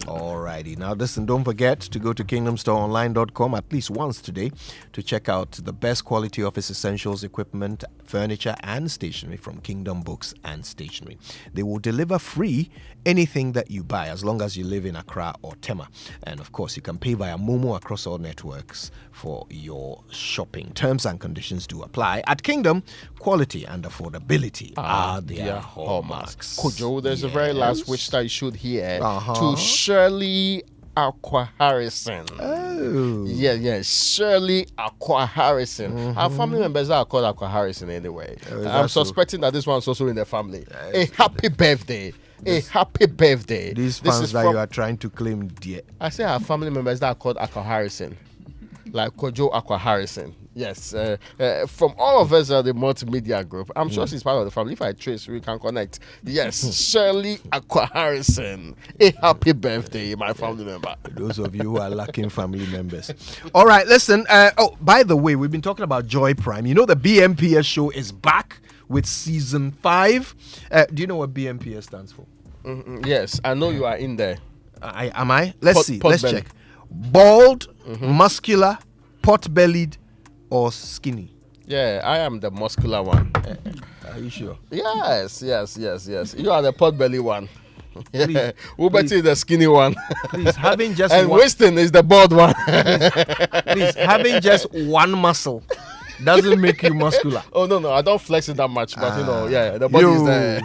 Alrighty, now listen, don't forget to go to kingdomstoreonline.com at least once today to check out the best quality office essentials, equipment, furniture and stationery from Kingdom Books and Stationery. They will deliver free anything that you buy as long as you live in Accra or Tema, and of course you can pay via Momo across all networks for your shopping. Terms and conditions do apply. At Kingdom, quality and affordability are their hallmarks. Kojo, there's a very last wish that you should hear to Shirley Aqua Harrison. Shirley Aqua Harrison. Our family members are called Aqua Harrison anyway. I'm suspecting that this one's also in the family. A happy birthday. A happy birthday. These fans that you are trying to claim, dear. I say our family members that are called Aqua Harrison. Like Kojo Aqua Harrison. Yes. From all of us at the multimedia group, I'm sure she's part of the family. If I trace, we can connect. Yes, Shirley Aqua Harrison. A happy birthday, my family member. Those of you who are lacking family members. All right, listen. By the way, we've been talking about Joy Prime. You know, the BMPS show is back with season 5. Do you know what BMPS stands for? Yes, I know you are in there. Am I? Let's see. Let's check. Bald, muscular, pot-bellied, or skinny? Yeah, I am the muscular one. Are you sure? Yes. You are the pot-belly one. Yeah, Ubeti is the skinny one. Please, having just and Winston is the bald one. Please, having just one muscle doesn't make you muscular. Oh no, I don't flex it that much, but the body is there.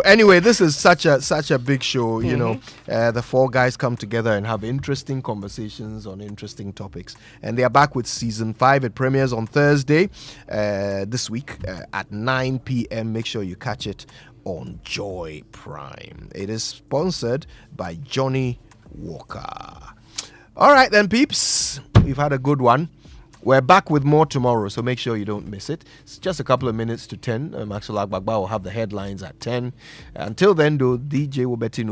Anyway, this is such a big show. You know, the 4 guys come together and have interesting conversations on interesting topics, and they are back with season 5. It premieres on Thursday this week at 9 p.m. Make sure you catch it on Joy Prime. It is sponsored by Johnny Walker. All right then, peeps, we've had a good one. We're back with more tomorrow, so make sure you don't miss it. It's just a couple of minutes to 10. Maxwell Agbagba will have the headlines at 10. Until then, though, DJ Wobetino